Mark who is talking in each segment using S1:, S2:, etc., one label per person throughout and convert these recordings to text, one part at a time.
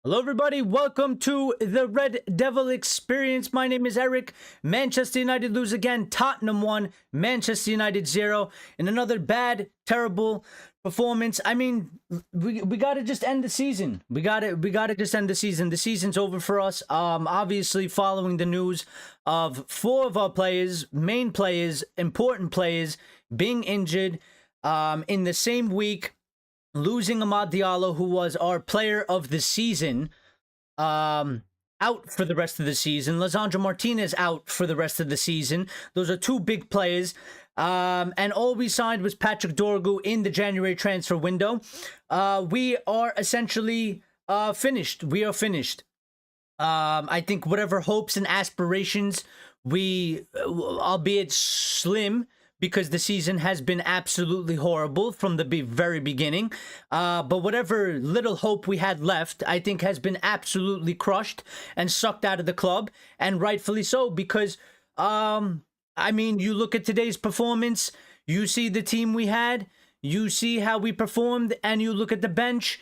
S1: Hello, everybody. Welcome to the Red Devil Experience. My name is Eric. Manchester United lose again. Tottenham 1, Manchester United 0. In another bad, terrible performance. I mean, we got to just end the season. We got to just end the season. The season's over for us. Obviously, following the news of 4 of our players, main players, important players, being injured in the same week. Losing Amad Diallo, who was our player of the season, out for the rest of the season. Lisandro Martinez out for the rest of the season. Those are 2 big players. And all we signed was Patrick Dorgu in the January transfer window. We are essentially finished. We are finished. I think whatever hopes and aspirations we, albeit slim, because the season has been absolutely horrible from the very beginning. But whatever little hope we had left, I think has been absolutely crushed and sucked out of the club. And rightfully so, because, I mean, you look at today's performance, you see the team we had, you see how we performed, and you look at the bench,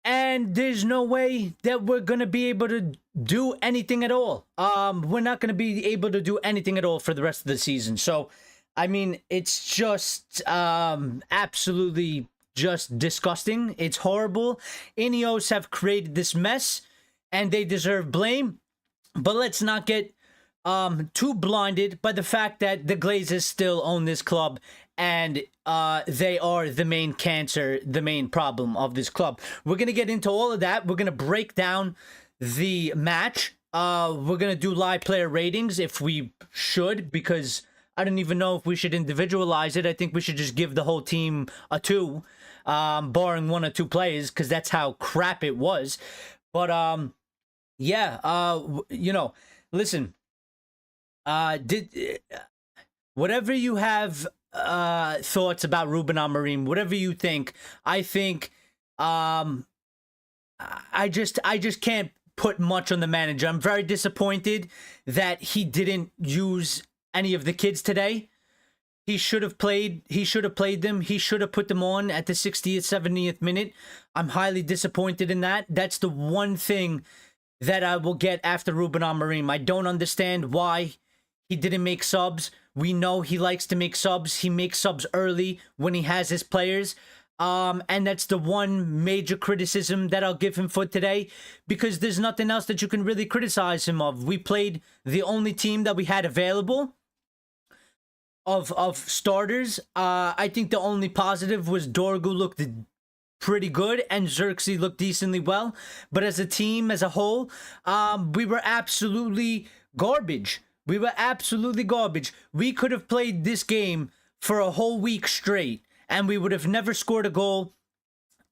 S1: and there's no way that we're going to be able to do anything at all. We're not going to be able to do anything at all for the rest of the season. So, I mean, it's just absolutely just disgusting. It's horrible. INEOS have created this mess, and they deserve blame. But let's not get too blinded by the fact that the Glazers still own this club, and they are the main cancer, the main problem of this club. We're going to get into all of that. We're going to break down the match. We're going to do live player ratings if we should, because I don't even know if we should individualize it. I think we should just give the whole team a 2, barring 1 or 2 players, because that's how crap it was. But, yeah, you know, listen, whatever you have thoughts about Ruben Amorim, whatever you think, I think I just can't put much on the manager. I'm very disappointed that he didn't use any of the kids today. He should have played them. He should have put them on at the 60th, 70th minute. I'm highly disappointed in that. That's the one thing that I will get after Ruben Amorim. I don't understand why he didn't make subs. We know he likes to make subs. He makes subs early when he has his players. And that's the one major criticism that I'll give him for today, because there's nothing else that you can really criticize him of. We played the only team that we had available of starters. I think the only positive was Dorgu looked pretty good and Xerxes looked decently well. But as a team, as a whole, we were absolutely garbage. We were absolutely garbage. We could have played this game for a whole week straight, and we would have never scored a goal,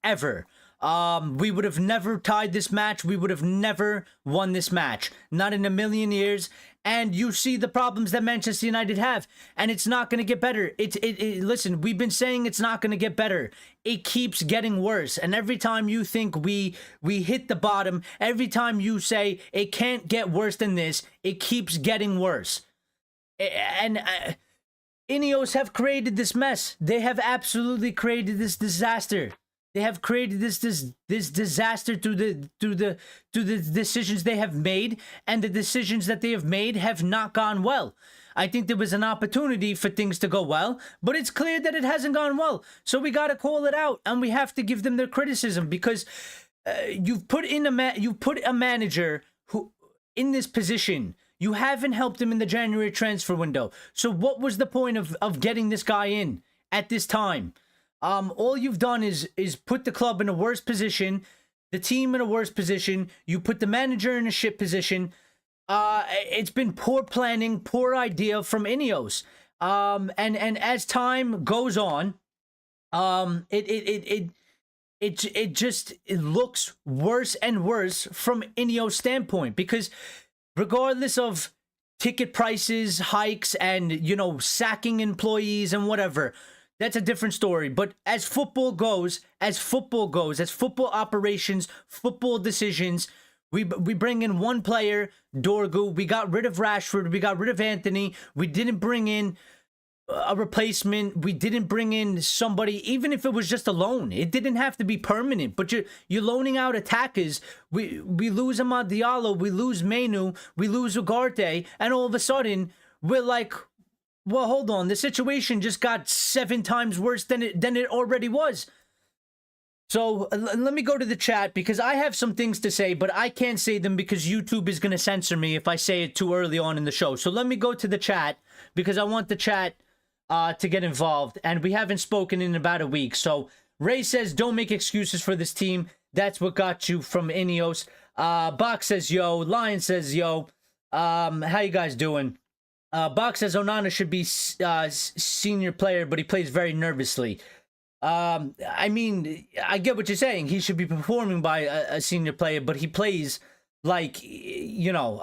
S1: ever. We would have never tied this match. We would have never won this match. Not in a million years. And you see the problems that Manchester United have. And it's not going to get better. Listen, we've been saying it's not going to get better. It keeps getting worse. And every time you think we hit the bottom, every time you say it can't get worse than this, it keeps getting worse. And INEOS have created this mess. They have absolutely created this disaster. They have created this disaster through the decisions they have made, and the decisions that they have made have not gone well. I think there was an opportunity for things to go well, but it's clear that it hasn't gone well. So we got to call it out, and we have to give them their criticism, because you've put a manager who in this position. You haven't helped him in the January transfer window. So what was the point of getting this guy in at this time? All you've done is put the club in a worse position, the team in a worse position. You put the manager in a shit position. It's been poor planning, poor idea from INEOS. And as time goes on, it looks worse and worse from INEOS standpoint, because regardless of ticket prices, hikes, and, you know, sacking employees and whatever, that's a different story. But as football goes, as football operations, football decisions, we bring in one player, Dorgu. We got rid of Rashford. We got rid of Anthony. We didn't bring in a replacement. We didn't bring in somebody, even if it was just a loan. It didn't have to be permanent, but you're loaning out attackers. We lose Amad Diallo, we lose Menu, we lose Ugarte, and all of a sudden we're like, well, hold on, the situation just got 7 times worse than it already was. So let me go to the chat, because I have some things to say, but I can't say them because YouTube is going to censor me if I say it too early on in the show. So let me go to the chat, because I want the chat to get involved, and we haven't spoken in about a week. So Ray says, don't make excuses for this team. That's what got you from INEOS. Bach says, yo. Lion says, yo. How you guys doing? Bach says, Onana should be senior player, but he plays very nervously. I mean, I get what you're saying. He should be performing by a senior player, but he plays like, you know,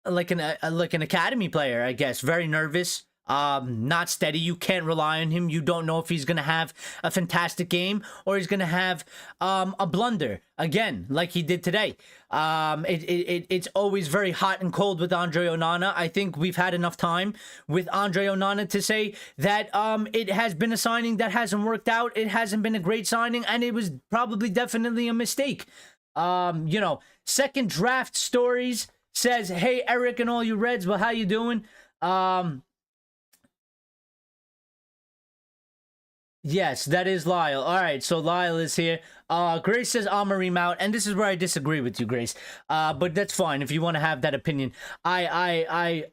S1: like an academy player, I guess. Very nervous, not steady. You can't rely on him. You don't know if he's gonna have a fantastic game or he's gonna have a blunder again, like he did today. It's always very hot and cold with Andre Onana. I think we've had enough time with Andre Onana to say that it has been a signing that hasn't worked out. It hasn't been a great signing, and it was probably definitely a mistake. You know, Second Draft Stories says, hey, Eric and all you Reds, well, how you doing? Yes, that is Lyle. All right, so Lyle is here. Grace says Amorim out, and this is where I disagree with you, Grace. But that's fine if you want to have that opinion. I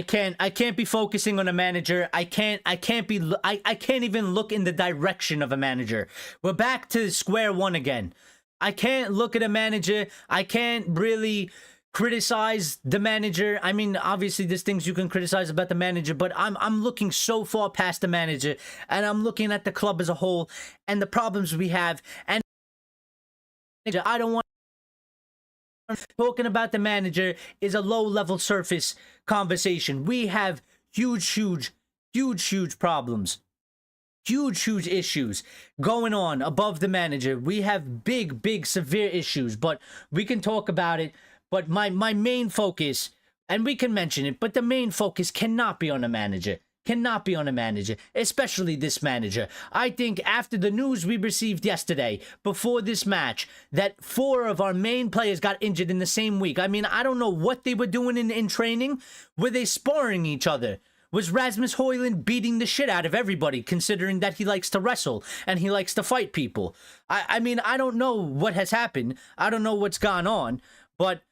S1: can't be focusing on a manager. I can't even look in the direction of a manager. We're back to square one again. I can't look at a manager. I can't really criticize the manager. I mean, obviously there's things you can criticize about the manager, but I'm looking so far past the manager, and I'm looking at the club as a whole and the problems we have. And I don't want talking about the manager is a low-level surface conversation. We have huge problems. Huge issues going on above the manager. We have big severe issues, but we can talk about it. But my main focus, and we can mention it, but the main focus cannot be on a manager. Cannot be on a manager, especially this manager. I think after the news we received yesterday, before this match, that 4 of our main players got injured in the same week. I mean, I don't know what they were doing in training. Were they sparring each other? Was Rasmus Højlund beating the shit out of everybody, considering that he likes to wrestle and he likes to fight people? I mean, I don't know what has happened. I don't know what's gone on, but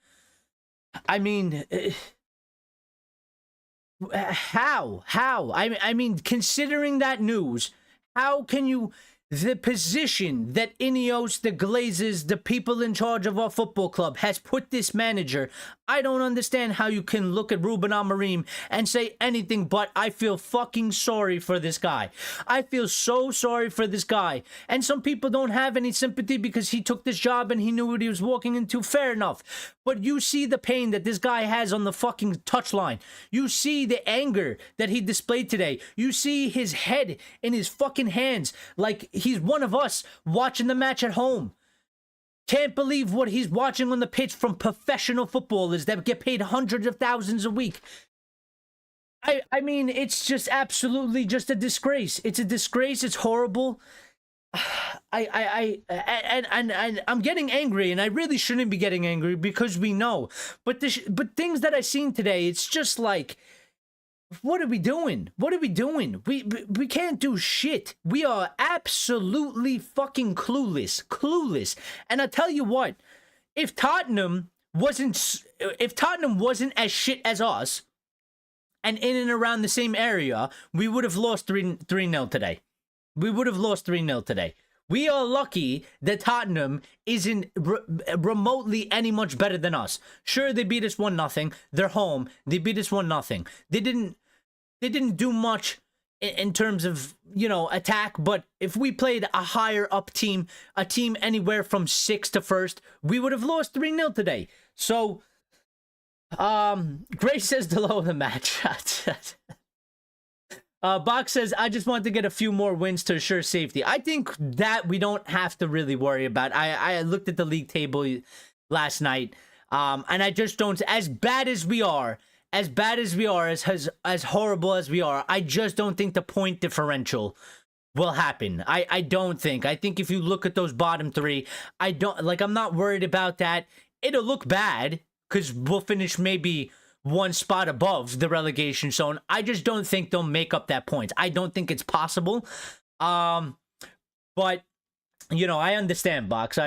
S1: I mean, how? I mean, considering that news, how can you, the position that INEOS, the Glazers, the people in charge of our football club has put this manager, I don't understand how you can look at Ruben Amorim and say anything but, I feel fucking sorry for this guy. I feel so sorry for this guy. And some people don't have any sympathy because he took this job and he knew what he was walking into. Fair enough. But you see the pain that this guy has on the fucking touchline. You see the anger that he displayed today. You see his head in his fucking hands like he's one of us watching the match at home. Can't believe what he's watching on the pitch from professional footballers that get paid hundreds of thousands a week. I mean, it's just absolutely just a disgrace. It's a disgrace. It's horrible. And I'm getting angry, and I really shouldn't be getting angry because we know. But things that I've seen today, it's just like, what are we doing? What are we doing? We can't do shit. We are absolutely fucking clueless. And I tell you what, if Tottenham wasn't as shit as us, and in and around the same area, we would have lost 3-0 today. We would have lost 3-0 today. We are lucky that Tottenham isn't remotely any much better than us. Sure, they beat us 1-0. They're home. They beat us 1-0. They didn't do much in terms of, you know, attack, but if we played a higher up team, a team anywhere from 6th to 1st, we would have lost 3-0 today. So, Grace says below the match. Box says, I just want to get a few more wins to assure safety. I think that we don't have to really worry about. I looked at the league table last night, and I just don't, as bad as we are, as bad as we are, as horrible as we are, I just don't think the point differential will happen. I don't think. I think if you look at those bottom three, I'm not worried about that. It'll look bad because we'll finish maybe one spot above the relegation zone. I just don't think they'll make up that point. I don't think it's possible. But you know, I understand, Box.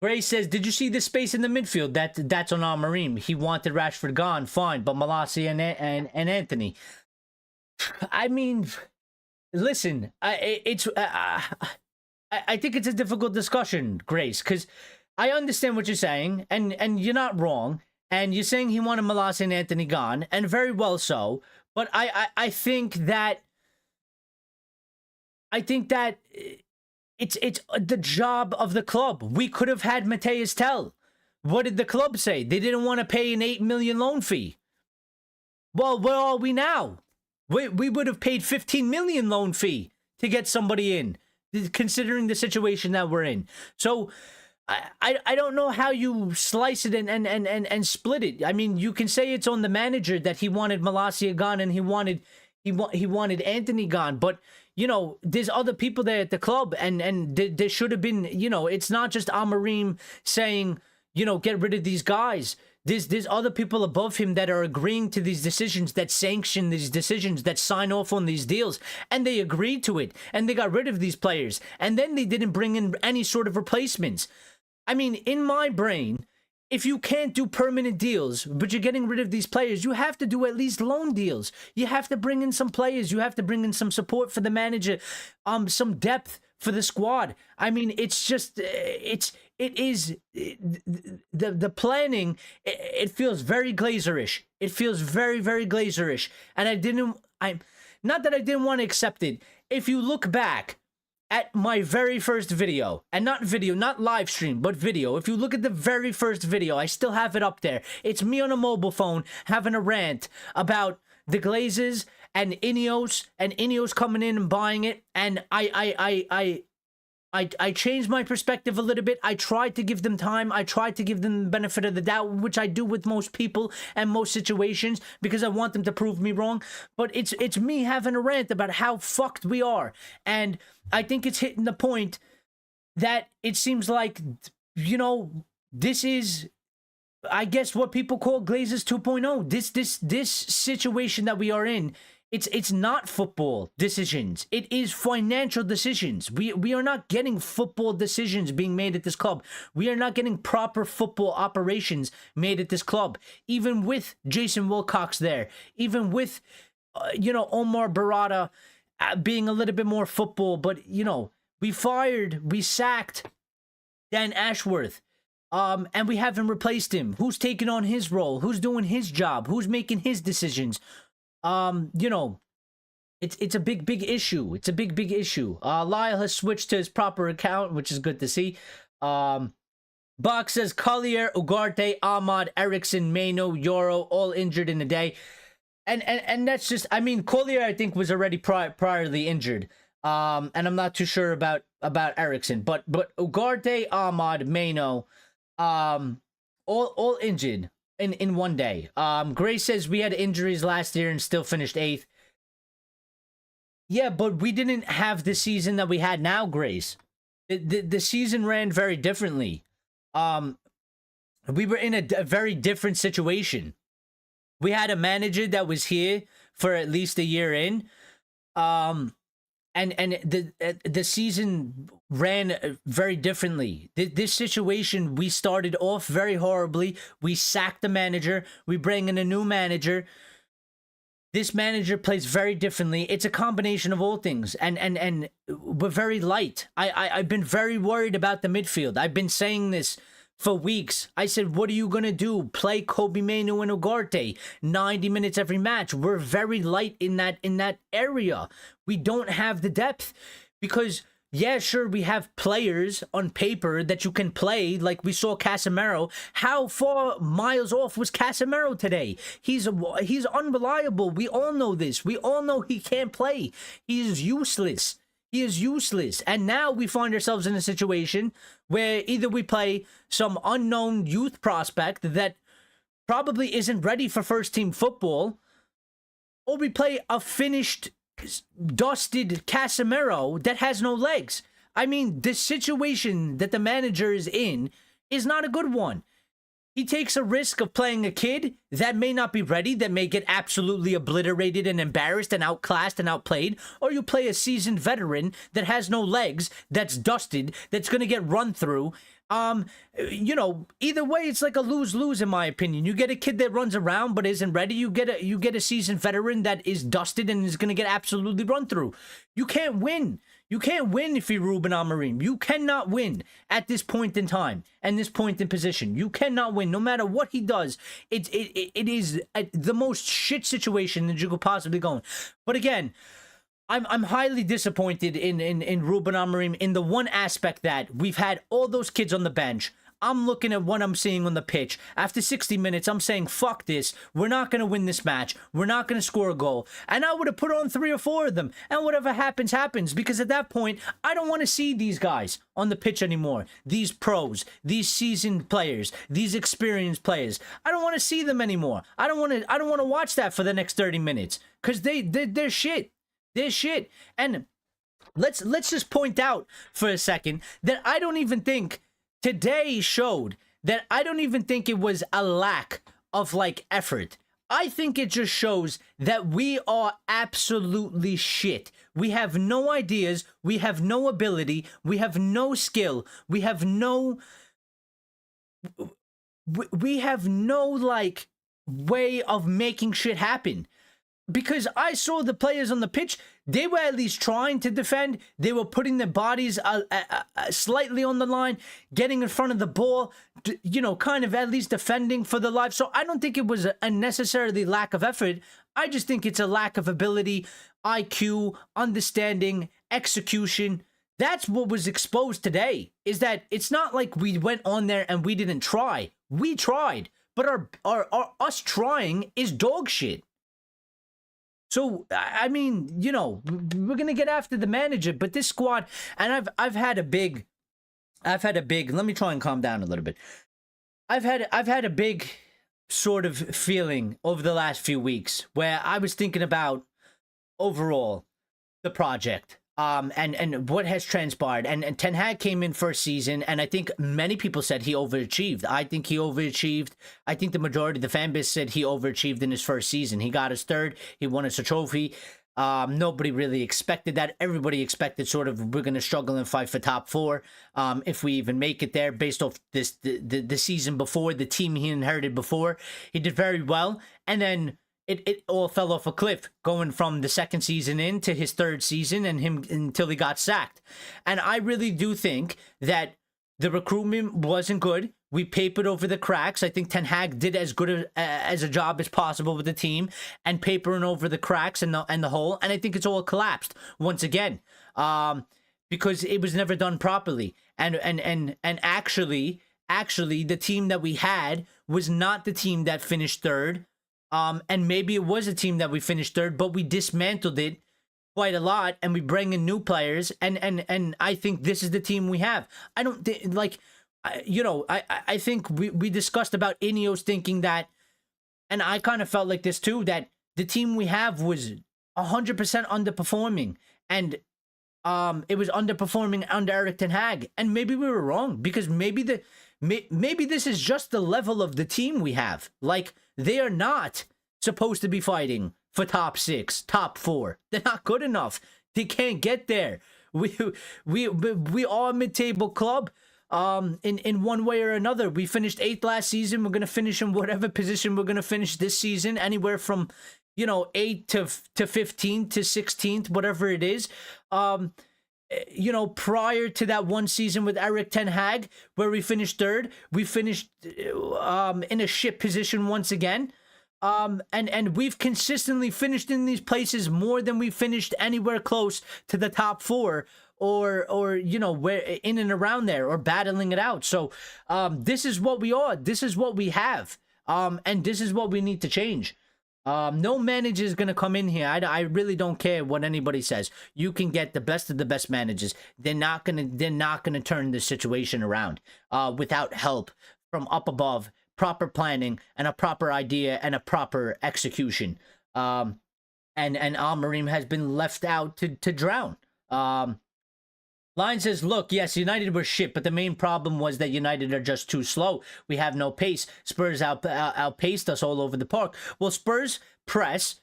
S1: Gray says, did you see the space in the midfield? That's on Amorim. He wanted Rashford gone, fine, but Malacia and Anthony. I mean, listen, I think it's a difficult discussion, Grace, because I understand what you're saying, and you're not wrong, and you're saying he wanted Malacia and Anthony gone, and very well so, but I think that it's the job of the club. We could have had Mateus Tell. What did the club say? They didn't want to pay an $8 million loan fee. Well, where are we now? We would have paid $15 million loan fee to get somebody in, considering the situation that we're in. So I don't know how you slice it and split it. I mean, you can say it's on the manager that he wanted Malacia gone and he wanted Anthony gone, but you know, there's other people there at the club, and there should have been, you know, it's not just Amorim saying, you know, get rid of these guys. There's other people above him that are agreeing to these decisions, that sanction these decisions, that sign off on these deals, and they agreed to it, and they got rid of these players, and then they didn't bring in any sort of replacements. I mean, in my brain, if you can't do permanent deals, but you're getting rid of these players, you have to do at least loan deals. You have to bring in some players. You have to bring in some support for the manager, some depth for the squad. I mean, it's just, the planning, it feels very Glazerish. It feels very, very Glazerish. And not that I didn't want to accept it. If you look back at my very first video, and not live stream, but video. If you look at the very first video, I still have it up there. It's me on a mobile phone having a rant about the Glazers and INEOS coming in and buying it. And I changed my perspective a little bit. I tried to give them time. I tried to give them the benefit of the doubt, which I do with most people and most situations, because I want them to prove me wrong. But it's me having a rant about how fucked we are. And I think it's hitting the point that it seems like, you know, this is, I guess, what people call Glazers 2.0. This situation that we are in, it's not football decisions. It is financial decisions. We are not getting football decisions being made at this club. We are not getting proper football operations made at this club. Even with Jason Wilcox there, even with, you know, Omar Barada being a little bit more football, but, you know, we sacked Dan Ashworth. And we haven't replaced him. Who's taking on his role? Who's doing his job? Who's making his decisions? You know, it's a big issue. It's a big issue. Lyle has switched to his proper account, which is good to see. Box says Collier, Ugarte, Ahmad, Eriksson, Mano, Yoro, all injured in a day. And that's just, I mean, Collier, I think, was already priorly injured. And I'm not too sure about Eriksson, but Ugarte, Ahmad, Mano, all injured in one day. Grace says we had injuries last year and still finished 8th. Yeah, but we didn't have the season that we had now, Grace. The season ran very differently. We were in a very different situation. We had a manager that was here for at least a year in. And the season ran very differently. This situation, we started off very horribly. We sacked the manager. We bring in a new manager. This manager plays very differently. It's a combination of all things, and we're very light. I've been very worried about the midfield. I've been saying this for weeks. I said, what are you going to do? Play Kobe Manu and Ugarte 90 minutes every match. We're very light in that area. We don't have the depth because, yeah, sure, we have players on paper that you can play, like we saw Casemiro. How far miles off was Casemiro today? He's unreliable. We all know this. We all know he can't play. He is useless. He is useless. And now we find ourselves in a situation where either we play some unknown youth prospect that probably isn't ready for first team football, or we play a finished, dusted Casemiro that has no legs. I mean, the situation that the manager is in is not a good one. He takes a risk of playing a kid that may not be ready, that may get absolutely obliterated and embarrassed and outclassed and outplayed, or you play a seasoned veteran that has no legs, that's dusted, that's going to get run through. You know, either way, it's like a lose-lose in my opinion. You get a kid that runs around but isn't ready. You get a seasoned veteran that is dusted and is going to get absolutely run through. You can't win. You can't win if you're Ruben Amorim. You cannot win at this point in time and this point in position. You cannot win no matter what he does. It is the most shit situation that you could possibly go in. But again, I'm highly disappointed in Ruben Amorim in the one aspect that we've had all those kids on the bench. I'm looking at what I'm seeing on the pitch. After 60 minutes, I'm saying, fuck this. We're not going to win this match. We're not going to score a goal. And I would have put on 3 or 4 of them. And whatever happens, happens. Because at that point, I don't want to see these guys on the pitch anymore. These pros, these seasoned players, these experienced players. I don't want to see them anymore. I don't want to watch that for the next 30 minutes. Because they're shit. They're shit. And let's just point out for a second that I don't even think today showed that I don't even think it was a lack of like effort. I think it just shows that we are absolutely shit. We have no ideas. We have no ability. We have no skill. We have no like way of making shit happen. Because I saw the players on the pitch, they were at least trying to defend. They were putting their bodies slightly on the line, getting in front of the ball, you know, kind of at least defending for their life. So I don't think it was a necessarily lack of effort. I just think it's a lack of ability, IQ, understanding, execution. That's what was exposed today, is that it's not like we went on there and we didn't try. We tried, but our us trying is dog shit. So, I mean, you know, we're going to get after the manager, but this squad, and I've had a big, let me try and calm down a little bit. I've had a big sort of feeling over the last few weeks where I was thinking about overall the project. And what has transpired. And Ten Hag came in for a season, and I think many people said he overachieved. I think he overachieved. I think the majority of the fan base said he overachieved in his first season. He got his 3rd. He won us a trophy. Nobody really expected that. Everybody expected sort of we're going to struggle and fight for top 4 if we even make it there based off the season before, the team he inherited before. He did very well, and then it all fell off a cliff going from the 2nd season into his 3rd season and him until he got sacked. And I really do think that the recruitment wasn't good. We papered over the cracks. I think Ten Hag did as good as a job as possible with the team and papering over the cracks and the hole. And I think it's all collapsed once again because it was never done properly. And actually, the team that we had was not the team that finished 3rd. And maybe it was a team that we finished 3rd, but we dismantled it quite a lot, and we bring in new players, and I think this is the team we have. I don't think, like, you know, I think we discussed about INEOS thinking that, and I kind of felt like this too, that the team we have was 100% underperforming, and it was underperforming under Erik ten Hag, and maybe we were wrong, because maybe this is just the level of the team we have. Like, they are not supposed to be fighting for top 6, top 4. They're not good enough. They can't get there. We are a mid-table club. In one way or another. We finished 8th last season. We're gonna finish in whatever position we're gonna finish this season, anywhere from 8th to 15th to 16th, whatever it is. Prior to that one season with Erik ten Hag, where we finished 3rd, we finished in a shit position once again. And we've consistently finished in these places more than we finished anywhere close to the top 4 or we're in and around there or battling it out. So this is what we are. This is what we have. And this is what we need to change. No manager is going to come in here. I really don't care what anybody says. You can get the best of the best managers. They're not going to turn this situation around without help from up above, proper planning and a proper idea and a proper execution. And Amorim has been left out to drown. Line says, look, yes, United were shit, but the main problem was that United are just too slow. We have no pace. Spurs outpaced us all over the park. Well, Spurs press,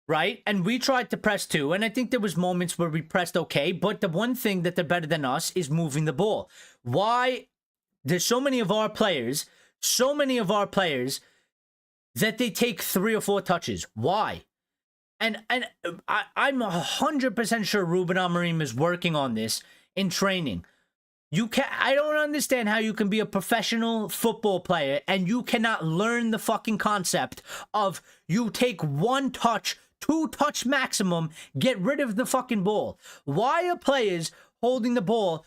S1: right? And we tried to press too, and I think there was moments where we pressed okay, but the one thing that they're better than us is moving the ball. Why? There's so many of our players that they take 3 or 4 touches. Why? And I'm 100% sure Ruben Amorim is working on this in training. I don't understand how you can be a professional football player and you cannot learn the fucking concept of you take 1 touch, 2 touch maximum, get rid of the fucking ball. Why are players holding the ball?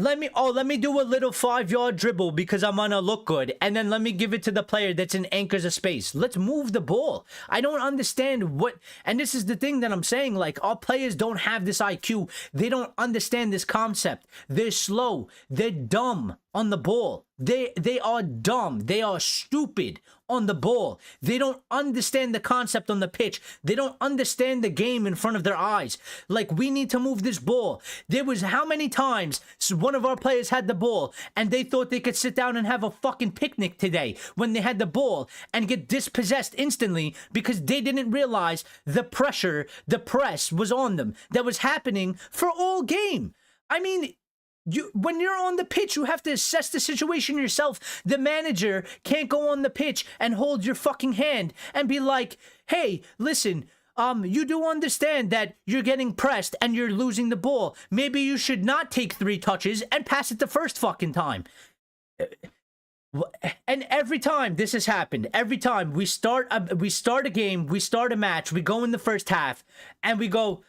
S1: Let me do a little 5-yard dribble because I'm gonna look good, and then let me give it to the player that's in anchors of space. Let's move the ball. I don't understand and this is the thing that I'm saying, like, our players don't have this IQ. They don't understand this concept. They're slow. They're dumb on the ball. They are dumb. They are stupid on the ball. They don't understand the concept on the pitch. They don't understand the game in front of their eyes. Like, we need to move this ball. There was how many times one of our players had the ball and they thought they could sit down and have a fucking picnic today when they had the ball and get dispossessed instantly because they didn't realize the pressure, the press was on them that was happening for all game. I mean, when you're on the pitch, you have to assess the situation yourself. The manager can't go on the pitch and hold your fucking hand and be like, hey, listen, you do understand that you're getting pressed and you're losing the ball. Maybe you should not take 3 touches and pass it the first fucking time. And every time this has happened, every time we start a game, we start a match, we go in the first half and we go,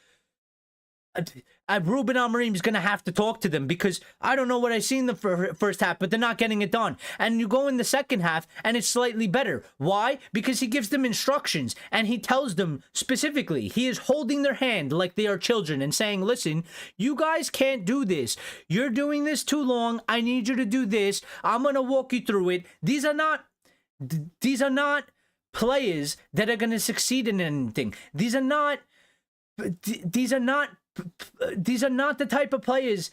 S1: Ruben Amorim is going to have to talk to them because I don't know what I see in the first half, but they're not getting it done. And you go in the second half and it's slightly better. Why? Because he gives them instructions and he tells them specifically. He is holding their hand like they are children and saying, listen, you guys can't do this. You're doing this too long. I need you to do this. I'm going to walk you through it. These are not players that are going to succeed in anything. These are not the type of players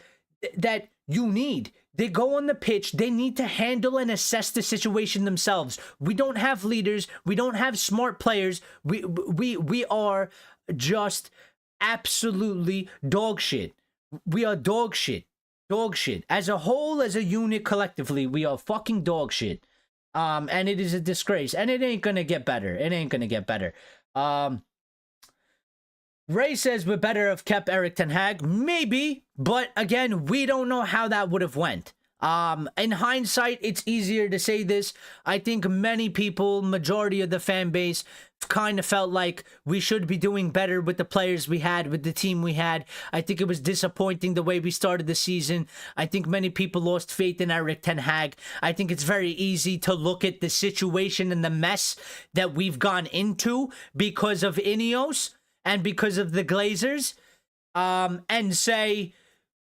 S1: that you need. They go on the pitch. They need to handle and assess the situation themselves. We don't have leaders. We don't have smart players. We are just absolutely dog shit. We are dog shit. Dog shit. As a whole, as a unit, collectively, we are fucking dog shit. And it is a disgrace. And it ain't gonna get better. It ain't gonna get better. Ray says we're better have kept Erik ten Hag. Maybe, but again, we don't know how that would have went. In hindsight, it's easier to say this. I think many people, majority of the fan base, kind of felt like we should be doing better with the players we had, with the team we had. I think it was disappointing the way we started the season. I think many people lost faith in Erik ten Hag. I think it's very easy to look at the situation and the mess that we've gone into because of INEOS and because of the Glazers, and say,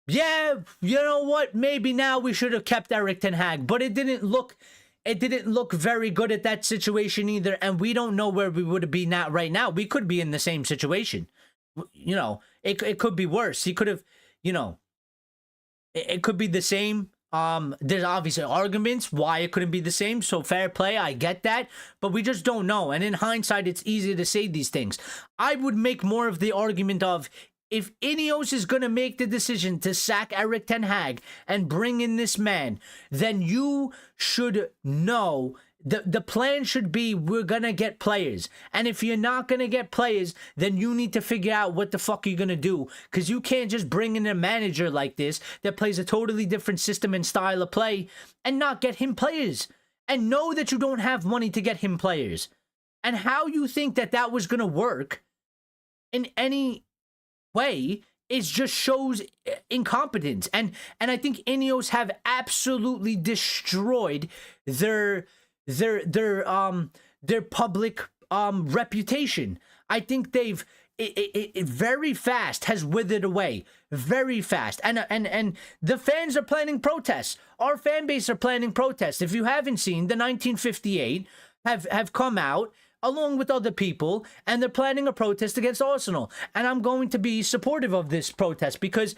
S1: yeah, you know what? Maybe now we should have kept Erik ten Hag, but it didn't look very good at that situation either, and we don't know where we would be now. Right now, we could be in the same situation. You know, it could be worse. He could have, you know, it could be the same. There's obviously arguments why it couldn't be the same, so fair play, I get that, but we just don't know, and in hindsight, it's easy to say these things. I would make more of the argument of, if INEOS is going to make the decision to sack Erik ten Hag and bring in this man, then you should know the plan should be we're going to get players. And if you're not going to get players, then you need to figure out what the fuck you're going to do. Because you can't just bring in a manager like this that plays a totally different system and style of play and not get him players. And know that you don't have money to get him players. And how you think that that was going to work in any way is just shows incompetence. And I think INEOS have absolutely destroyed their public reputation. I think they've it very fast has withered away very fast. And the fans are planning protests. Our fan base are planning protests. If you haven't seen, the 1958 have come out along with other people, and they're planning a protest against Arsenal. And I'm going to be supportive of this protest because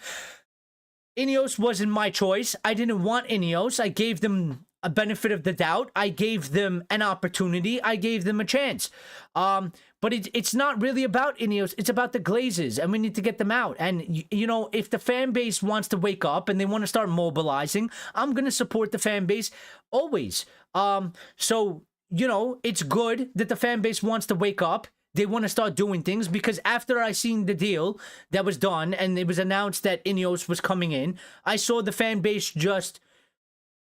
S1: INEOS wasn't my choice. I didn't want INEOS. I gave them a benefit of the doubt. I gave them an opportunity. I gave them a chance. But it's not really about INEOS. It's about the Glazers, and we need to get them out. And, you know, if the fan base wants to wake up and they want to start mobilizing, I'm going to support the fan base always. So, you know, it's good that the fan base wants to wake up. They want to start doing things, because after I seen the deal that was done and it was announced that INEOS was coming in, I saw the fan base just...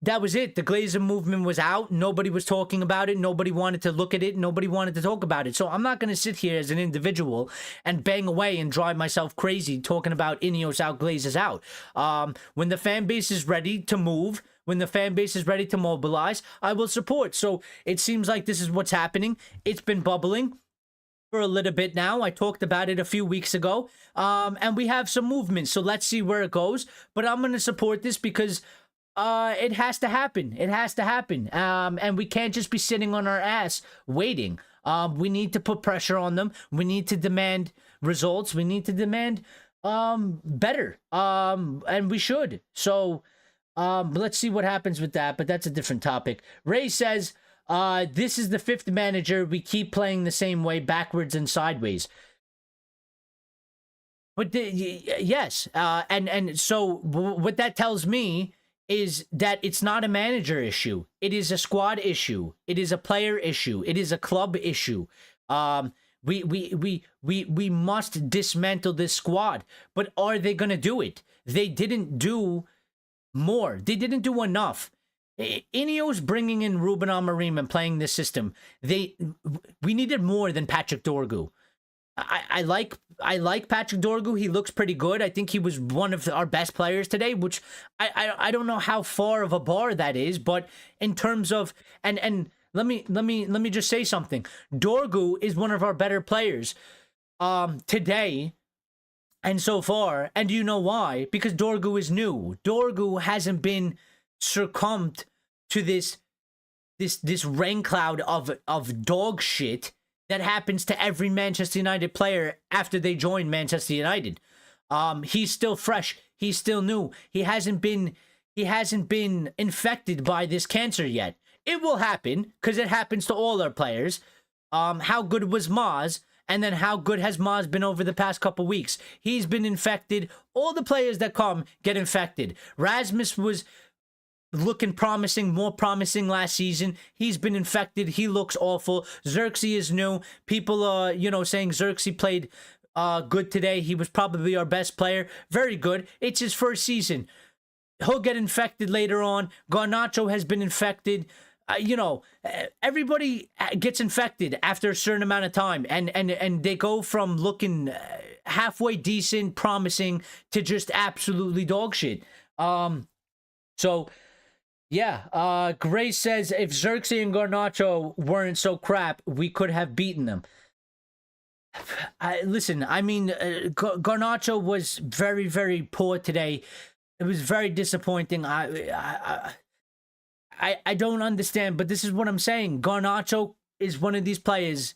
S1: That was it. The Glazer movement was out. Nobody was talking about it. Nobody wanted to look at it. Nobody wanted to talk about it. So I'm not going to sit here as an individual and bang away and drive myself crazy talking about INEOS out, Glazers out. When the fan base is ready to move, when the fan base is ready to mobilize, I will support. So it seems like this is what's happening. It's been bubbling for a little bit now. I talked about it a few weeks ago. And we have some movement. So let's see where it goes. But I'm going to support this because... it has to happen. It has to happen. And we can't just be sitting on our ass waiting. We need to put pressure on them. We need to demand results. We need to demand better. And we should. So let's see what happens with that. But that's a different topic. Ray says, this is the fifth manager. We keep playing the same way, backwards and sideways. But yes. And so what that tells me is that it's not a manager issue. It is a squad issue. It is a player issue. It is a club issue. We must dismantle this squad. But are they going to do it? They didn't do more. They didn't do enough. INEOS bringing in Ruben Amorim and playing this system. We needed more than Patrick Dorgu. I like Patrick Dorgu. He looks pretty good. I think he was one of our best players today, which I don't know how far of a bar that is, but in terms of and let me just say something. Dorgu is one of our better players today and so far. And do you know why? Because Dorgu is new. Dorgu hasn't been succumbed to this rain cloud of dog shit that happens to every Manchester United player after they join Manchester United. He's still fresh. He's still new. He hasn't been infected by this cancer yet. It will happen because it happens to all our players. How good was Maz? And then how good has Maz been over the past couple weeks? He's been infected. All the players that come get infected. Rasmus was looking promising, more promising last season. He's been infected. He looks awful. Xerxes is new. People are, saying Xerxes played good today. He was probably our best player. Very good. It's his first season. He'll get infected later on. Garnacho has been infected. Everybody gets infected after a certain amount of time, and they go from looking halfway decent, promising, to just absolutely dog shit. So yeah, Grace says if Xerxes and Garnacho weren't so crap, we could have beaten them. Listen, I mean, Garnacho was very, very poor today. It was very disappointing. I don't understand, but this is what I'm saying. Garnacho is one of these players.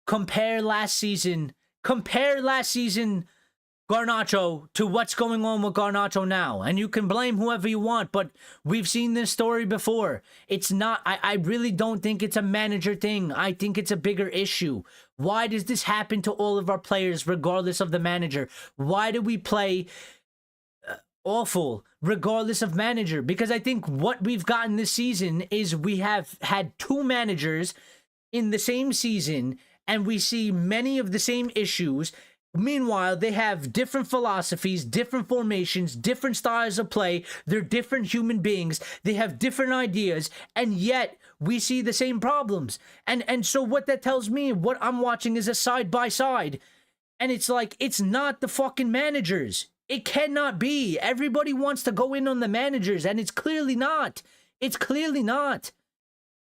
S1: Compare last season Garnacho to what's going on with Garnacho now. And you can blame whoever you want, but we've seen this story before. It's not, I really don't think it's a manager thing. I think it's a bigger issue. Why does this happen to all of our players regardless of the manager? Why do we play awful regardless of manager? Because I think what we've gotten this season is we have had two managers in the same season, and we see many of the same issues. Meanwhile, they have different philosophies, different formations, different styles of play. They're different human beings. They have different ideas, and yet we see the same problems. And so what that tells me, what I'm watching is a side-by-side. And it's like, it's not the fucking managers. It cannot be. Everybody wants to go in on the managers, and it's clearly not. It's clearly not.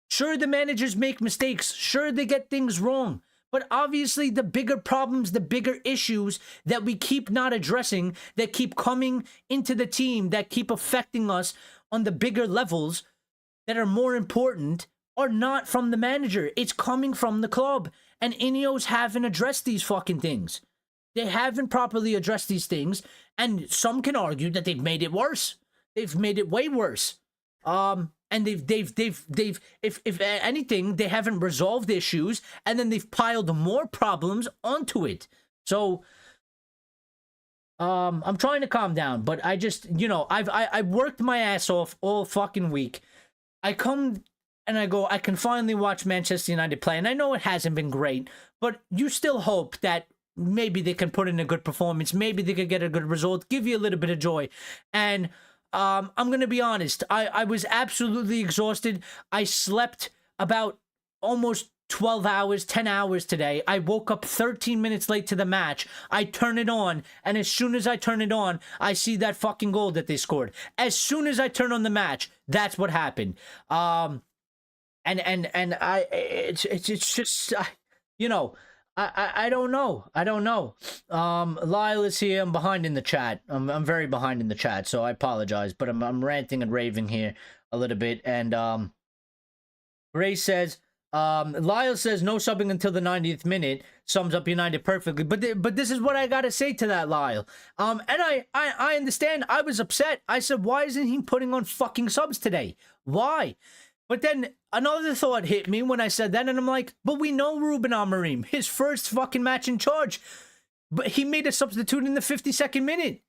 S1: Sure, the managers make mistakes. Sure, they get things wrong. But obviously the bigger problems, the bigger issues that we keep not addressing, that keep coming into the team, that keep affecting us on the bigger levels that are more important, are not from the manager. It's coming from the club. And INEOS haven't addressed these fucking things. They haven't properly addressed these things. And some can argue that they've made it worse. They've made it way worse. And they've if anything, they haven't resolved issues, and then they've piled more problems onto it. So I'm trying to calm down, but I just, I worked my ass off all fucking week. I come and I go, I can finally watch Manchester United play, and I know it hasn't been great, but you still hope that maybe they can put in a good performance, maybe they could get a good result, give you a little bit of joy. And I'm going to be honest, I was absolutely exhausted. I slept about almost 12 hours, 10 hours today. I woke up 13 minutes late to the match. I turn it on, and as soon as I turn it on, I see that fucking goal that they scored. As soon as I turn on the match, that's what happened. It's just, I don't know. I don't know. Lyle is here. I'm behind in the chat. I'm very behind in the chat, so I apologize. But I'm ranting and raving here a little bit. And Grace says, Lyle says no subbing until the 90th minute sums up United perfectly. But this is what I gotta say to that, Lyle. And I understand. I was upset. I said, why isn't he putting on fucking subs today? Why? But then another thought hit me when I said that, and I'm like, but we know Ruben Amorim, his first fucking match in charge, but he made a substitute in the 52nd minute.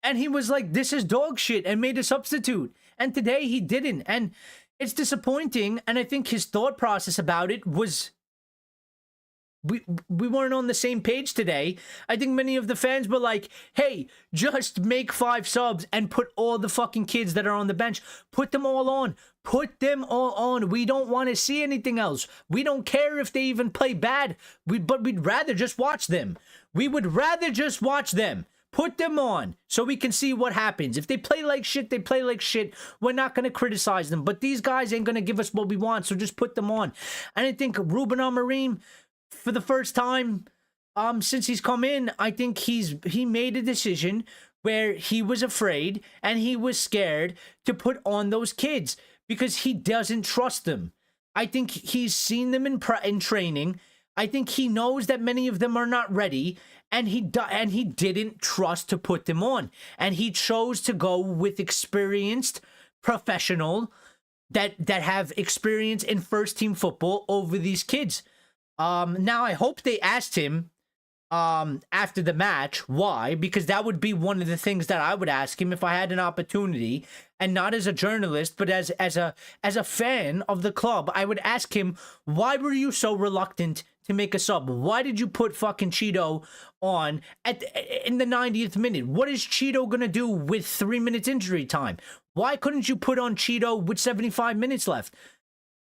S1: And he was like, this is dog shit, and made a substitute. And today he didn't. And it's disappointing, and I think his thought process about it was, we weren't on the same page today. I think many of the fans were like, hey, just make 5 subs and put all the fucking kids that are on the bench, put them all on. Put them all on. We don't want to see anything else. We don't care if they even play bad. But we'd rather just watch them. We would rather just watch them. Put them on so we can see what happens. If they play like shit, they play like shit. We're not going to criticize them. But these guys ain't going to give us what we want, so just put them on. And I think Ruben Amorim, for the first time since he's come in, I think he made a decision where he was afraid and he was scared to put on those kids, because he doesn't trust them. I think he's seen them in training. I think he knows that many of them are not ready, and he didn't trust to put them on. And he chose to go with experienced professional that have experience in first team football over these kids. Now I hope they asked him after the match why, because that would be one of the things that I would ask him if I had an opportunity, and not as a journalist, but as a fan of the club. I would ask him, why were you so reluctant to make a sub? Why did you put fucking Cheeto on in the 90th minute? What is Cheeto gonna do with 3 minutes injury time? Why couldn't you put on Cheeto with 75 minutes left?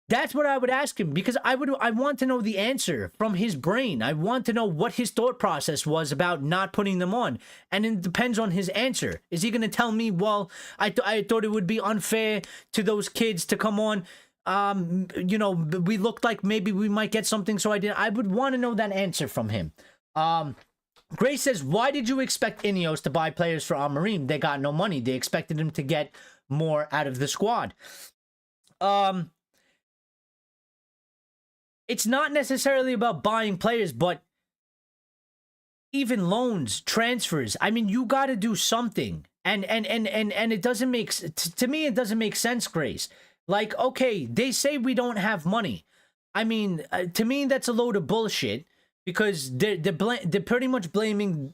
S1: That's what I would ask him, because I want to know the answer from his brain. I want to know what his thought process was about not putting them on. And it depends on his answer. Is he going to tell me, well, I thought it would be unfair to those kids to come on. We looked like maybe we might get something, so I didn't. I would want to know that answer from him. Grace says, why did you expect INEOS to buy players for Amorim? They got no money. They expected him to get more out of the squad. It's not necessarily about buying players, but even loans, transfers. I mean, you got to do something. And it doesn't make, to me, it doesn't make sense, Grace. Like, okay, they say we don't have money. I mean, to me, that's a load of bullshit, because they're pretty much blaming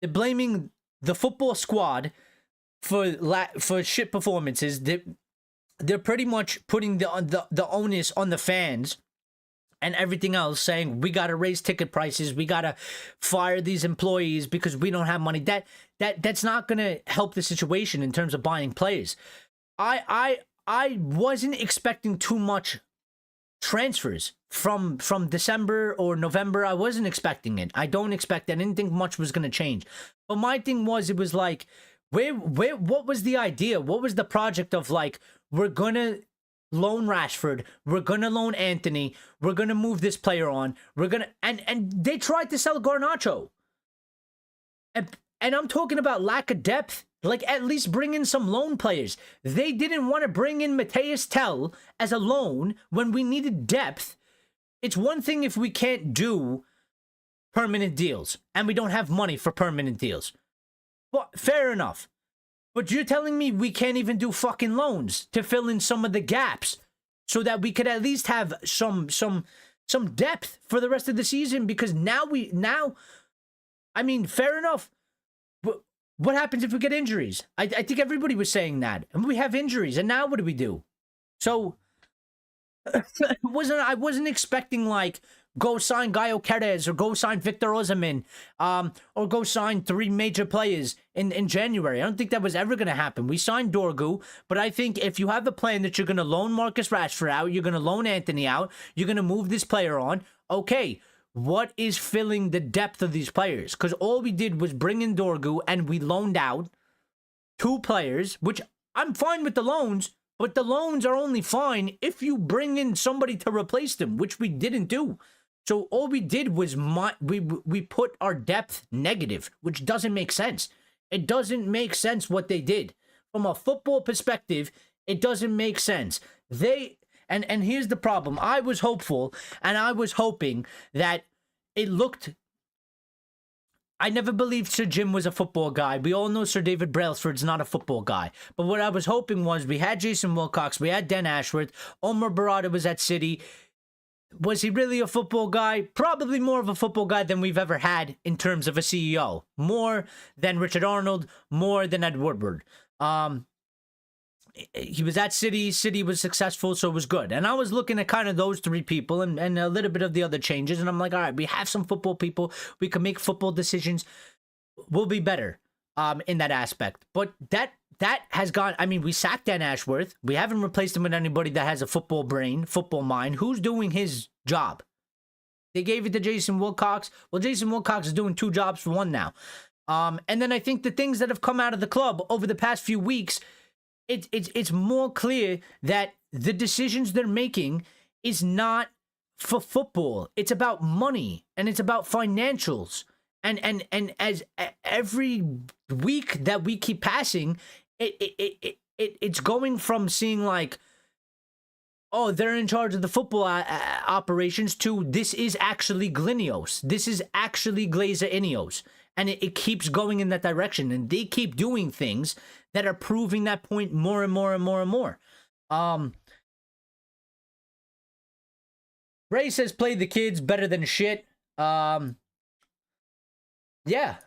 S1: the football squad for shit performances. They're pretty much putting the onus on the fans and everything else, saying we got to raise ticket prices, we got to fire these employees because we don't have money. That's not going to help the situation in terms of buying players. I wasn't expecting too much transfers from December or November. I wasn't expecting it. I don't expect that. I didn't think much was going to change. But my thing was, it was like, what was the idea? What was the project of, like, we're going to loan Rashford. We're gonna loan Anthony. We're gonna move this player on. We're gonna and they tried to sell Garnacho. And I'm talking about lack of depth. Like, at least bring in some loan players. They didn't want to bring in Mateus Tell as a loan when we needed depth. It's one thing if we can't do permanent deals and we don't have money for permanent deals. Well, fair enough. But you're telling me we can't even do fucking loans to fill in some of the gaps so that we could at least have some depth for the rest of the season? Because now, I mean, fair enough. But what happens if we get injuries? I think everybody was saying that. And we have injuries, and now what do we do? So I wasn't expecting, like, go sign Gaio Querez or go sign Victor Osimhen, or go sign 3 major players in January. I don't think that was ever going to happen. We signed Dorgu, but I think if you have a plan that you're going to loan Marcus Rashford out, you're going to loan Anthony out, you're going to move this player on, okay, what is filling the depth of these players? Because all we did was bring in Dorgu and we loaned out 2 players, which I'm fine with the loans, but the loans are only fine if you bring in somebody to replace them, which we didn't do. So all we did was we put our depth negative, which doesn't make sense. It doesn't make sense what they did. From a football perspective, it doesn't make sense. And here's the problem. I was hopeful, and I was hoping that it looked... I never believed Sir Jim was a football guy. We all know Sir David Brailsford's not a football guy. But what I was hoping was we had Jason Wilcox, we had Dan Ashworth, Omar Barada was at City. Was he really a football guy? Probably more of a football guy than we've ever had in terms of a CEO. More than Richard Arnold, more than Ed Woodward. He was at City. City was successful, so it was good. And I was looking at kind of those 3 people and a little bit of the other changes. And I'm like, all right, we have some football people. We can make football decisions. We'll be better in that aspect. But that has gone... I mean, we sacked Dan Ashworth. We haven't replaced him with anybody that has a football brain, football mind. Who's doing his job? They gave it to Jason Wilcox. Well, Jason Wilcox is doing 2 jobs for 1 now. And then I think the things that have come out of the club over the past few weeks... It's more clear that the decisions they're making is not for football. It's about money and it's about financials. And as every week that we keep passing, it's going from seeing like, oh, they're in charge of the football operations to this is actually INEOS. This is actually Glazer INEOS. And it keeps going in that direction. And they keep doing things that are proving that point more and more and more and more. Ray says, play the kids better than shit. Yeah,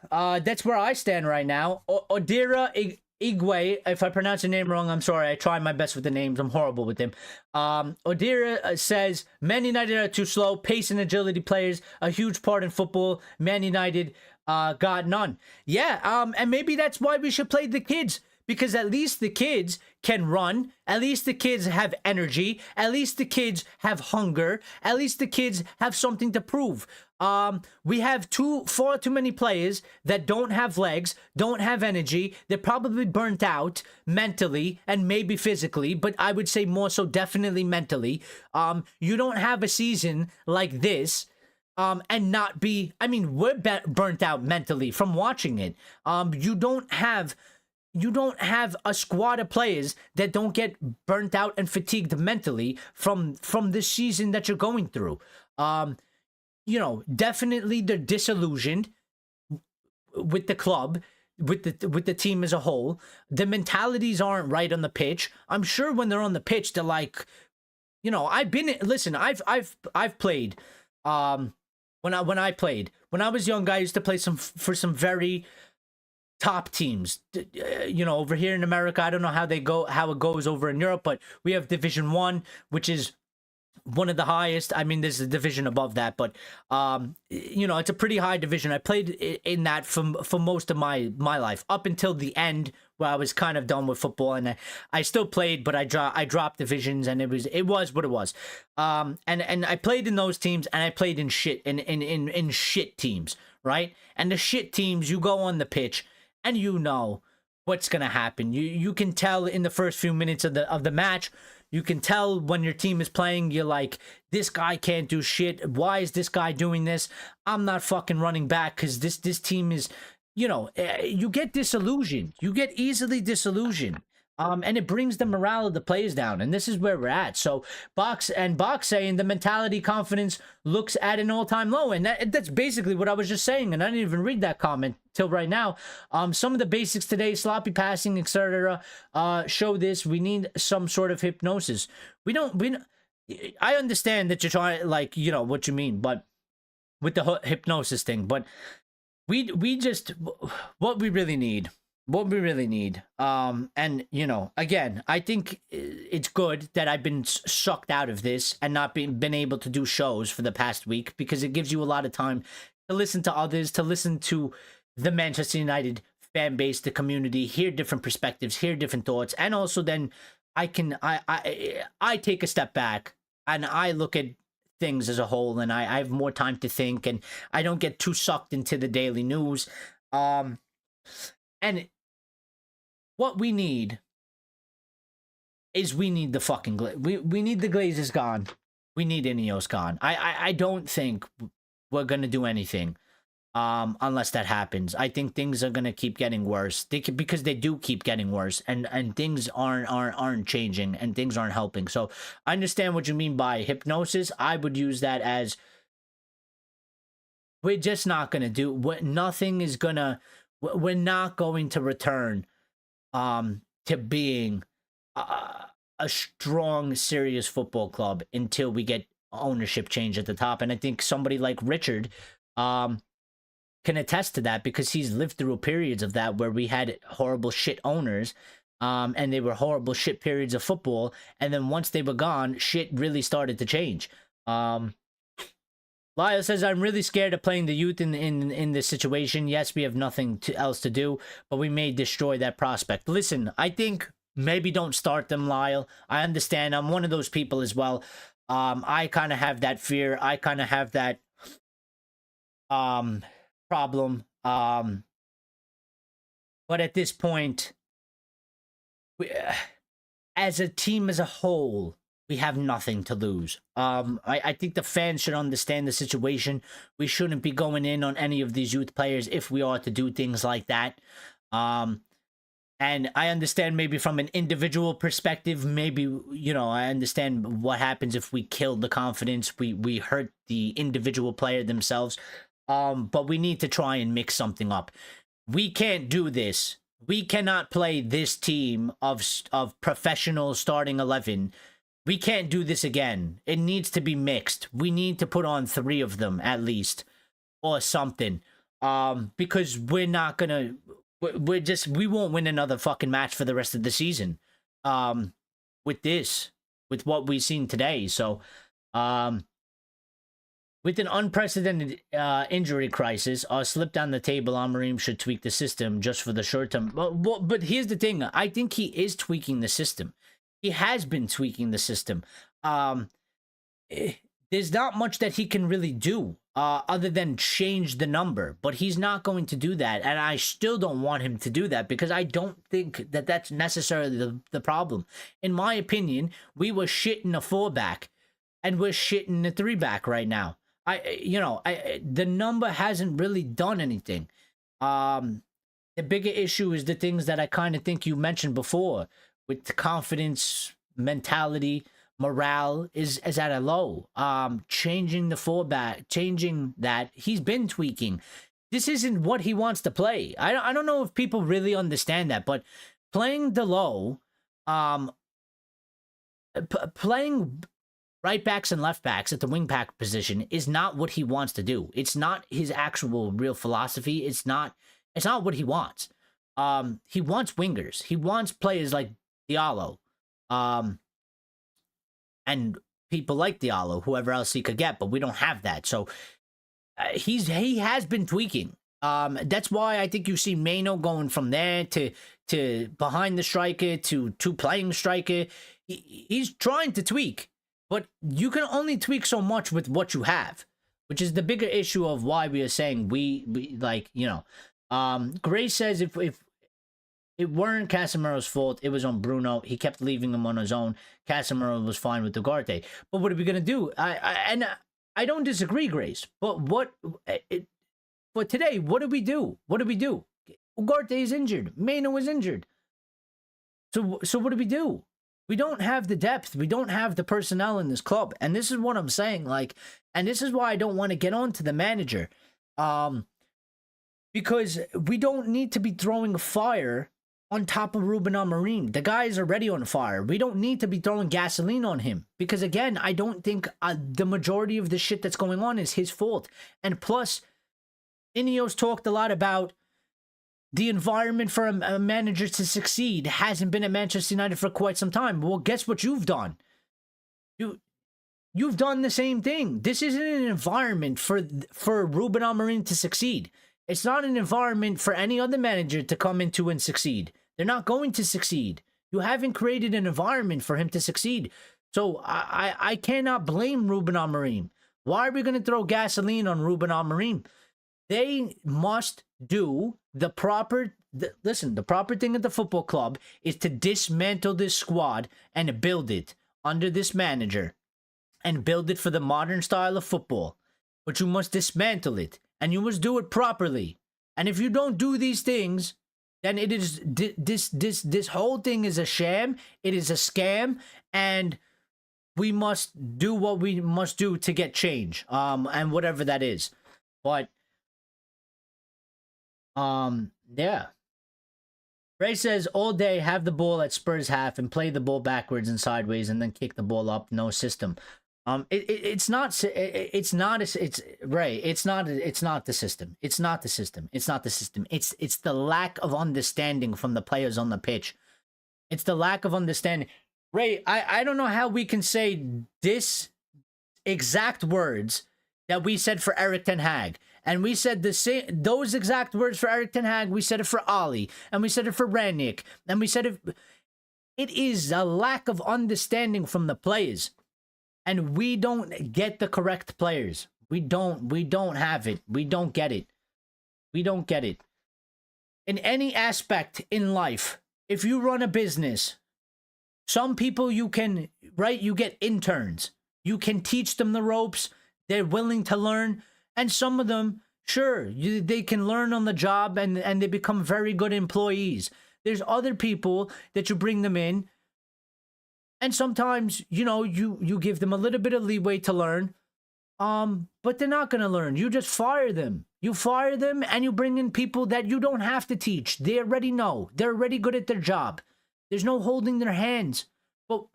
S1: that's where I stand right now. Odira Igwe, if I pronounce the name wrong, I'm sorry. I try my best with the names. I'm horrible with them. Odira says, Man United are too slow. Pace and agility players, a huge part in football. Man United got none. Yeah, and maybe that's why we should play the kids. Because at least the kids can run. At least the kids have energy. At least the kids have hunger. At least the kids have something to prove. We have far too many players that don't have legs, don't have energy. They're probably burnt out mentally and maybe physically, but I would say more so definitely mentally. You don't have a season like this and not be... I mean, we're burnt out mentally from watching it. You don't have a squad of players that don't get burnt out and fatigued mentally from this season that you're going through. You know, definitely they're disillusioned with the club, with the team as a whole. The mentalities aren't right on the pitch. I'm sure when they're on the pitch, they're like, you know, I've played. When I played, when I was young, I used to play for some very top teams. You know, over here in America, I don't know how it goes over in Europe, but we have Division 1, which is one of the highest. I mean, there's a division above that, but you know, it's a pretty high division. I played in that for most of my life, up until the end where I was kind of done with football, and I still played, but I dropped divisions, and it was what it was. And I played in those teams, and I played in shit shit teams, right? And the shit teams, you go on the pitch, and you know what's gonna happen. You can tell in the first few minutes of the match. You can tell when your team is playing, you're like, this guy can't do shit. Why is this guy doing this? I'm not fucking running back because this team is, you get disillusioned. You get easily disillusioned. And it brings the morale of the players down. And this is where we're at. So Box saying the mentality confidence looks at an all-time low. And that's basically what I was just saying. And I didn't even read that comment till right now. Some of the basics today, sloppy passing, etc., show this. We need some sort of hypnosis. I understand that you're trying, like, what you mean, but with the hypnosis thing. But we just, what we really need. And again, I think it's good that I've been sucked out of this and not been able to do shows for the past week, because it gives you a lot of time to listen to others, to listen to the Manchester United fan base, the community, hear different perspectives, hear different thoughts, and also then I take a step back and I look at things as a whole, and I have more time to think, and I don't get too sucked into the daily news. And what we need is we need the fucking we need the Glazers gone. We need INEOS gone. I don't think we're gonna do anything unless that happens. I think things are gonna keep getting worse. Because they do keep getting worse, and things aren't changing, and things aren't helping. So I understand what you mean by hypnosis. I would use that as, we're just not gonna do what. Nothing is gonna. We're not going to return to being a strong, serious football club until we get ownership change at the top. And I think somebody like Richard can attest to that, because he's lived through periods of that where we had horrible shit owners, and they were horrible shit periods of football. And then once they were gone, shit really started to change. Lyle says, I'm really scared of playing the youth in this situation. Yes, we have nothing else to do, but we may destroy that prospect. Listen, I think maybe don't start them, Lyle. I understand. I'm one of those people as well. I kind of have that fear. I kind of have that problem. But at this point, as a team as a whole, we have nothing to lose. I think the fans should understand the situation. We shouldn't be going in on any of these youth players if we are to do things like that. And I understand maybe from an individual perspective, maybe, I understand what happens if we kill the confidence, we hurt the individual player themselves. But we need to try and mix something up. We can't do this. We cannot play this team of professional starting 11. We can't do this again. It needs to be mixed. We need to put on 3 of them at least, or something. Because we're not gonna. We won't win another fucking match for the rest of the season. With what we've seen today. So, with an unprecedented injury crisis, or slip down the table, Amorim should tweak the system just for the short term. But here's the thing. I think he is tweaking the system. He has been tweaking the system. There's not much that he can really do other than change the number. But he's not going to do that. And I still don't want him to do that, because I don't think that that's necessarily the problem. In my opinion, we were shitting a 4-back. And we're shitting a 3-back right now. The number hasn't really done anything. The bigger issue is the things that I kind of think you mentioned before, with the confidence, mentality, morale is at a low. Changing the 4-back, changing that, he's been tweaking. This isn't what he wants to play. I don't know if people really understand that, but playing the low, playing right backs and left backs at the wing back position is not what he wants to do. It's not his actual real philosophy. It's not what he wants. He wants wingers. He wants players like Diallo. And people like Diallo, whoever else he could get, but we don't have that. So he has been tweaking. That's why I think you see Mano going from there to behind the striker to playing striker. He's trying to tweak, but you can only tweak so much with what you have, which is the bigger issue of why we are saying we like, Gray says if It weren't Casemiro's fault. It was on Bruno. He kept leaving him on his own. Casemiro was fine with Ugarte. But what are we gonna do? I don't disagree, Grace. But for today, what do we do? What do we do? Ugarte is injured. Mena was injured. So what do we do? We don't have the depth. We don't have the personnel in this club. And this is what I'm saying. Like, and this is why I don't want to get on to the manager. Because we don't need to be throwing fire on top of Ruben Amorim. The guy is already on fire. We don't need to be throwing gasoline on him. Because again, I don't think the majority of the shit that's going on is his fault. And plus, INEOS talked a lot about the environment for a manager to succeed hasn't been at Manchester United for quite some time. Well, guess what you've done? You've done the same thing. This isn't an environment for Ruben Amorim to succeed. It's not an environment for any other manager to come into and succeed. They're not going to succeed. You haven't created an environment for him to succeed. So I cannot blame Ruben Amorim. Why are we going to throw gasoline on Ruben Amorim? They must do the proper... Listen, the proper thing at the football club is to dismantle this squad and build it under this manager. And build it for the modern style of football. But you must dismantle it. And you must do it properly. And if you don't do these things, then it is... This whole thing is a sham. It is a scam. And we must do what we must do to get change. And whatever that is. But... yeah. Ray says, all day, have the ball at Spurs half and play the ball backwards and sideways and then kick the ball up. No system. It's not the system. It's not the system. It's the lack of understanding from the players on the pitch. It's the lack of understanding. Ray, I don't know how we can say this exact words that we said for Erik ten Hag. And we said those exact words for Erik ten Hag. We said it for Oli. And we said it for Rangnick. And we said it is a lack of understanding from the players. And we don't get the correct players. We don't have it. We don't get it. We don't get it. In any aspect in life, if you run a business, some people you can, right? You get interns. You can teach them the ropes. They're willing to learn. And some of them, sure, they can learn on the job and they become very good employees. There's other people that you bring them in. And sometimes, you know, you give them a little bit of leeway to learn. But they're not going to learn. You just fire them. You fire them and you bring in people that you don't have to teach. They already know. They're already good at their job. There's no holding their hands. But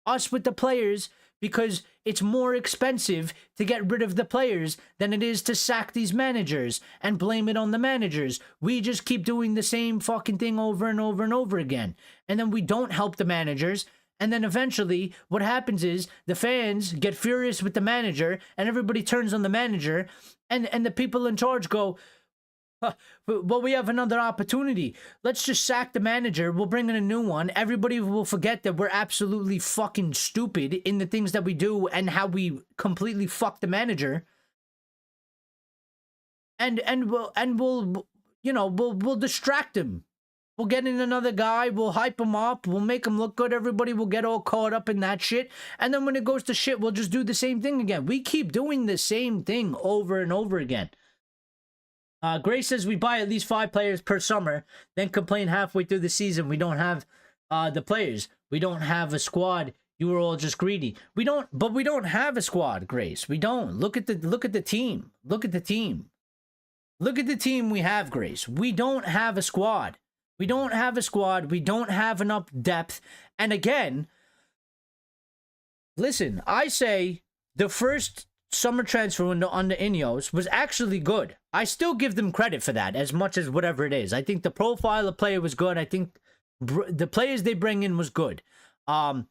S1: us with the players, because it's more expensive to get rid of the players than it is to sack these managers and blame it on the managers. We just keep doing the same fucking thing over and over and over again. And then we don't help the managers. And then eventually what happens is the fans get furious with the manager and everybody turns on the manager and the people in charge go, well, we have another opportunity. Let's just sack the manager. We'll bring in a new one. Everybody will forget that we're absolutely fucking stupid in the things that we do and how we completely fuck the manager. And we'll distract him. We'll get in another guy. We'll hype him up. We'll make him look good. Everybody will get all caught up in that shit. And then when it goes to shit, we'll just do the same thing again. We keep doing the same thing over and over again. Gray says we buy at least 5 players per summer, then complain halfway through the season we don't have the players. We don't have a squad. You were all just greedy. We don't have a squad, Grace. We don't. Look at the team. Look at the team. Look at the team we have, Grace. We don't have a squad. We don't have a squad. We don't have enough depth. And again, listen, I say the first summer transfer window under INEOS was actually good. I still give them credit for that as much as whatever it is. I think the profile of player was good. I think the players they bring in was good. But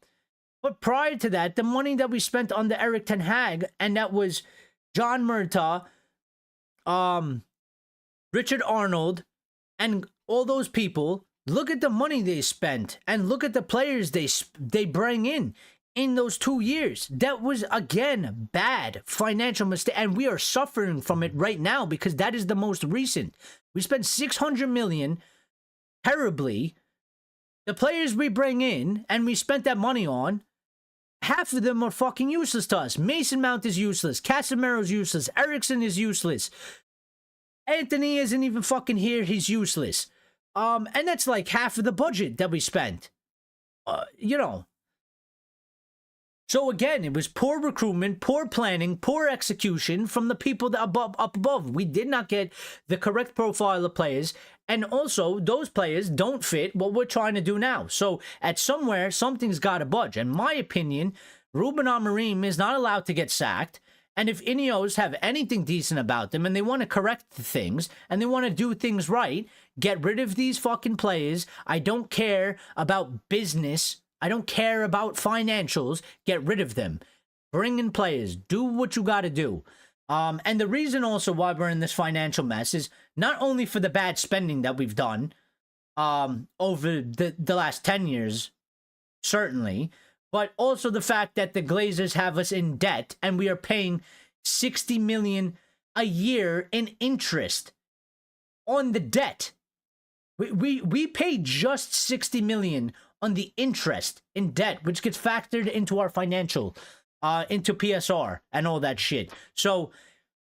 S1: prior to that, the money that we spent on the Erik ten Hag, and that was John Murtaugh, Richard Arnold, and all those people, look at the money they spent and look at the players they bring in those 2 years. That was, again, bad financial mistake. And we are suffering from it right now because that is the most recent. We spent $600 million terribly The players we bring in and we spent that money on, half of them are fucking useless to us. Mason Mount is useless. Casemiro's useless. Eriksson is useless. Anthony isn't even fucking here. He's useless. And that's like half of the budget that we spent. You know. So again, it was poor recruitment, poor planning, poor execution from the people that up above. We did not get the correct profile of players. And also, those players don't fit what we're trying to do now. So at somewhere, something's got to budge. In my opinion, Ruben Amorim is not allowed to get sacked. And if INEOS have anything decent about them and they want to correct things and they want to do things right, get rid of these fucking players. I don't care about business. I don't care about financials. Get rid of them. Bring in players. Do what you got to do. And the reason also why we're in this financial mess is not only for the bad spending that we've done over the last 10 years, certainly, but also the fact that the Glazers have us in debt and we are paying $60 million a year in interest on the debt. We pay just $60 million on the interest in debt, which gets factored into our financial, into PSR and all that shit. So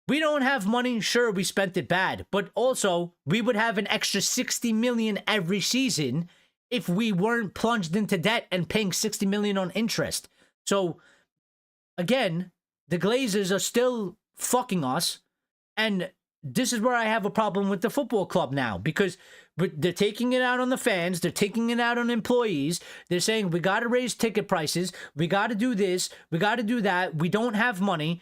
S1: we don't have money. Sure, we spent it bad, but also we would have an extra $60 million every season if we weren't plunged into debt and paying $60 million on interest. So again, the Glazers are still fucking us, and this is where I have a problem with the football club now, because they're taking it out on the fans. They're taking it out on employees. They're saying, we got to raise ticket prices. We got to do this. We got to do that. We don't have money.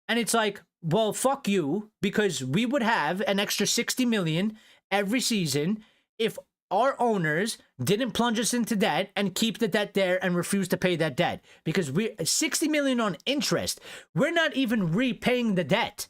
S1: And it's like, well, fuck you, because we would have an extra $60 million every season if our owners didn't plunge us into debt and keep the debt there and refuse to pay that debt. Because we're $60 million on interest. We're not even repaying the debt.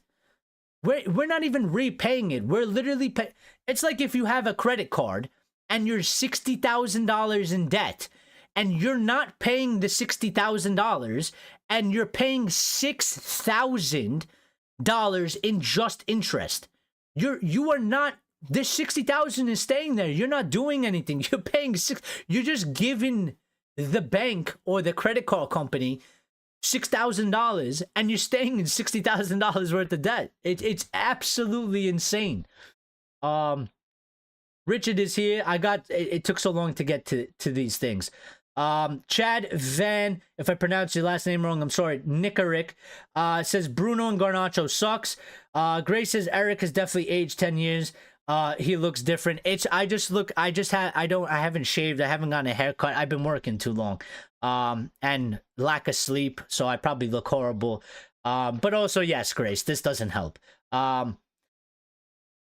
S1: We're not even repaying it. We're literally paying. It's like if you have a credit card and you're $60,000 in debt and you're not paying the $60,000 and you're paying $6,000 in just interest. You are not. This $60,000 is staying there. You're not doing anything. You're paying you're just giving the bank or the credit card company $6,000 and you're staying in $60,000 worth of debt. It's absolutely insane. Richard is here. It took so long to get to these things. Chad Van, if I pronounce your last name wrong, I'm sorry. Nickerick says Bruno and Garnacho sucks. Gray says Eric has definitely aged 10 years. He looks different. I haven't shaved. I haven't gotten a haircut. I've been working too long. And lack of sleep, so I probably look horrible. But also, yes, Grace, this doesn't help.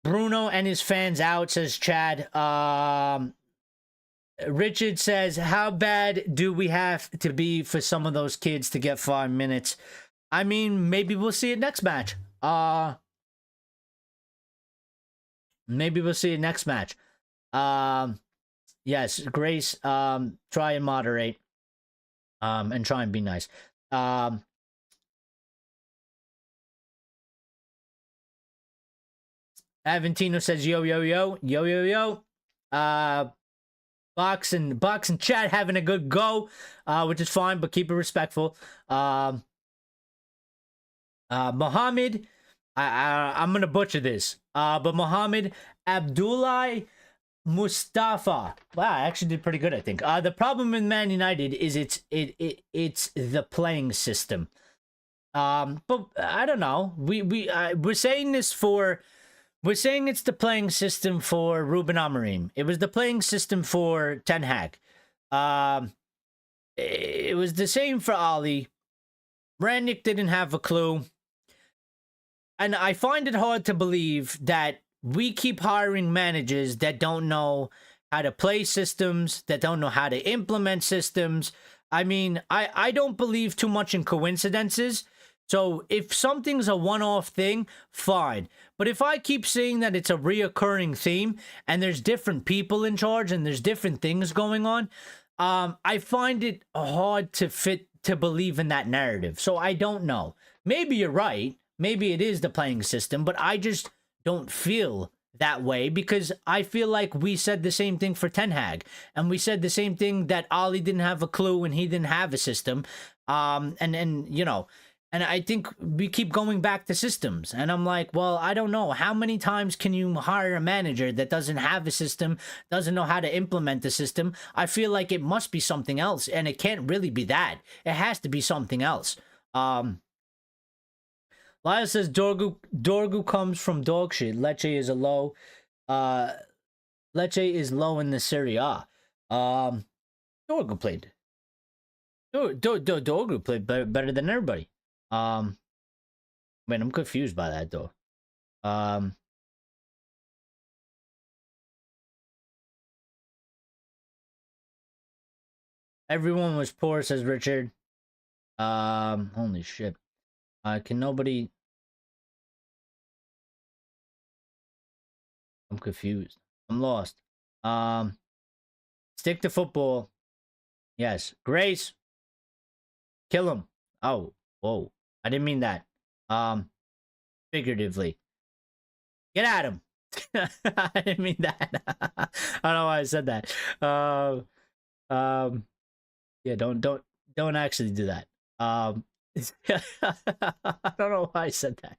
S1: Bruno and his fans out, says Chad. Richard says, how bad do we have to be for some of those kids to get 5 minutes? I mean, maybe we'll see it next match. Maybe we'll see it next match. Yes, Grace, try and moderate. And try and be nice. Aventino says, yo, yo, yo, yo, yo, yo. Box and chat having a good go, which is fine, but keep it respectful. Mohammed, I'm going to butcher this, but Mohammed Abdullah Mustafa. Wow, I actually did pretty good, I think. The problem with Man United is it's the playing system. But I don't know. We're saying this for. We're saying it's the playing system for Ruben Amorim. It was the playing system for Ten Hag. It was the same for Ali. Rangnick didn't have a clue. And I find it hard to believe that we keep hiring managers that don't know how to play systems, that don't know how to implement systems. I mean, I don't believe too much in coincidences. So if something's a one-off thing, fine. But if I keep seeing that it's a reoccurring theme and there's different people in charge and there's different things going on, I find it hard to believe in that narrative. So I don't know. Maybe you're right. Maybe it is the playing system, but I just don't feel that way, because I feel like we said the same thing for Ten Hag, and we said the same thing that Ollie didn't have a clue and he didn't have a system. And you know, and I think we keep going back to systems, and I'm like, well, I don't know how many times can you hire a manager that doesn't have a system, doesn't know how to implement the system. I feel like it must be something else, and it can't really be that. It has to be something else. Lyle says Dorgu comes from dog shit. Lecce is low in the Serie A. Dorgu played. Dorgu played better than everybody. Man, I'm confused by that though. Everyone was poor, says Richard. Holy shit. Can nobody... I'm confused. I'm lost. Stick to football. Yes. Grace. Kill him. Oh. Whoa. I didn't mean that. Figuratively. Get at him. I didn't mean that. I don't know why I said that. Yeah, don't actually do that. I don't know why I said that.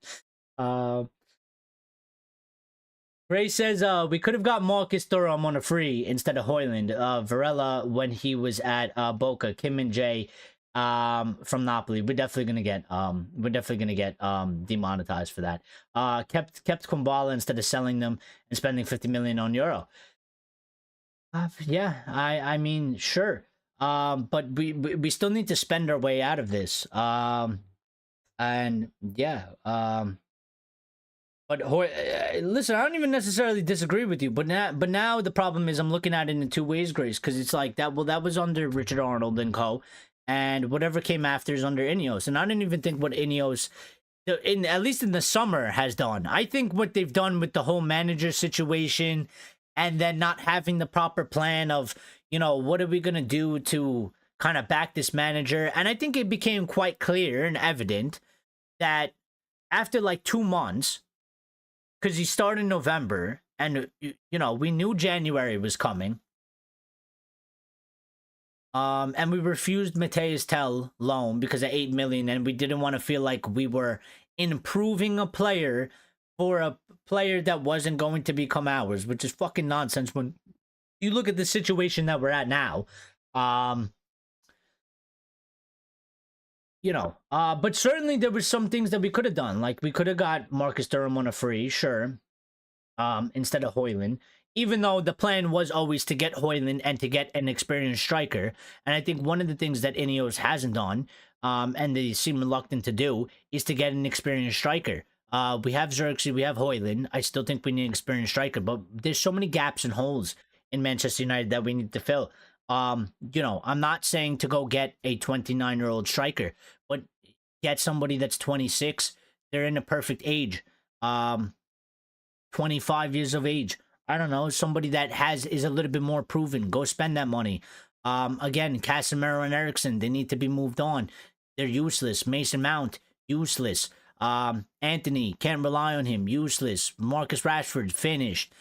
S1: Ray says, we could have got Marcus Thuram on a free instead of Højlund. Varela when he was at Boca. Kim and Jay from Napoli. We're definitely gonna get demonetized for that. Kept Kumbala instead of selling them and spending 50 million on Euro. Yeah, I mean, sure. But we still need to spend our way out of this. And yeah, but listen, I don't even necessarily disagree with you, but now the problem is I'm looking at it in two ways, Grace, because it's like that. Well, that was under Richard Arnold and co, and whatever came after is under INEOS, and I don't even think what INEOS, at least in the summer, has done. I think what they've done with the whole manager situation, and then not having the proper plan of, you know, what are we gonna do to kind of back this manager, and I think it became quite clear and evident that after like 2 months. Because he started in November, and you know, we knew January was coming. And we refused Mateus Tell loan because of 8 million, and we didn't want to feel like we were improving a player for a player that wasn't going to become ours, which is fucking nonsense when you look at the situation that we're at now. You know, but certainly there was some things that we could have done. Like, we could have got Marcus Thuram on a free, sure, instead of Højlund, even though the plan was always to get Højlund and to get an experienced striker. And I think one of the things that INEOS hasn't done, and they seem reluctant to do, is to get an experienced striker. We have Xerxes, we have Højlund. I still think we need an experienced striker, but there's so many gaps and holes in Manchester United that we need to fill. You know, I'm not saying to go get a 29-year-old striker, but get somebody that's 26. They're in a perfect age. 25 years of age. I don't know, somebody that is a little bit more proven. Go spend that money. Again, Casemiro and Eriksen, they need to be moved on. They're useless. Mason Mount, useless. Anthony, can't rely on him, useless. Marcus Rashford, finished.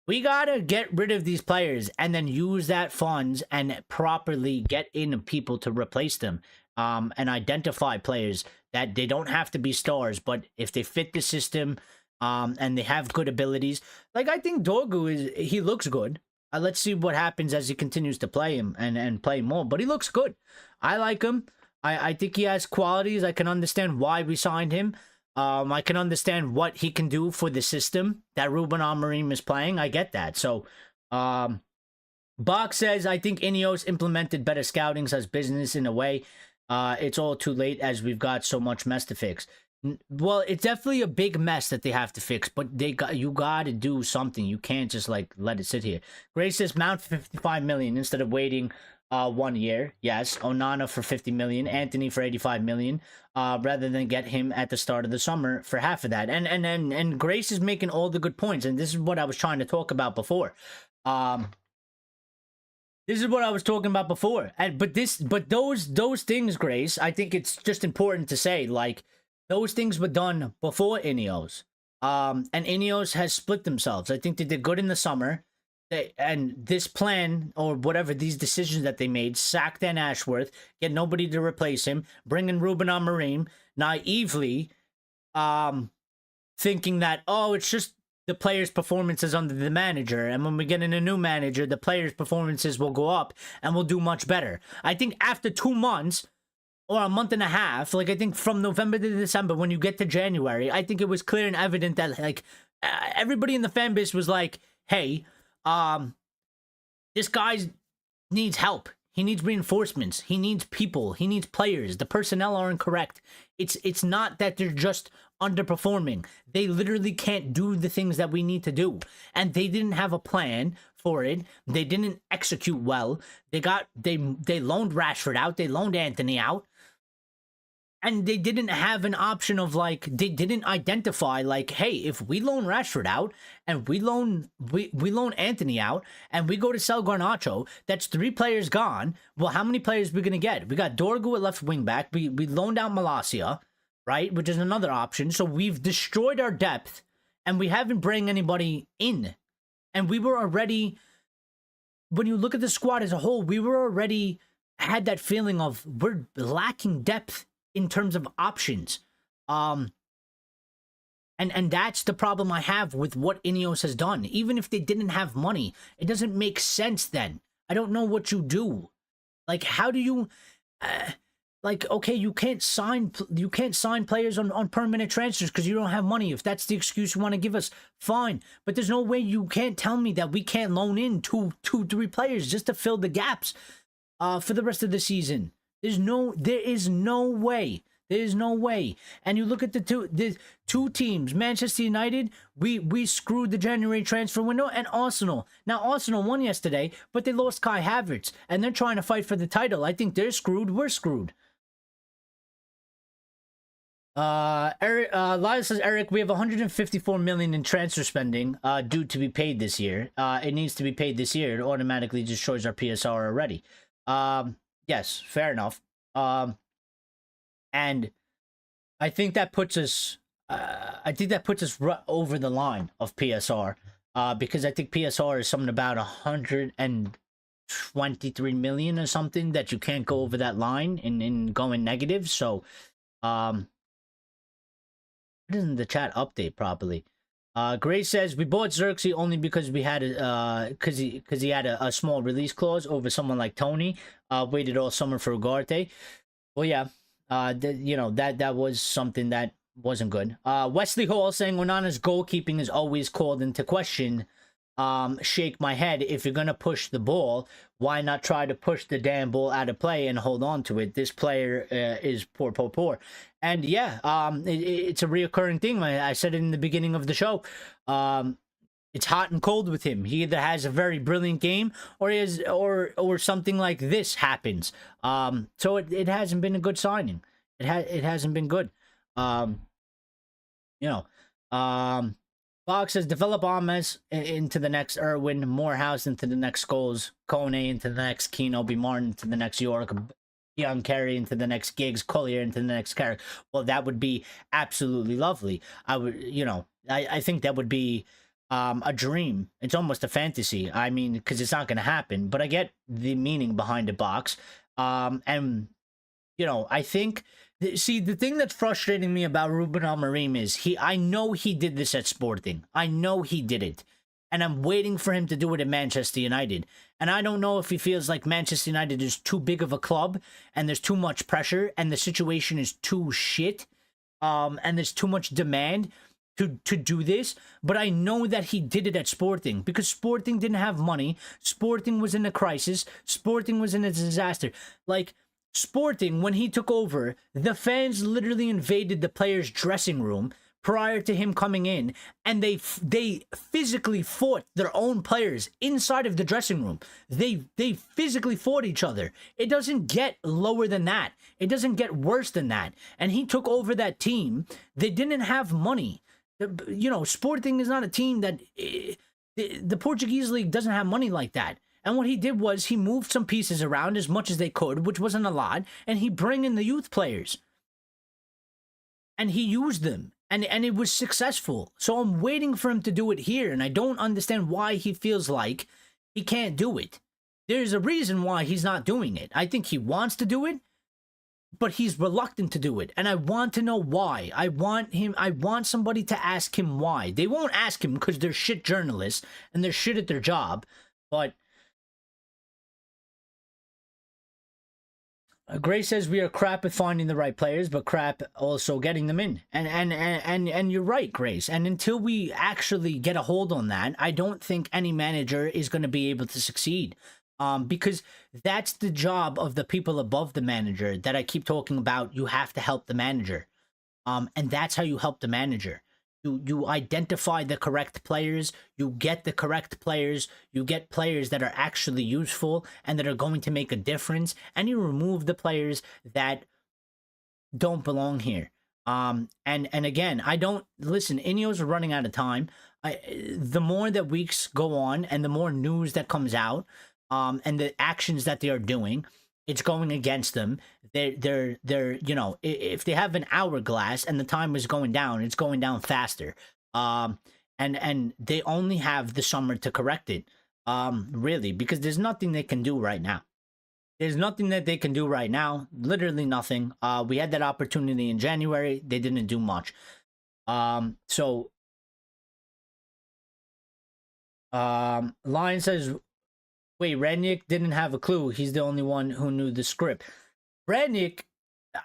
S1: We gotta get rid of these players and then use that funds and properly get in people to replace them. And identify players that they don't have to be stars, but if they fit the system, and they have good abilities. Like, I think Dorgu he looks good. Let's see what happens as he continues to play him and play more, but he looks good. I like him. I think he has qualities. I can understand why we signed him. I can understand what he can do for the system that Ruben Amorim is playing. I get that. So, Bach says, I think INEOS implemented better scouting as business in a way. It's all too late as we've got so much mess to fix. Well, it's definitely a big mess that they have to fix, but you got to do something. You can't just like let it sit here. Grace says Mount for 55 million instead of waiting 1 year. Yes. Onana for 50 million, Anthony for 85 million, rather than get him at the start of the summer for half of that. And Grace is making all the good points, and this is what I was trying to talk about before. This is what I was talking about before. But those things, Grace, I think it's just important to say, like, those things were done before INEOS. And INEOS has split themselves. I think they did good in the summer. And this plan, or whatever, these decisions that they made, sack Dan Ashworth, get nobody to replace him, bring in Ruben Amorim, naively thinking that, oh, it's just the players' performances under the manager, and when we get in a new manager, the players' performances will go up and we'll do much better. I think after 2 months, or a month and a half, like I think from November to December, when you get to January, I think it was clear and evident that like everybody in the fan base was like, hey, this guy needs help. He needs reinforcements. He needs people. He needs players. The personnel aren't correct. It's not that they're just underperforming. They literally can't do the things that we need to do. And they didn't have a plan for it. They didn't execute well. They loaned Rashford out. They loaned Anthony out. And they didn't have an option of like, they didn't identify like, hey, if we loan Rashford out and we loan Anthony out and we go to sell Garnacho, that's 3 players gone. Well, how many players are we going to get? We got Dorgu at left wing back. We loaned out Malacia, right? Which is another option. So we've destroyed our depth and we haven't bring anybody in. And we were already, when you look at the squad as a whole, we were already had that feeling of we're lacking depth in terms of options. And that's the problem I have with what INEOS has done. Even if they didn't have money, it doesn't make sense then. I don't know what you do. Like, how do you... like, okay, you can't sign players on permanent transfers because you don't have money. If that's the excuse you want to give us, fine. But there's no way you can't tell me that we can't loan in two, 3 players just to fill the gaps for the rest of the season. There is no way. There is no way. And you look at the two teams, Manchester United, we screwed the January transfer window, and Arsenal. Now, Arsenal won yesterday, but they lost Kai Havertz, and they're trying to fight for the title. I think they're screwed. We're screwed. Lyle says, Eric, we have 154 million in transfer spending due to be paid this year. It needs to be paid this year. It automatically destroys our PSR already. Yes, fair enough. And I think that puts us over the line of PSR. Because I think PSR is something about 123 million or something that you can't go over that line in going negative. So, it doesn't the chat update properly. Gray says we bought Xerxes only because we had because he had a small release clause over someone like Tony. Waited all summer for Ugarte. Well, yeah, that was something that wasn't good. Wesley Hall saying Onana's goalkeeping is always called into question. Shake my head. If you're gonna push the ball, why not try to push the damn ball out of play and hold on to it? This player is poor. And yeah, it's a reoccurring thing. I said it in the beginning of the show. It's hot and cold with him. He either has a very brilliant game or he has, or something like this happens. So it hasn't been a good signing. It hasn't been good. Fox says develop Ames into the next Irwin, Morehouse into the next Scholes, Kone into the next Keno, B. Martin into the next York, Young Carey into the next Giggs, Collier into the next Carrick. Well, that would be absolutely lovely. I would, I think that would be a dream. It's almost a fantasy. I mean, because it's not going to happen, but I get the meaning behind the box. And, I think... See, the thing that's frustrating me about Ruben Amorim is I know he did this at Sporting. I know he did it. And I'm waiting for him to do it at Manchester United. And I don't know if he feels like Manchester United is too big of a club and there's too much pressure and the situation is too shit. And there's too much demand to do this. But I know that he did it at Sporting because Sporting didn't have money. Sporting was in a crisis. Sporting was in a disaster. Like... Sporting, when he took over, the fans literally invaded the players' dressing room prior to him coming in, and they physically fought their own players inside of the dressing room. They physically fought each other. It doesn't get lower than that. It doesn't get worse than that. And he took over that team. They didn't have money. Sporting is not a team that... The Portuguese league doesn't have money like that. And what he did was he moved some pieces around as much as they could, which wasn't a lot, and he bring in the youth players. And he used them. and it was successful. So I'm waiting for him to do it here, and I don't understand why he feels like he can't do it. There's a reason why he's not doing it. I think he wants to do it, but he's reluctant to do it, and I want to know why. I want somebody to ask him why. They won't ask him because they're shit journalists and they're shit at their job, but Gray says we are crap at finding the right players, but crap also getting them in. And you're right, Grace. And until we actually get a hold on that, I don't think any manager is going to be able to succeed. Because that's the job of the people above the manager that I keep talking about. You have to help the manager. And that's how you help the manager. You identify the correct players, you get the correct players, you get players that are actually useful and that are going to make a difference, and you remove the players that don't belong here. And again, I don't listen. INEOS are running out of time. The more that weeks go on, and the more news that comes out, and the actions that they are doing, it's going against them. They're you know, if they have an hourglass and the time is going down, it's going down faster. And they only have the summer to correct it. Really, because there's nothing they can do right now. There's nothing that they can do right now. Literally nothing. We had that opportunity in January. They didn't do much. So Lion says, wait, Radnick didn't have a clue. He's the only one who knew the script. Radnick,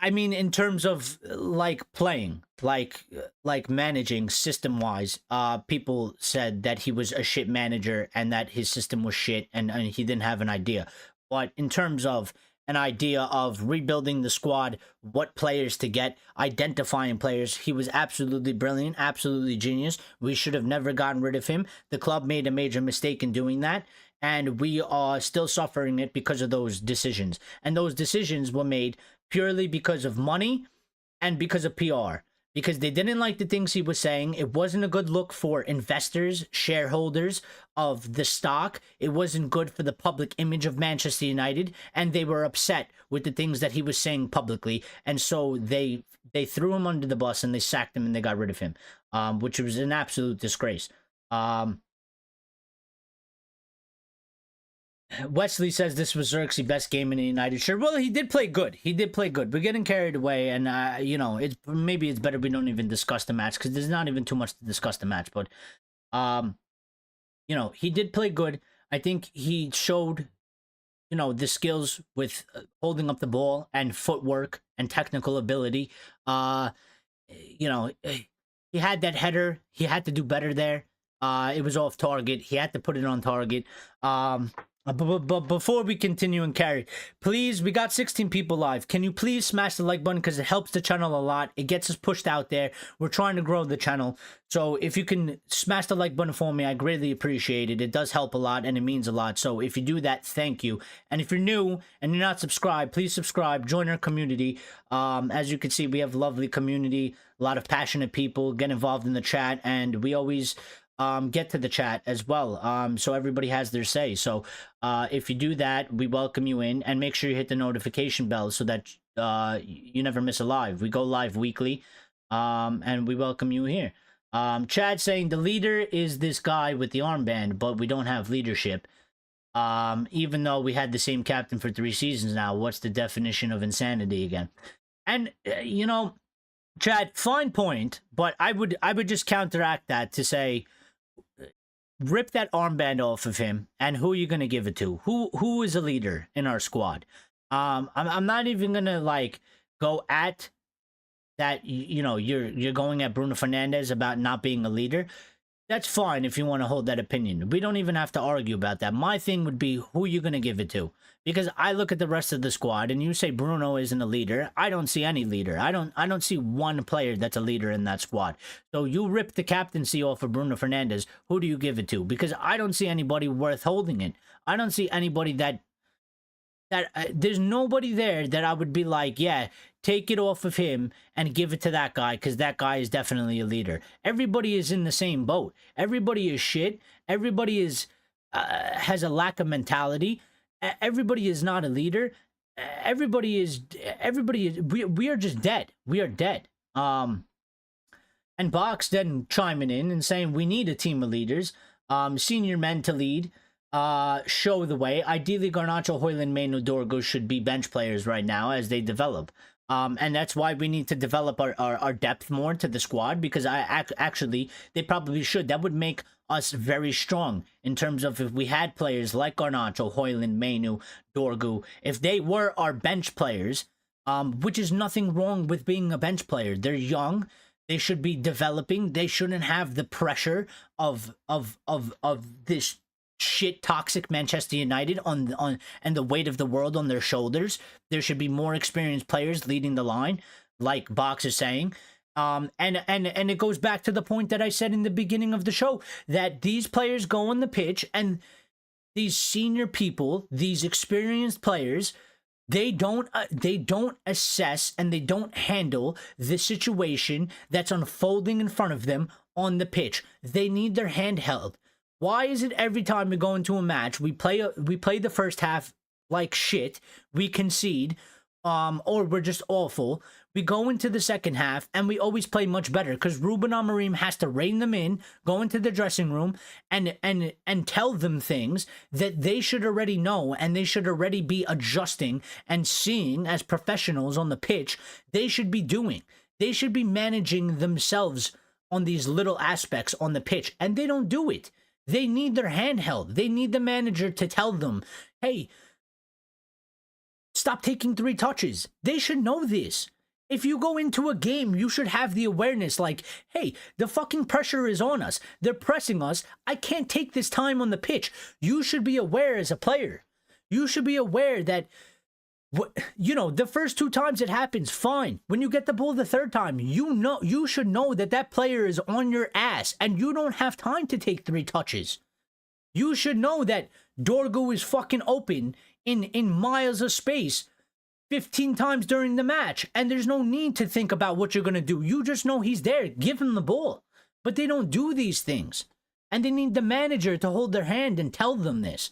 S1: I mean, in terms of like playing, like managing system-wise, people said that he was a shit manager and that his system was shit and he didn't have an idea. But in terms of an idea of rebuilding the squad, what players to get, identifying players, he was absolutely brilliant, absolutely genius. We should have never gotten rid of him. The club made a major mistake in doing that, and we are still suffering it because of those decisions. And those decisions were made purely because of money and because of PR. Because they didn't like the things he was saying. It wasn't a good look for investors, shareholders of the stock. It wasn't good for the public image of Manchester United. And they were upset with the things that he was saying publicly. And so they threw him under the bus and they sacked him and they got rid of him, which was an absolute disgrace. Wesley says this was Xerxes' best game in the United shirt. Well, he did play good. He did play good. We're getting carried away, and you know, maybe it's better we don't even discuss the match because there's not even too much to discuss the match. But you know, he did play good. I think he showed, you know, the skills with holding up the ball and footwork and technical ability. You know, he had that header. He had to do better there. It was off target. He had to put it on target. But before we continue and carry, please, we got 16 people live. Can you please smash the like button because it helps the channel a lot. It gets us pushed out there. We're trying to grow the channel. So if you can smash the like button for me, I greatly appreciate it. It does help a lot and it means a lot. So if you do that, thank you. And if you're new and you're not subscribed, please subscribe. Join our community. As you can see, we have a lovely community, a lot of passionate people. Get involved in the chat, and we always get to the chat as well, so everybody has their say. So if you do that, we welcome you in, and make sure you hit the notification bell so that you never miss a live. We go live weekly, and we welcome you here. Chad saying the leader is this guy with the armband, but we don't have leadership. Even though we had the same captain for 3 seasons now, what's the definition of insanity again? And you know, Chad, fine point, but I would just counteract that to say, rip that armband off of him, and who are you going to give it to? Who is a leader in our squad? I'm not even going to like go at that. You know, you're going at Bruno Fernandes about not being a leader. That's fine if you want to hold that opinion. We don't even have to argue about that. My thing would be, who are you going to give it to? Because I look at the rest of the squad and you say Bruno isn't a leader. I don't see any leader. I don't see one player that's a leader in that squad. So you rip the captaincy off of Bruno Fernandes. Who do you give it to? Because I don't see anybody worth holding it. I don't see anybody that there's nobody there that I would be like, yeah, take it off of him and give it to that guy because that guy is definitely a leader. Everybody is in the same boat. Everybody is shit. Everybody is has a lack of mentality. Everybody is not a leader. Everybody is we are just dead. We are dead. And Box then chiming in and saying, we need a team of leaders, senior men to lead, show the way. Ideally, Garnacho, Hoyland, Mainu, Dorgo should be bench players right now as they develop. And that's why we need to develop our depth more to the squad, because actually, they probably should. That would make us very strong in terms of if we had players like Garnacho, Hoyland, Mainu, Dorgu, if they were our bench players, which is nothing wrong with being a bench player. They're young. They should be developing. They shouldn't have the pressure of this shit toxic Manchester United on and the weight of the world on their shoulders. There should be more experienced players leading the line, like Box is saying. And it goes back to the point that I said in the beginning of the show, that these players go on the pitch, and these senior people, these experienced players, they don't assess and they don't handle the situation that's unfolding in front of them on the pitch. They need their hand held. Why is it every time we go into a match, we play the first half like shit, we concede, or we're just awful. We go into the second half and we always play much better because Ruben Amorim has to rein them in, go into the dressing room and tell them things that they should already know, and they should already be adjusting and seeing as professionals on the pitch. They should be doing. They should be managing themselves on these little aspects on the pitch, and they don't do it. They need their hand held. They need the manager to tell them, hey, stop taking 3 touches. They should know this. If you go into a game, you should have the awareness like, hey, the fucking pressure is on us. They're pressing us. I can't take this time on the pitch. You should be aware as a player. You should be aware that, the first 2 times it happens, fine. When you get the ball the 3rd time, you should know that that player is on your ass and you don't have time to take 3 touches. You should know that Dorgu is fucking open in miles of space 15 times during the match, and there's no need to think about what you're going to do. You just know he's there. Give him the ball. But they don't do these things. And they need the manager to hold their hand and tell them this.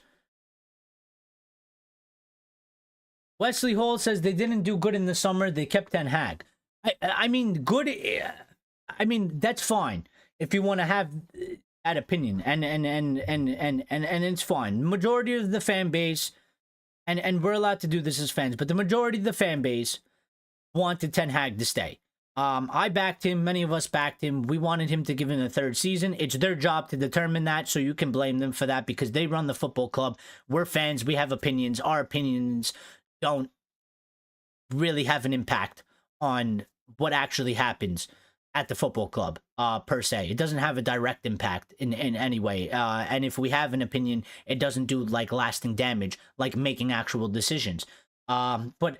S1: Wesley Hall says they didn't do good in the summer. They kept Ten Hag. I mean, good. I mean, that's fine if you want to have that opinion, and it's fine. Majority of the fan base, and we're allowed to do this as fans, but the majority of the fan base wanted Ten Hag to stay. I backed him. Many of us backed him. We wanted him to give him a 3rd season. It's their job to determine that, so you can blame them for that because they run the football club. We're fans. We have opinions. Our opinions don't really have an impact on what actually happens at the football club, per se. It doesn't have a direct impact in any way. And if we have an opinion, it doesn't do like lasting damage, like making actual decisions. But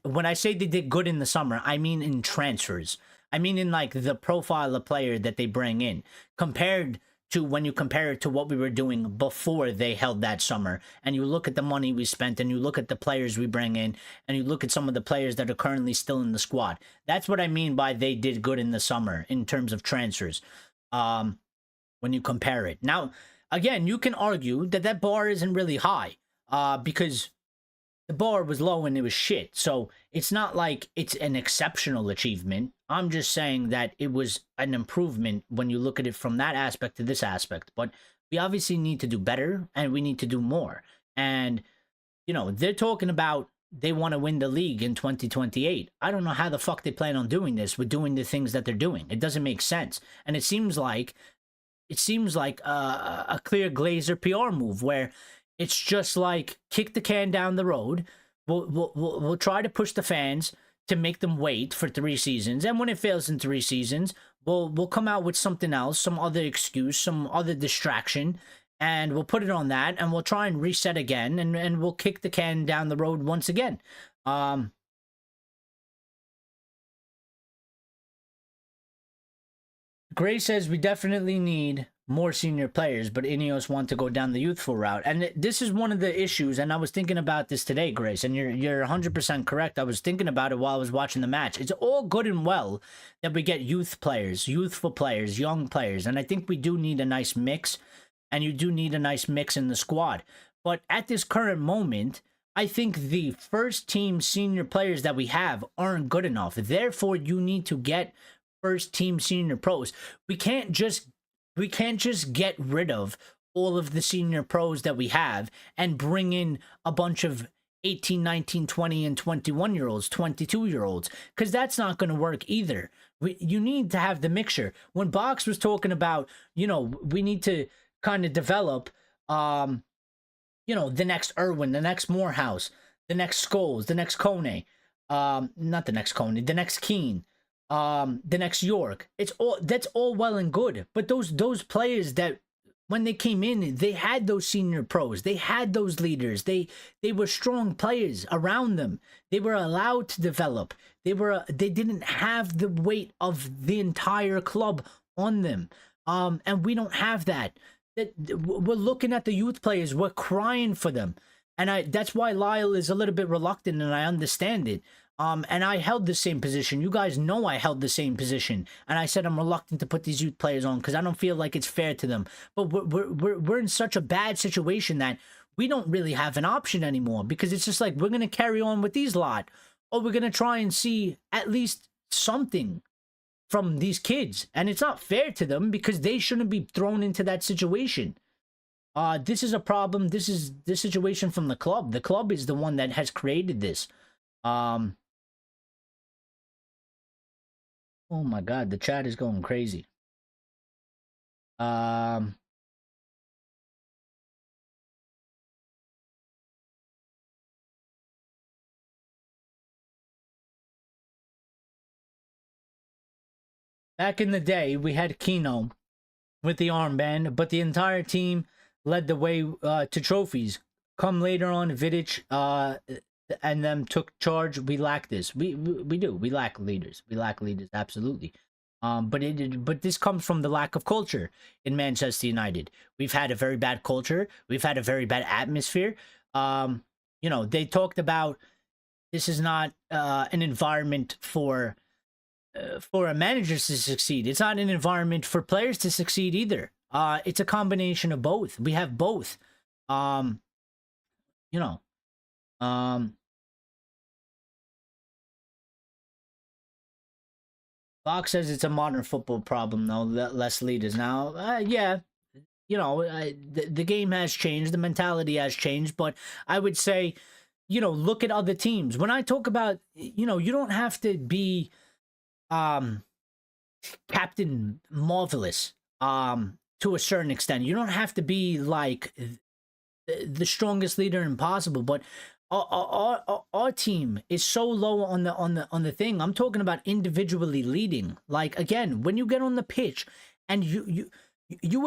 S1: when I say they did good in the summer, I mean in transfers. I mean in like the profile of player that they bring in, compared to when you compare it to what we were doing before they held that summer, and you look at the money we spent, and you look at the players we bring in, and you look at some of the players that are currently still in the squad. That's what I mean by they did good in the summer in terms of transfers, when you compare it. Now, again, you can argue that that bar isn't really high, because the bar was low and it was shit. So it's not like it's an exceptional achievement. I'm just saying that it was an improvement when you look at it from that aspect to this aspect. But we obviously need to do better, and we need to do more. And, they're talking about they want to win the league in 2028. I don't know how the fuck they plan on doing this with doing the things that they're doing. It doesn't make sense. And it seems like a clear Glazer PR move where it's just like kick the can down the road. We'll try to push the fans to make them wait for 3 seasons, and when it fails in 3 seasons, we'll come out with something else, some other excuse, some other distraction, and we'll put it on that, and we'll try and reset again, and we'll kick the can down the road once again. Gray says we definitely need more senior players, but INEOS want to go down the youthful route. And this is one of the issues, and I was thinking about this today, Grace, and you're 100% correct. I was thinking about it while I was watching the match. It's all good and well that we get youth players, youthful players, young players, and I think we do need a nice mix, and you do need a nice mix in the squad. But at this current moment, I think the first team senior players that we have aren't good enough. Therefore, you need to get first team senior pros. We can't just get rid of all of the senior pros that we have and bring in a bunch of 18, 19, 20, and 21-year-olds, 22-year-olds, because that's not going to work either. You need to have the mixture. When Box was talking about, we need to kind of develop, the next Irwin, the next Morehouse, the next Scholes, the next Kone, not the next Kone, the next Keene, the next York. That's all well and good, but those players that when they came in, they had those senior pros, they had those leaders, they were strong players around them. They were allowed to develop. They didn't have the weight of the entire club on them. And we don't have that. We're looking at the youth players, we're crying for them. And that's why Lyle is a little bit reluctant, and I understand it. And I held the same position. You guys know I held the same position. And I said I'm reluctant to put these youth players on because I don't feel like it's fair to them. But we're in such a bad situation that we don't really have an option anymore, because it's just like we're going to carry on with these lot, or we're going to try and see at least something from these kids. And it's not fair to them because they shouldn't be thrown into that situation. This is a problem. This is the situation from the club. The club is the one that has created this. Oh my God, the chat is going crazy. Back in the day, we had Keno with the armband, but the entire team led the way to trophies. Come later on, Vidic and them took charge. We lack this. We do. We lack leaders. We lack leaders, absolutely. But this comes from the lack of culture in Manchester United. We've had a very bad culture. We've had a very bad atmosphere. They talked about this is not an environment for a manager to succeed. It's not an environment for players to succeed either. It's a combination of both. We have both. Fox says it's a modern football problem, though, less leaders. Now, yeah, the game has changed, the mentality has changed, but I would say, look at other teams. When I talk about, you don't have to be Captain Marvelous to a certain extent. You don't have to be like the strongest leader impossible, but our team is so low on the thing. I'm talking about individually leading. Like, again, when you get on the pitch and you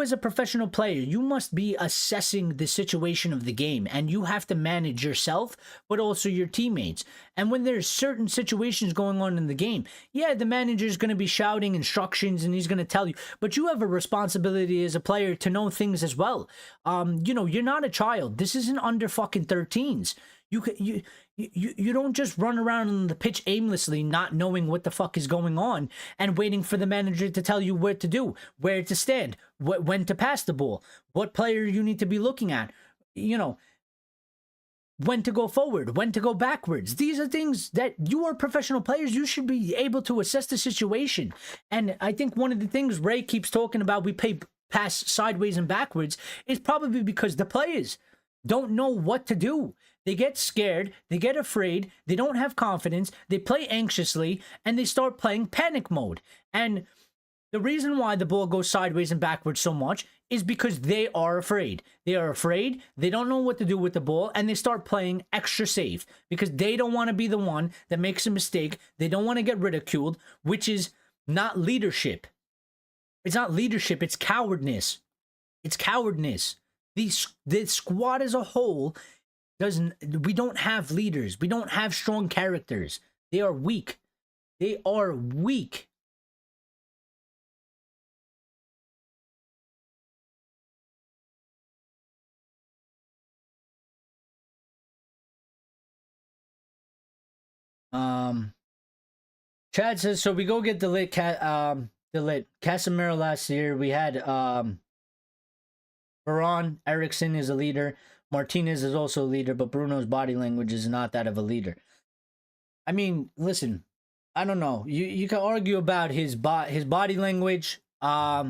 S1: as a professional player, you must be assessing the situation of the game, and you have to manage yourself, but also your teammates. And when there's certain situations going on in the game, yeah, the manager is going to be shouting instructions and he's going to tell you, but you have a responsibility as a player to know things as well. You're not a child. This isn't under fucking 13s. You don't just run around on the pitch aimlessly, not knowing what the fuck is going on and waiting for the manager to tell you what to do, where to stand, when to pass the ball, what player you need to be looking at, when to go forward, when to go backwards. These are things that you are professional players. You should be able to assess the situation. And I think one of the things Ray keeps talking about, we pass sideways and backwards, is probably because the players don't know what to do. They get scared, they get afraid, they don't have confidence, they play anxiously, and they start playing panic mode. And the reason why the ball goes sideways and backwards so much is because they are afraid. They are afraid, they don't know what to do with the ball, and they start playing extra safe because they don't want to be the one that makes a mistake. They don't want to get ridiculed, which is not leadership. It's not leadership, it's cowardness. It's cowardness. The squad as a whole we don't have leaders. We don't have strong characters. They are weak. They are weak. Chad says, so we go get Casemiro last year. We had Varane, Eriksson is a leader. Martinez is also a leader, but Bruno's body language is not that of a leader. I mean, listen, I don't know. You can argue about his body language, but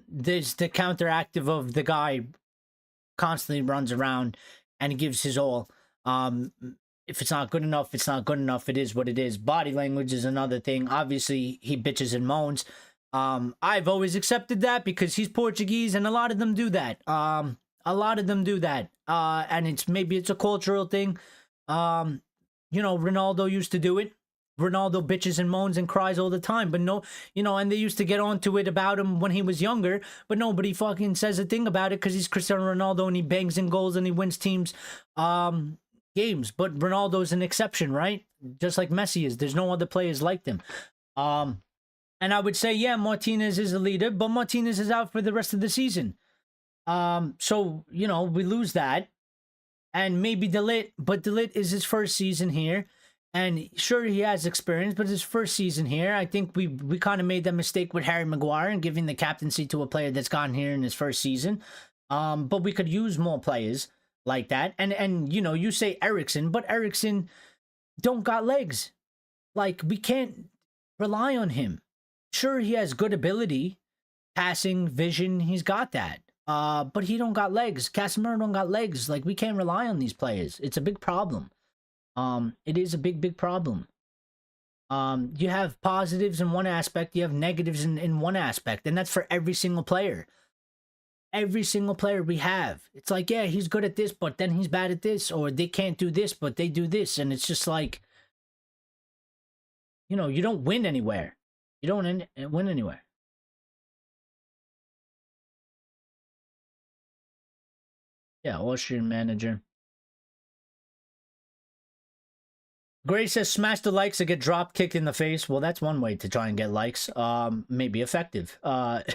S1: there's the counteractive of the guy constantly runs around and he gives his all. If it's not good enough, it's not good enough. It is what it is. Body language is another thing. Obviously, he bitches and moans. I've always accepted that because he's Portuguese, and a lot of them do that. A lot of them do that. And maybe it's a cultural thing. Ronaldo used to do it. Ronaldo bitches and moans and cries all the time, but no, and they used to get onto it about him when he was younger, but nobody fucking says a thing about it because he's Cristiano Ronaldo and he bangs in goals and he wins teams games. But Ronaldo's an exception, right? Just like Messi is. There's no other players like them. And I would say, yeah, Martinez is a leader, but Martinez is out for the rest of the season. So, we lose that. And maybe De Ligt, but De Ligt is his first season here. And sure, he has experience, but his first season here, I think we kind of made that mistake with Harry Maguire and giving the captaincy to a player that's gotten here in his first season. But we could use more players like that. And you say Eriksen, but Eriksen don't got legs. Like, we can't rely on him. Sure, he has good ability, passing, vision, he's got that. But he don't got legs. Casemiro don't got legs. Like, we can't rely on these players. It's a big problem. It is a big problem. You have positives in one aspect, you have negatives in one aspect, and that's for every single player. Every single player we have. It's like, yeah, he's good at this, but then he's bad at this, or they can't do this, but they do this, and it's just like, you don't win anywhere. You don't win anywhere. Yeah, Austrian manager. Gray says, smash the likes or get drop kicked in the face. Well, that's one way to try and get likes. Maybe effective. Box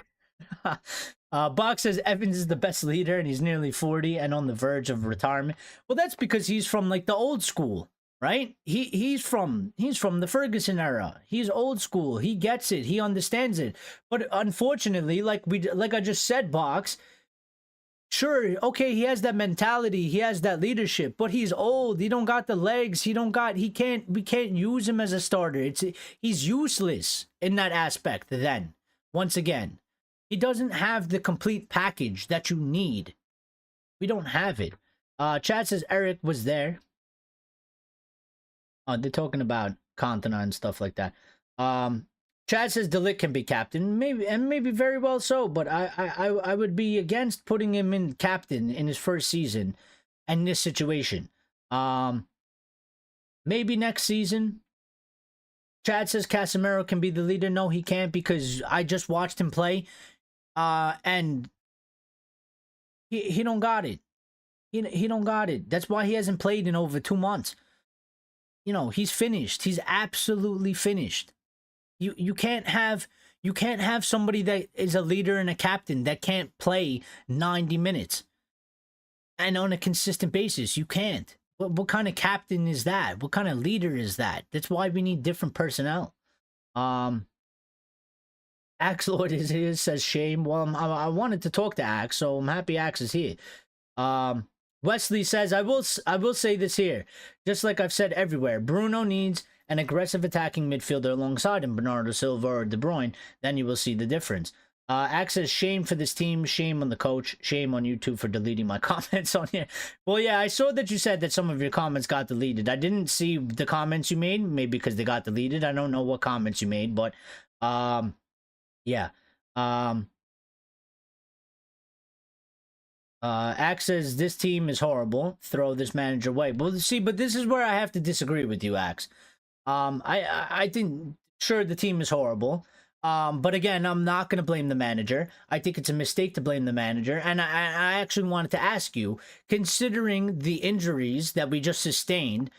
S1: says, Evans is the best leader and he's nearly 40 and on the verge of retirement. Well, that's because he's from like the old school, right? He's from the Ferguson era. He's old school. He gets it. He understands it. But unfortunately, like I just said, Box, sure, okay, he has that mentality, he has that leadership, but he's old, he don't got the legs, we can't use him as a starter. He's useless in that aspect then. Once again, he doesn't have the complete package that you need. We don't have it. Chad says Eric was there. They're talking about Cantona and stuff like that. Chad says De Ligt can be captain, maybe very well so, but I would be against putting him in captain in his first season and this situation. Maybe next season. Chad says Casemiro can be the leader. No, he can't, because I just watched him play, and he don't got it. He don't got it. That's why he hasn't played in over 2 months. He's finished. He's absolutely finished. You can't have somebody that is a leader and a captain that can't play 90 minutes and on a consistent basis. You can't. What kind of captain is that? What kind of leader is that? That's why we need different personnel. Axe Lord is here, says shame. Well, I wanted to talk to Axe, so I'm happy Axe is here. Wesley says, I will say this here, just like I've said everywhere. Bruno needs an aggressive attacking midfielder alongside him, Bernardo Silva or De Bruyne. Then you will see the difference. Axe says, shame for this team, shame on the coach, shame on YouTube for deleting my comments on here. Well, yeah, I saw that you said that some of your comments got deleted. I didn't see the comments you made, maybe because they got deleted. I don't know what comments you made, but yeah. Axe says, this team is horrible. Throw this manager away. Well, see, but this is where I have to disagree with you, Axe. I think, sure, the team is horrible. But again, I'm not going to blame the manager. I think it's a mistake to blame the manager. And I actually wanted to ask you, considering the injuries that we just sustained,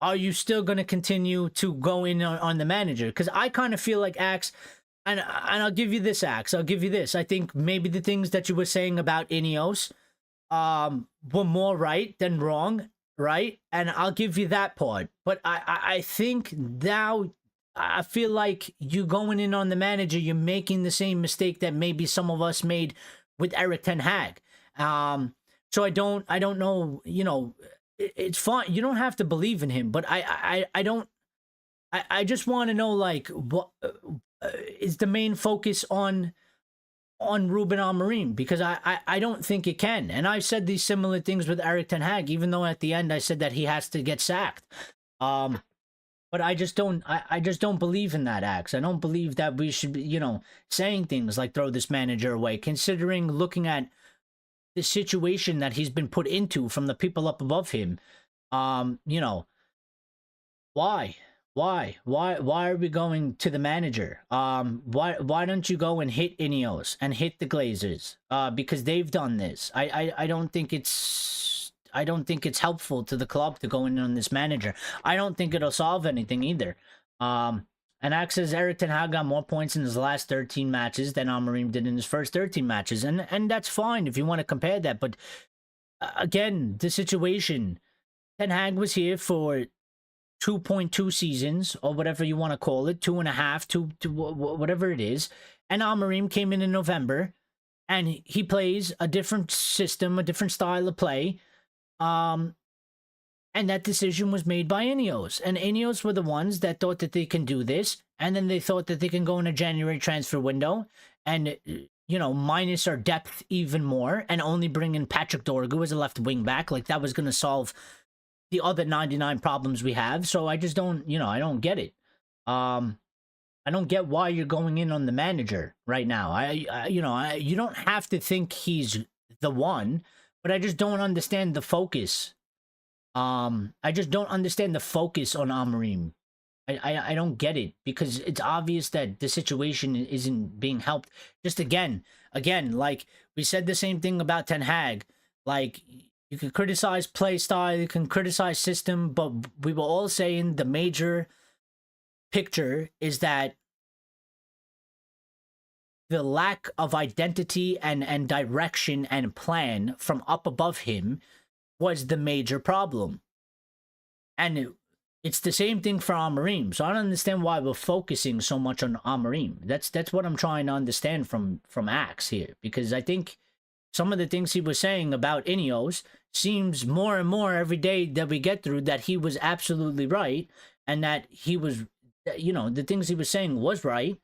S1: are you still going to continue to go in on the manager? Because I kind of feel like Axe, and I'll give you this, Axe, I'll give you this. I think maybe the things that you were saying about INEOS were more right than wrong, right? And I'll give you that part. But I think now, I feel like you going in on the manager, you're making the same mistake that maybe some of us made with Erik ten Hag. So I don't know, it's fine. You don't have to believe in him, but I don't I just want to know, like, what is the main focus on Ruben Amorim? Because I don't think it can. And I've said these similar things with Erik ten Hag, even though at the end I said that he has to get sacked. But I just don't believe in that, Axe. I don't believe that we should be, saying things like throw this manager away, considering looking at the situation that he's been put into from the people up above him. You know, why? Why are we going to the manager? Why don't you go and hit INEOS and hit the Glazers? Because they've done this. I don't think it's helpful to the club to go in on this manager. I don't think it'll solve anything either. And Axe says Erik ten Hag got more points in his last 13 matches than Amorim did in his first 13 matches, and that's fine if you want to compare that. But again, the situation, ten Hag was here for 2.2 seasons, or whatever you want to call it, 2.5, whatever it is. And Amorim came in November, and he plays a different system, a different style of play. And that decision was made by INEOS. And INEOS were the ones that thought that they can do this, and then they thought that they can go in a January transfer window and, minus our depth even more, and only bring in Patrick Dorgu as a left wing back. Like, that was going to solve the other 99 problems we have. So I just don't, I don't get it. I don't get why you're going in on the manager right now. You don't have to think he's the one, but I just don't understand the focus. I just don't understand the focus on Amorim. I don't get it, because it's obvious that the situation isn't being helped. Just again, like we said the same thing about Ten Hag. Like, you can criticize play style, you can criticize system, but we were all saying the major picture is that the lack of identity and direction and plan from up above him was the major problem. And it's the same thing for Amorim. So I don't understand why we're focusing so much on Amorim. That's what I'm trying to understand from Axe here, because I think some of the things he was saying about INEOS seems more and more every day that we get through that he was absolutely right, and that he was, the things he was saying was right.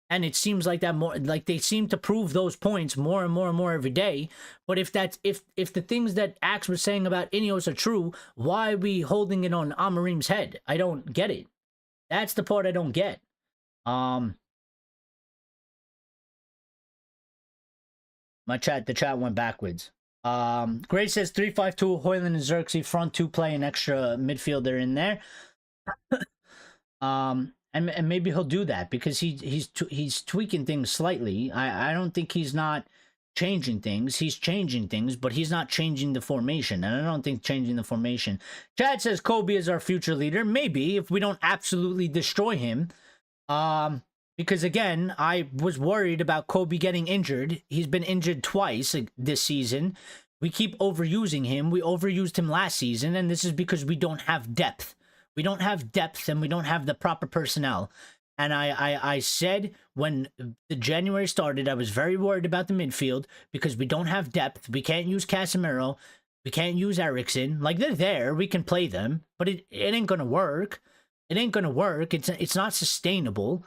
S1: And it seems like that more, like they seem to prove those points more and more and more every day. But if the things that Axe was saying about INEOS are true, why are we holding it on Amorim's head? I don't get it. That's the part I don't get. The chat went backwards. Gray says 3-5-2, Hoyland and Xerxes front two, play an extra midfielder in there. And maybe he'll do that, because he's tweaking things slightly. I don't think he's not changing things. He's changing things, but he's not changing the formation. And I don't think changing the formation. Chad says Kobe is our future leader. Maybe, if we don't absolutely destroy him. Because again, I was worried about Kobe getting injured. He's been injured twice this season. We keep overusing him. We overused him last season, and this is because we don't have depth. We don't have depth, and we don't have the proper personnel. And I said when the January started, I was very worried about the midfield, because we don't have depth. We can't use Casemiro. We can't use Eriksen. Like, they're there. We can play them, but it ain't going to work. It ain't going to work. It's not sustainable.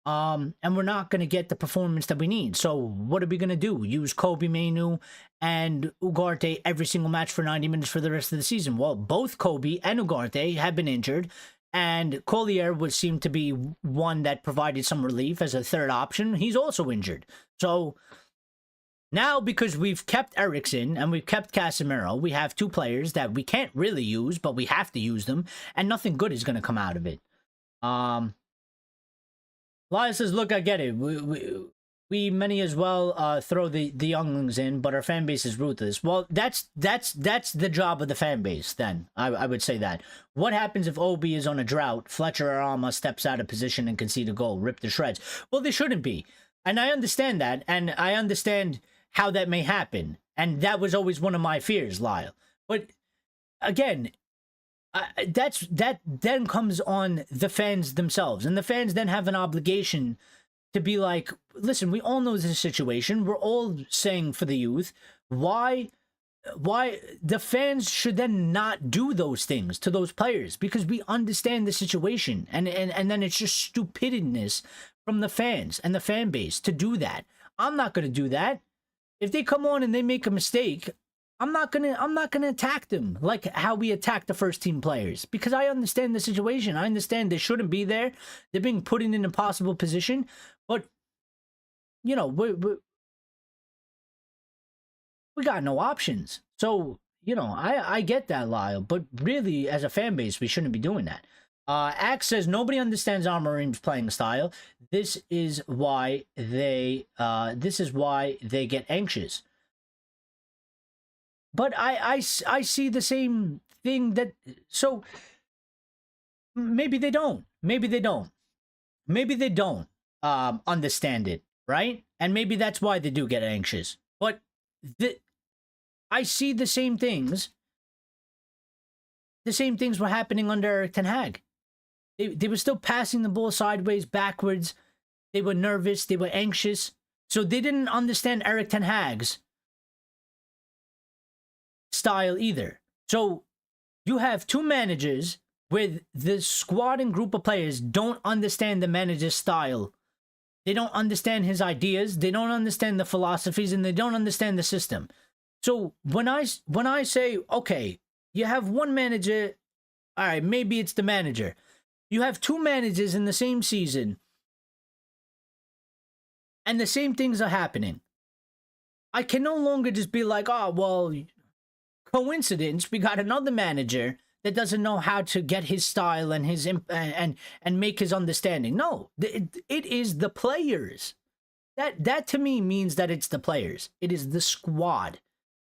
S1: And we're not going to get the performance that we need. So what are we going to do? Use Kobe Mainu and Ugarte every single match for 90 minutes for the rest of the season? Well, both Kobe and Ugarte have been injured, and Collier would seem to be one that provided some relief as a third option. He's also injured. So now, because we've kept Eriksen and we've kept Casemiro, we have two players that we can't really use, but we have to use them, and nothing good is going to come out of it. Lyle says, look, I get it. We many as well throw the younglings in, but our fan base is ruthless. Well, that's the job of the fan base, then. I would say that. What happens if Obi is on a drought, Fletcher or Alma steps out of position and concede a goal, rip to shreds? Well, they shouldn't be. And I understand that, and I understand how that may happen. And that was always one of my fears, Lyle. But, again, that then comes on the fans themselves, and the fans then have an obligation to be like, listen, we all know this situation, we're all saying for the youth, why the fans should then not do those things to those players, because we understand the situation, and then it's just stupidness from the fans and the fan base to do that. I'm not going to do that. If they come on and they make a mistake, I'm not gonna attack them like how we attack the first team players, because I understand the situation. I understand they shouldn't be there. They're being put in an impossible position, but you know, we got no options. So, you know, I get that, Lyle, but really, as a fan base, we shouldn't be doing that. Axe says nobody understands Amorim's playing style. This is why they get anxious. But I see the same thing that, so maybe they don't. Maybe they don't. Maybe they don't understand it, right? And maybe that's why they do get anxious. But I see the same things. The same things were happening under Erik ten Hag. They were still passing the ball sideways, backwards. They were nervous. They were anxious. So they didn't understand Erik ten Hag's style either. So you have two managers with the squad and group of players don't understand the manager's style. They don't understand his ideas. They don't understand the philosophies, and they don't understand the system. So when I say, okay, you have one manager, all right, maybe it's the manager. You have two managers in the same season, and the same things are happening. I can no longer just be like, oh, well, coincidence, we got another manager that doesn't know how to get his style and his and make his understanding. No, it is the players. That to me means that it's the players. It is the squad.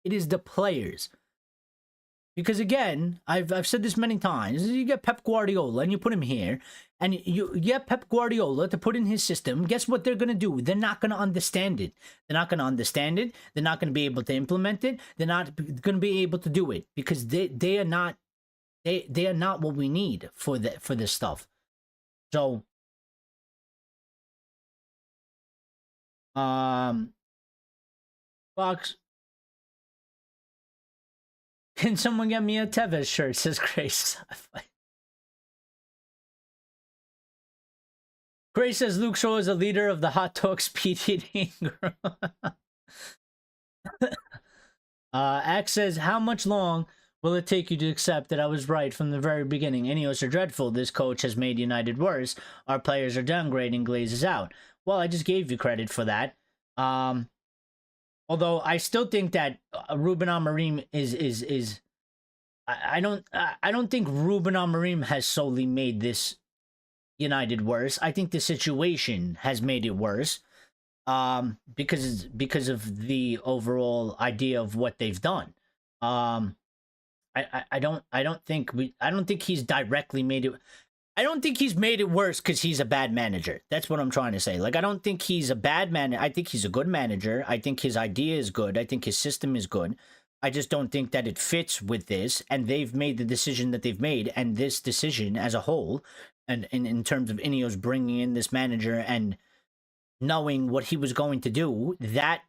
S1: It is the players. Because again, I've said this many times. You get Pep Guardiola and you put him here, and you get Pep Guardiola to put in his system. Guess what they're gonna do? They're not gonna understand it. They're not gonna understand it. They're not gonna be able to implement it. They're not gonna be able to do it, because they are not what we need for this stuff. So Fox, can someone get me a Tevez shirt? Says Grace. Grace says Luke Shaw is a leader of the hot dog speed eating group. Axe says, how much long will it take you to accept that I was right from the very beginning? INEOS are dreadful. This coach has made United worse. Our players are downgrading. Glazes out. Well, I just gave you credit for that. Although I still think that Ruben Amorim is I don't think Ruben Amorim has solely made this United worse. I think the situation has made it worse. Because of the overall idea of what they've done. I don't think he's directly made it. I don't think he's made it worse because he's a bad manager. That's what I'm trying to say. Like, I don't think he's a bad manager. I think he's a good manager. I think his idea is good. I think his system is good. I just don't think that it fits with this. And they've made the decision that they've made. And this decision as a whole, and in terms of INEOS bringing in this manager and knowing what he was going to do, that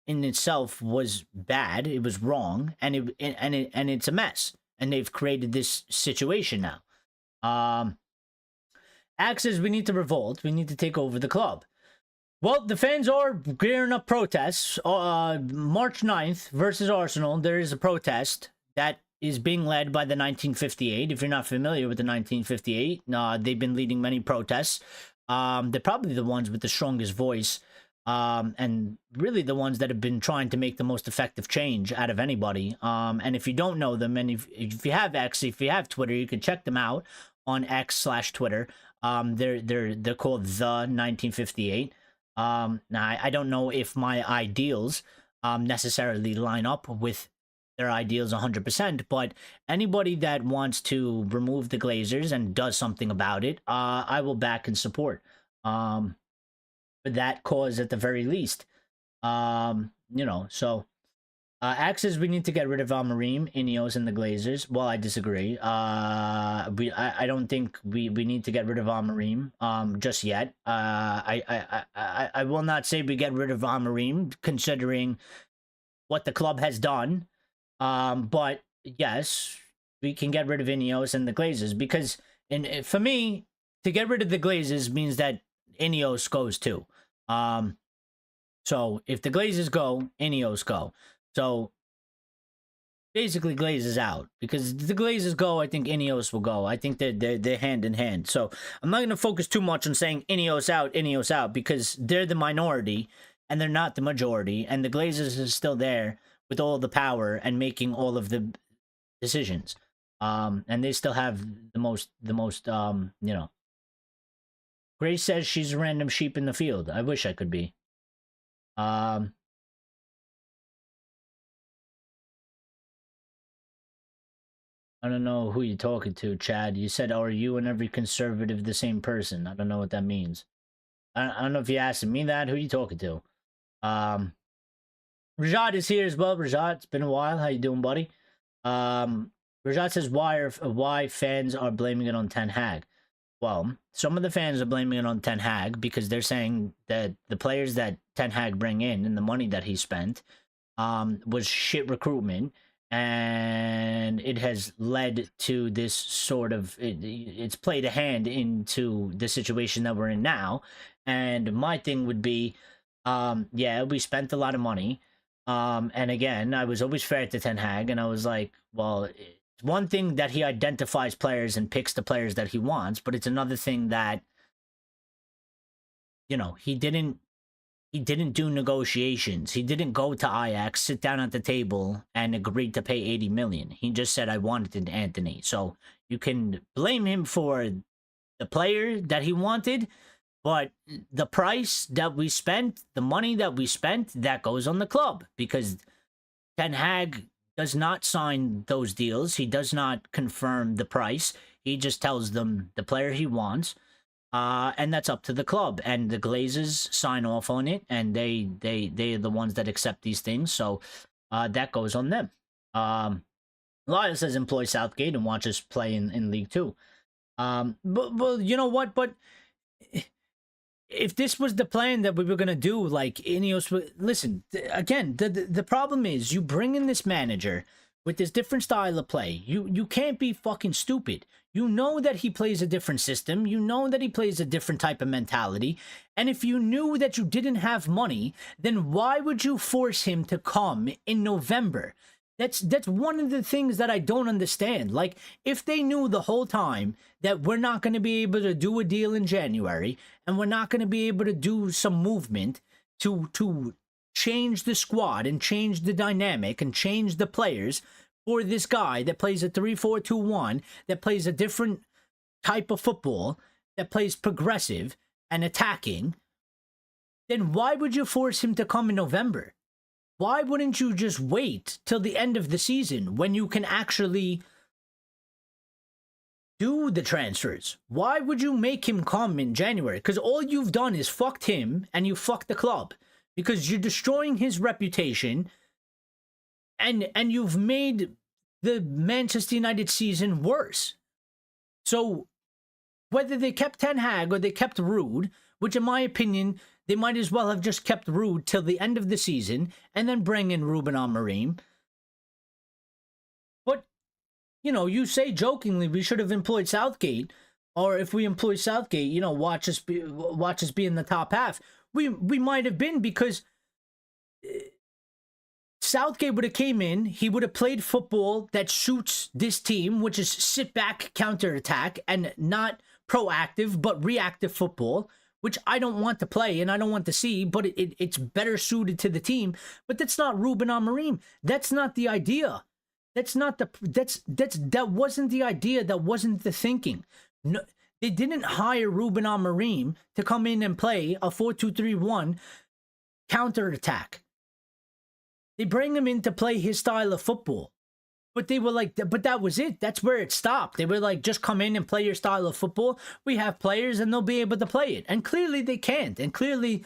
S1: in itself was bad. It was wrong. And it's a mess. And they've created this situation now. Axe says we need to revolt. We need to take over the club. Well, the fans are gearing up protests. March 9th versus Arsenal, there is a protest that is being led by the 1958. If you're not familiar with the 1958, they've been leading many protests. They're probably the ones with the strongest voice, and really the ones that have been trying to make the most effective change out of anybody. And if you don't know them, and if you have X, if you have Twitter, you can check them out on X/Twitter. They're called the 1958. Now I don't know if my ideals necessarily line up with their ideals 100%, but anybody that wants to remove the Glazers and does something about it, I will back and support for that cause at the very least. So Axe says we need to get rid of Amorim, INEOS, and the Glazers. Well, I disagree. I don't think we need to get rid of Amorim just yet. I will not say we get rid of Amorim, considering what the club has done But yes, we can get rid of INEOS and the Glazers because, and for me, to get rid of the Glazers means that INEOS goes too. So if the Glazers go, INEOS go. So basically, Glazers out because the Glazers go. I think INEOS will go. I think they're hand in hand. So I'm not going to focus too much on saying INEOS out because they're the minority and they're not the majority, and the Glazers is still there with all the power and making all of the decisions. And they still have the most. Grace says she's a random sheep in the field. I wish I could be. I don't know who you're talking to, Chad. You said, are you and every conservative the same person? I don't know what that means. I don't know if you're asking me that. Who are you talking to? Rajat is here as well. Rajat, it's been a while. How you doing, buddy? Rajat says, why fans are blaming it on Ten Hag? Well, some of the fans are blaming it on Ten Hag because they're saying that the players that Ten Hag bring in and the money that he spent was shit recruitment, and it has led to this sort of it's played a hand into the situation that we're in now. And my thing would be, yeah, we spent a lot of money, and again, I was always fair to Ten Hag, and I was like, well, it's one thing that he identifies players and picks the players that he wants, but it's another thing that, you know, he didn't do negotiations. He didn't go to Ajax, sit down at the table, and agree to pay 80 million. He just said, I wanted Anthony. So you can blame him for the player that he wanted, but the price that we spent, the money that we spent, that goes on the club because Ten Hag does not sign those deals. He does not confirm the price. He just tells them the player he wants. And that's up to the club, and the Glazers sign off on it, and they are the ones that accept these things. So that goes on them. Lyle says employ Southgate and watch us play in League Two. But you know what? But if this was the plan that we were gonna do, like INEOS, listen again. The problem is you bring in this manager with this different style of play. You can't be fucking stupid. You know that he plays a different system. You know that he plays a different type of mentality. And if you knew that you didn't have money, then why would you force him to come in November? That's one of the things that I don't understand. Like, if they knew the whole time that we're not going to be able to do a deal in January and we're not going to be able to do some movement to change the squad and change the dynamic and change the players for this guy that plays a 3-4-2-1, that plays a different type of football, that plays progressive and attacking, then why would you force him to come in November? Why wouldn't you just wait till the end of the season when you can actually do the transfers? Why would you make him come in January? Because all you've done is fucked him and you fucked the club. Because you're destroying his reputation, and you've made the Manchester United season worse. So whether they kept Ten Hag or they kept Rude, which in my opinion, they might as well have just kept Rude till the end of the season and then bring in Ruben Amorim. But, you know, you say jokingly we should have employed Southgate, or if we employ Southgate, you know, watch us be in the top half. We might have been, because Southgate would have came in, he would have played football that suits this team, which is sit back, counterattack, and not proactive but reactive football, which I don't want to play and I don't want to see, but it's better suited to the team. But that's not Ruben Amorim. That's not the idea. That wasn't the idea. That wasn't the thinking. No, they didn't hire Ruben Amorim to come in and play a 4-2-3-1 counterattack. They bring him in to play his style of football. But they were like, but that was it. That's where it stopped. They were like, just come in and play your style of football. We have players and they'll be able to play it. And clearly they can't. And clearly,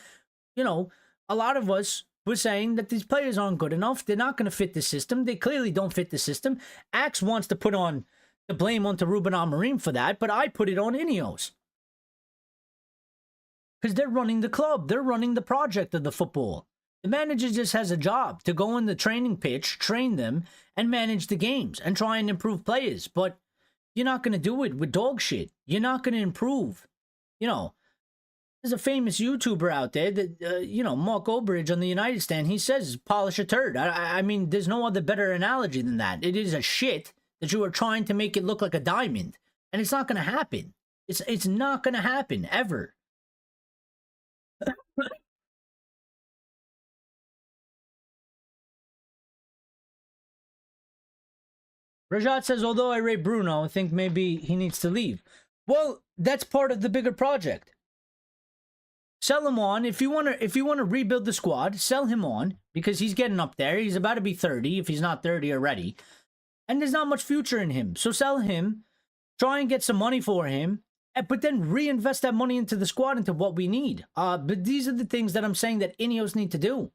S1: you know, a lot of us were saying that these players aren't good enough. They're not going to fit the system. They clearly don't fit the system. Axe wants to put on the blame onto Ruben Amorim for that, but I put it on INEOS. Because they're running the club. They're running the project of the football. The manager just has a job to go in the training pitch, train them, and manage the games and try and improve players. But you're not going to do it with dog shit. You're not going to improve. You know, there's a famous YouTuber out there that, Mark Obridge on the United Stand, he says, polish a turd. I mean, there's no other better analogy than that. It is a shit that you are trying to make it look like a diamond. And it's not going to happen. It's not going to happen, ever. Rajat says, although I rate Bruno, I think maybe he needs to leave. Well, that's part of the bigger project. Sell him on. If you want to rebuild the squad, sell him on, because he's getting up there. He's about to be 30, if he's not 30 already. And there's not much future in him. So sell him, try and get some money for him, but then reinvest that money into the squad, into what we need. But these are the things that I'm saying that INEOS need to do.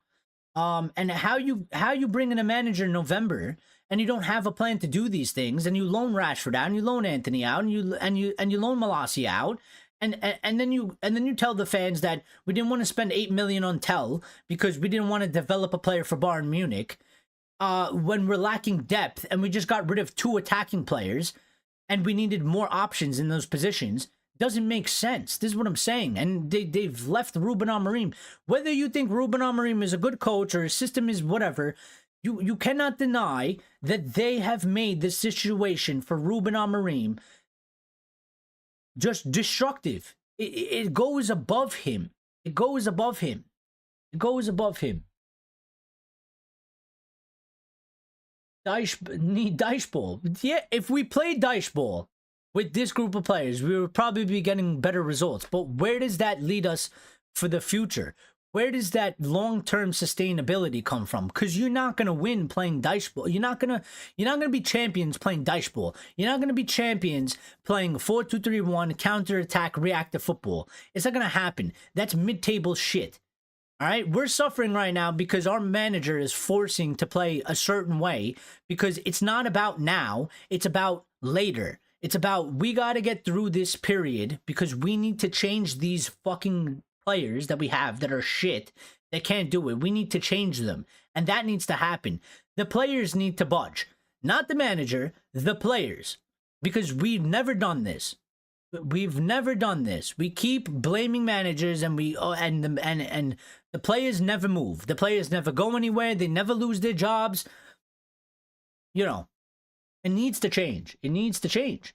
S1: And how you bring in a manager in November and you don't have a plan to do these things, and you loan Rashford out, and you loan Anthony out, and you loan Malacia out, and then you tell the fans that we didn't want to spend 8 million on Tell because we didn't want to develop a player for Bayern Munich, when we're lacking depth and we just got rid of 2 attacking players and we needed more options in those positions. Doesn't make sense. This is what I'm saying. And they've left Ruben Amorim. Whether you think Ruben Amorim is a good coach or his system is whatever, you cannot deny that they have made the situation for Ruben Amorim just destructive. It goes above him. It goes above him. It goes above him. Need dice ball. Yeah, if we played dice ball with this group of players, we would probably be getting better results. But where does that lead us for the future? Where does that long-term sustainability come from? Because you're not gonna win playing dice ball. You're not gonna be champions playing dice ball. You're not gonna be champions playing 4-2-3-1 counter-attack reactive football. It's not gonna happen. That's mid-table shit. All right, we're suffering right now because our manager is forcing to play a certain way, because it's not about now, it's about later. It's about, we got to get through this period because we need to change these fucking players that we have that are shit, that can't do it. We need to change them, and that needs to happen. The players need to budge, not the manager, the players, because we've never done this. We've never done this. We keep blaming managers, and the players never move. The players never go anywhere. They never lose their jobs. You know, it needs to change. It needs to change.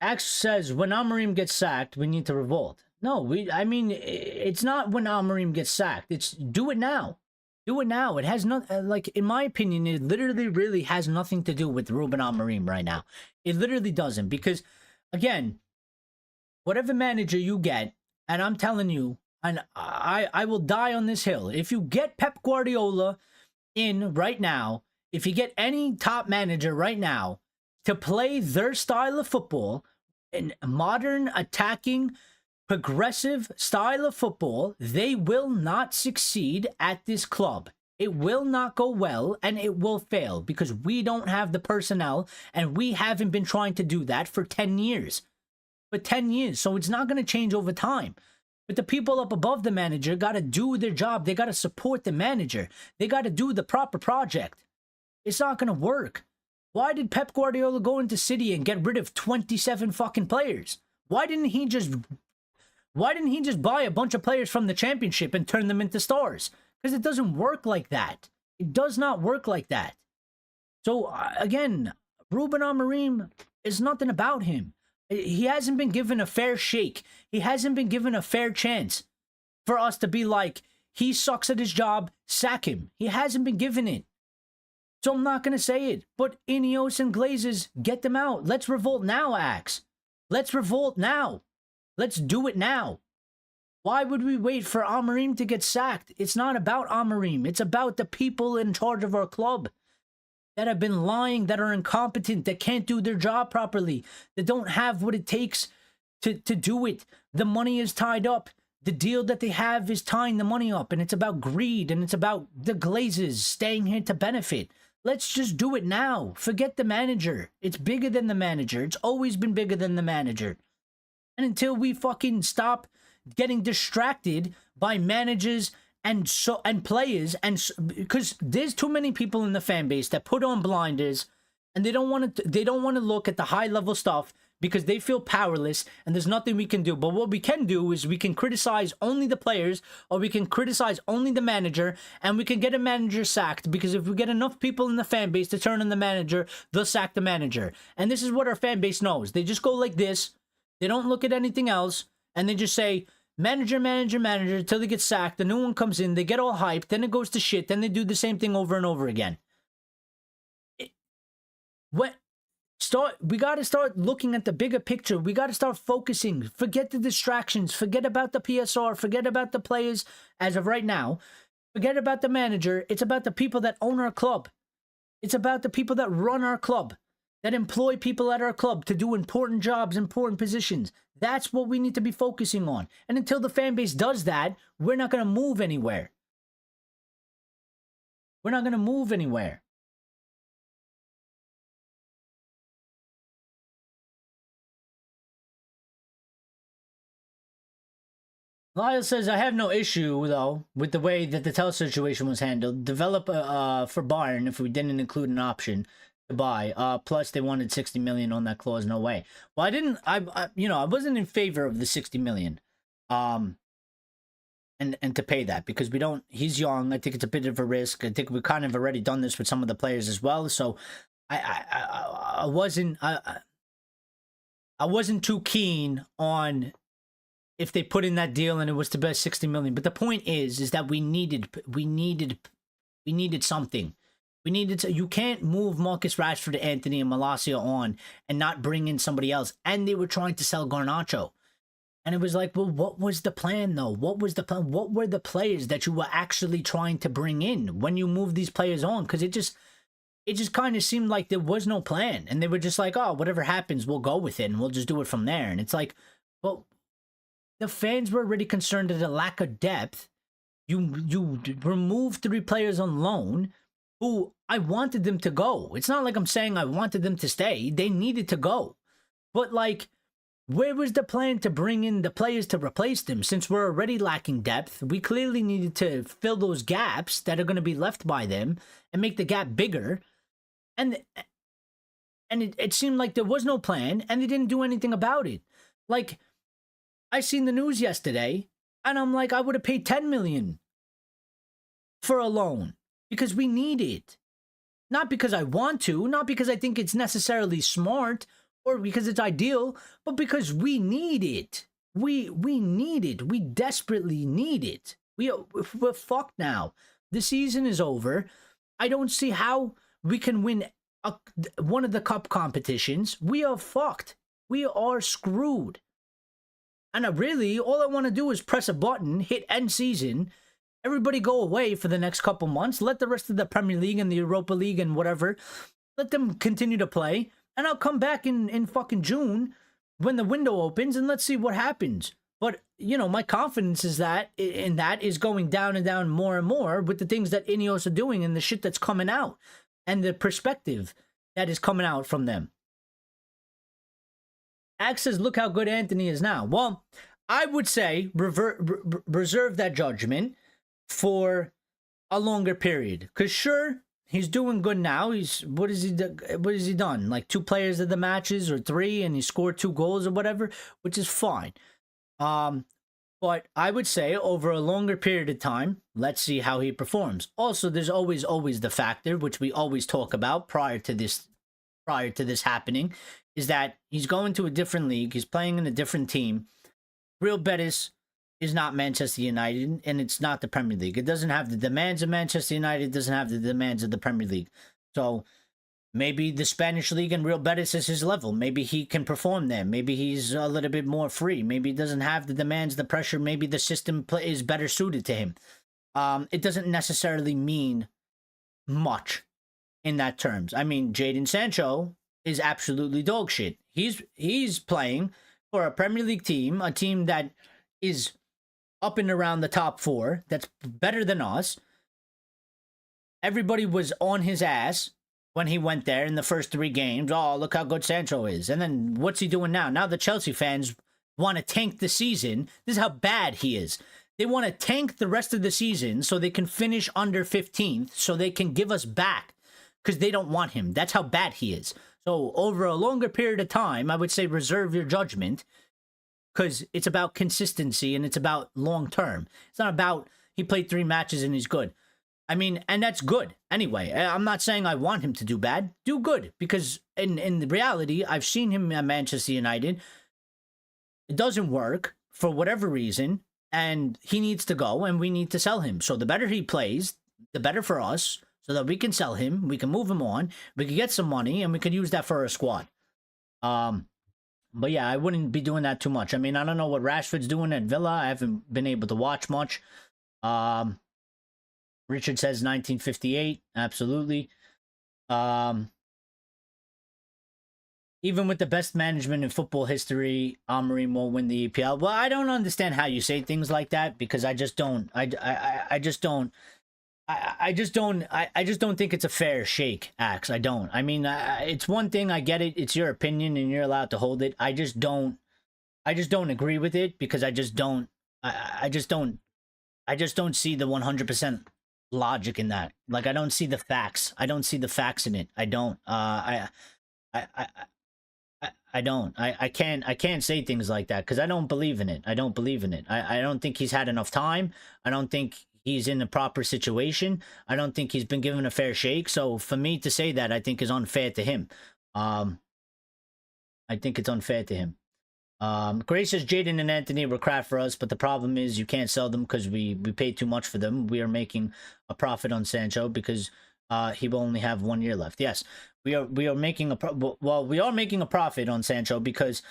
S1: Axe says, when Amorim gets sacked, we need to revolt. No, I mean, it's not when Amorim gets sacked. It's do it now. Do it now. It has not, like, in my opinion, it literally really has nothing to do with Ruben Amorim right now. It literally doesn't, because, again, whatever manager you get, and I'm telling you, and I will die on this hill, if you get Pep Guardiola in right now, if you get any top manager right now to play their style of football, in modern, attacking, progressive style of football, they will not succeed at this club. It will not go well, and it will fail, because we don't have the personnel, and we haven't been trying to do that for 10 years. For 10 years, so it's not going to change over time. But the people up above the manager got to do their job. They got to support the manager. They got to do the proper project. It's not going to work. Why did Pep Guardiola go into City and get rid of 27 fucking players? Why didn't he just buy a bunch of players from the championship and turn them into stars? Because it doesn't work like that. It does not work like that. So, again, Ruben Amorim is nothing about him. He hasn't been given a fair shake. He hasn't been given a fair chance for us to be like, he sucks at his job, sack him. He hasn't been given it. So I'm not going to say it. But INEOS and Glazers, get them out. Let's revolt now, Axe. Let's revolt now. Let's do it now. Why would we wait for Amorim to get sacked? It's not about Amorim. It's about the people in charge of our club that have been lying, that are incompetent, that can't do their job properly, that don't have what it takes to do it. The money is tied up. The deal that they have is tying the money up, and it's about greed, and it's about the Glazers staying here to benefit. Let's just do it now. Forget the manager. It's bigger than the manager. It's always been bigger than the manager. And until we fucking stop getting distracted by managers and players, because there's too many people in the fan base that put on blinders, and they don't want to look at the high level stuff because they feel powerless and there's nothing we can do. But what we can do is we can criticize only the players, or we can criticize only the manager, and we can get a manager sacked, because if we get enough people in the fan base to turn on the manager, they'll sack the manager. And this is what our fan base knows. They just go like this. They don't look at anything else, and they just say, manager, manager, manager, until they get sacked. The new one comes in, they get all hyped, then it goes to shit, then they do the same thing over and over again. We got to start looking at the bigger picture. We got to start focusing. Forget the distractions. Forget about the PSR. Forget about the players as of right now. Forget about the manager. It's about the people that own our club. It's about the people that run our club, that employ people at our club to do important jobs, important positions. That's what we need to be focusing on. And until the fan base does that, we're not going to move anywhere. We're not going to move anywhere. Lyle says, I have no issue, though, with the way that the Tell situation was handled. Develop for Bayern if we didn't include an option to buy. Plus, they wanted 60 million on that clause. No way. Well, I wasn't in favor of the 60 million. And to pay that, because he's young. I think it's a bit of a risk. I think we've kind of already done this with some of the players as well. So I wasn't too keen on if they put in that deal and it was to bet 60 million. But the point is that we needed something. You can't move Marcus Rashford, Anthony, and Malacia on and not bring in somebody else. And they were trying to sell Garnacho. And it was like, well, what was the plan, though? What was the plan? What were the players that you were actually trying to bring in when you moved these players on? Because it just kind of seemed like there was no plan. And they were just like, oh, whatever happens, we'll go with it and we'll just do it from there. And it's like, well, the fans were already concerned at a lack of depth. You removed 3 players on loan who I wanted them to go. It's not like I'm saying I wanted them to stay. They needed to go. But, like, where was the plan to bring in the players to replace them? Since we're already lacking depth, we clearly needed to fill those gaps that are going to be left by them and make the gap bigger. And it seemed like there was no plan, and they didn't do anything about it. Like, I seen the news yesterday, and I'm like, I would have paid 10 million for a loan because we need it. Not because I want to, not because I think it's necessarily smart or because it's ideal, but because we need it. We need it. We desperately need it. We're fucked now. The season is over. I don't see how we can win one of the cup competitions. We are fucked. We are screwed. And really, all I want to do is press a button, hit end season, everybody go away for the next couple months, let the rest of the Premier League and the Europa League and whatever, let them continue to play, and I'll come back in fucking June when the window opens, and let's see what happens. But, my confidence is that is going down and down more and more with the things that INEOS are doing and the shit that's coming out, and the perspective that is coming out from them. Axe says, look how good Anthony is now. Well, I would say reserve that judgment for a longer period. Because sure, he's doing good now. What has he done? Like 2 players of the matches or 3, and he scored 2 goals or whatever, which is fine. But I would say over a longer period of time, let's see how he performs. Also, there's always the factor, which we always talk about prior to this happening, is that he's going to a different league. He's playing in a different team. Real Betis is not Manchester United, and it's not the Premier League. It doesn't have the demands of Manchester United. It doesn't have the demands of the Premier League. So maybe the Spanish League and Real Betis is his level. Maybe he can perform there. Maybe he's a little bit more free. Maybe he doesn't have the demands, the pressure. Maybe the system is better suited to him. It doesn't necessarily mean much in that terms. I mean, Jadon Sancho is absolutely dog shit. He's playing for a Premier League team, a team that is up and around the top 4, that's better than us. Everybody was on his ass when he went there in the first 3 games. Oh, look how good Sancho is. And then what's he doing now? Now the Chelsea fans want to tank the season. This is how bad he is. They want to tank the rest of the season so they can finish under 15th, so they can give us back because they don't want him. That's how bad he is. So over a longer period of time, I would say reserve your judgment, because it's about consistency and it's about long term. It's not about he played 3 matches and he's good. I mean, and that's good. Anyway, I'm not saying I want him to do bad. Do good, because in the reality, I've seen him at Manchester United. It doesn't work for whatever reason, and he needs to go, and we need to sell him. So the better he plays, the better for us, so that we can sell him, we can move him on, we can get some money, and we can use that for our squad. But yeah, I wouldn't be doing that too much. I mean, I don't know what Rashford's doing at Villa. I haven't been able to watch much. Richard says 1958. Absolutely. Even with the best management in football history, Amorim won't win the EPL. Well, I don't understand how you say things like that, because I just don't. I just don't think it's a fair shake, Axe. I don't. I mean, it's one thing. I get it. It's your opinion, and you're allowed to hold it. I just don't agree with it, because I just don't see the 100% logic in that. Like, I don't see the facts. I don't see the facts in it. I don't. I don't. I can't say things like that, because I don't believe in it. I don't believe in it. I don't think he's had enough time. I don't think he's in the proper situation. I don't think he's been given a fair shake. So for me to say that, I think is unfair to him. I think it's unfair to him. Grace says Jaden and Anthony were crap for us, but the problem is you can't sell them because we paid too much for them. We are making a profit on Sancho because he will only have 1 year left. Yes, we are making we are making a profit on Sancho because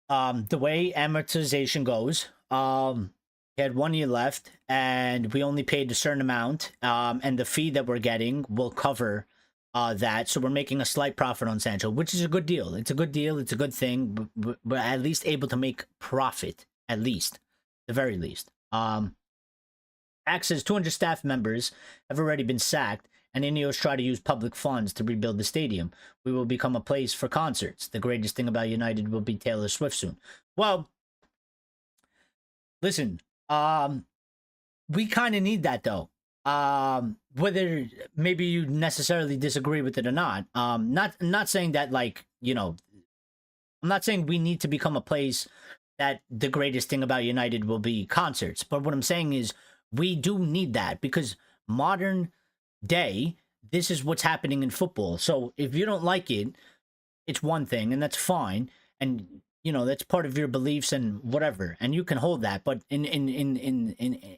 S1: the way amortization goes, he had 1 year left, and we only paid a certain amount, and the fee that we're getting will cover that. So we're making a slight profit on Sancho, which is a good deal. It's a good deal. It's a good thing. We're at least able to make profit, at least, the very least. Axe's 200 staff members have already been sacked, and INEOS try to use public funds to rebuild the stadium. We will become a place for concerts. The greatest thing about United will be Taylor Swift soon. Well, listen, we kind of need that, though. Whether maybe you necessarily disagree with it or not. Not saying that, like, you know, I'm not saying we need to become a place that the greatest thing about United will be concerts. But what I'm saying is we do need that, because modern day, this is what's happening in football. So if you don't like it, it's one thing, and that's fine. And you know, that's part of your beliefs and whatever, and you can hold that. But in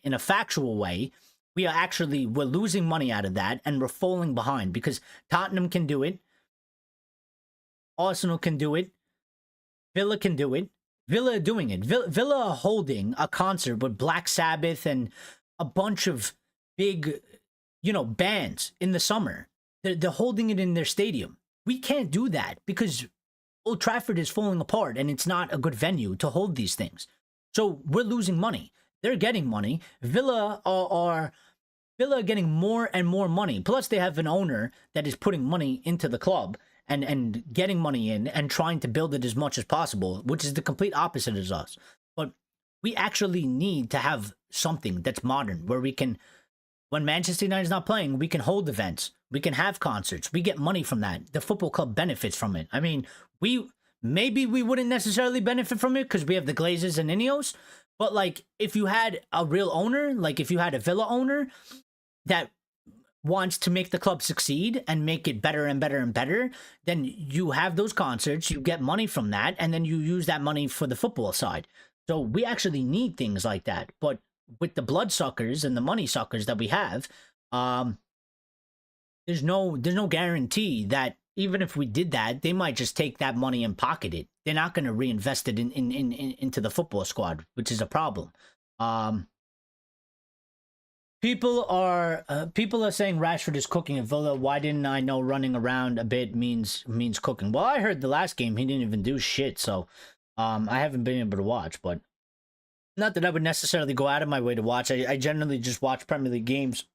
S1: a factual way, we're losing money out of that, and we're falling behind, because Tottenham can do it, Arsenal can do it, Villa can do it. Villa are doing it. Villa are holding a concert with Black Sabbath and a bunch of big, you know, bands in the summer. They're holding it in their stadium. We can't do that because Old Trafford is falling apart, and it's not a good venue to hold these things. So we're losing money. They're getting money. Villa are getting more and more money. Plus, they have an owner that is putting money into the club and getting money in and trying to build it as much as possible, which is the complete opposite of us. But we actually need to have something that's modern, where we can, when Manchester United is not playing, we can hold events. We can have concerts. We get money from that. The football club benefits from it. I mean, maybe we wouldn't necessarily benefit from it because we have the Glazers and INEOS. But, like, if you had a real owner, like if you had a Villa owner that wants to make the club succeed and make it better and better and better, then you have those concerts, you get money from that, and then you use that money for the football side. So we actually need things like that. But with the bloodsuckers and the money suckers that we have, there's no guarantee that even if we did that, they might just take that money and pocket it. They're not going to reinvest it into the football squad, which is a problem. People are saying Rashford is cooking at Villa. Why didn't I know running around a bit means cooking? Well, I heard the last game he didn't even do shit, so I haven't been able to watch. But not that I would necessarily go out of my way to watch. I generally just watch Premier League games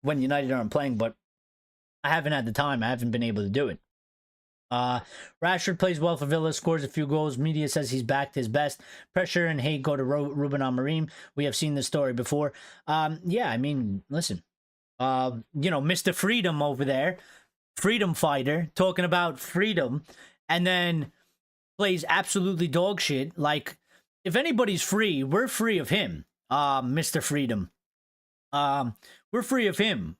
S1: when United aren't playing, but I haven't had the time. I haven't been able to do it. Rashford plays well for Villa, scores a few goals. Media says he's back to his best. Pressure and hate go to Ruben Amorim. We have seen this story before. Yeah, I mean, listen. Mr. Freedom over there, freedom fighter, talking about freedom, and then plays absolutely dog shit. Like, if anybody's free, we're free of him, Mr. Freedom. We're free of him.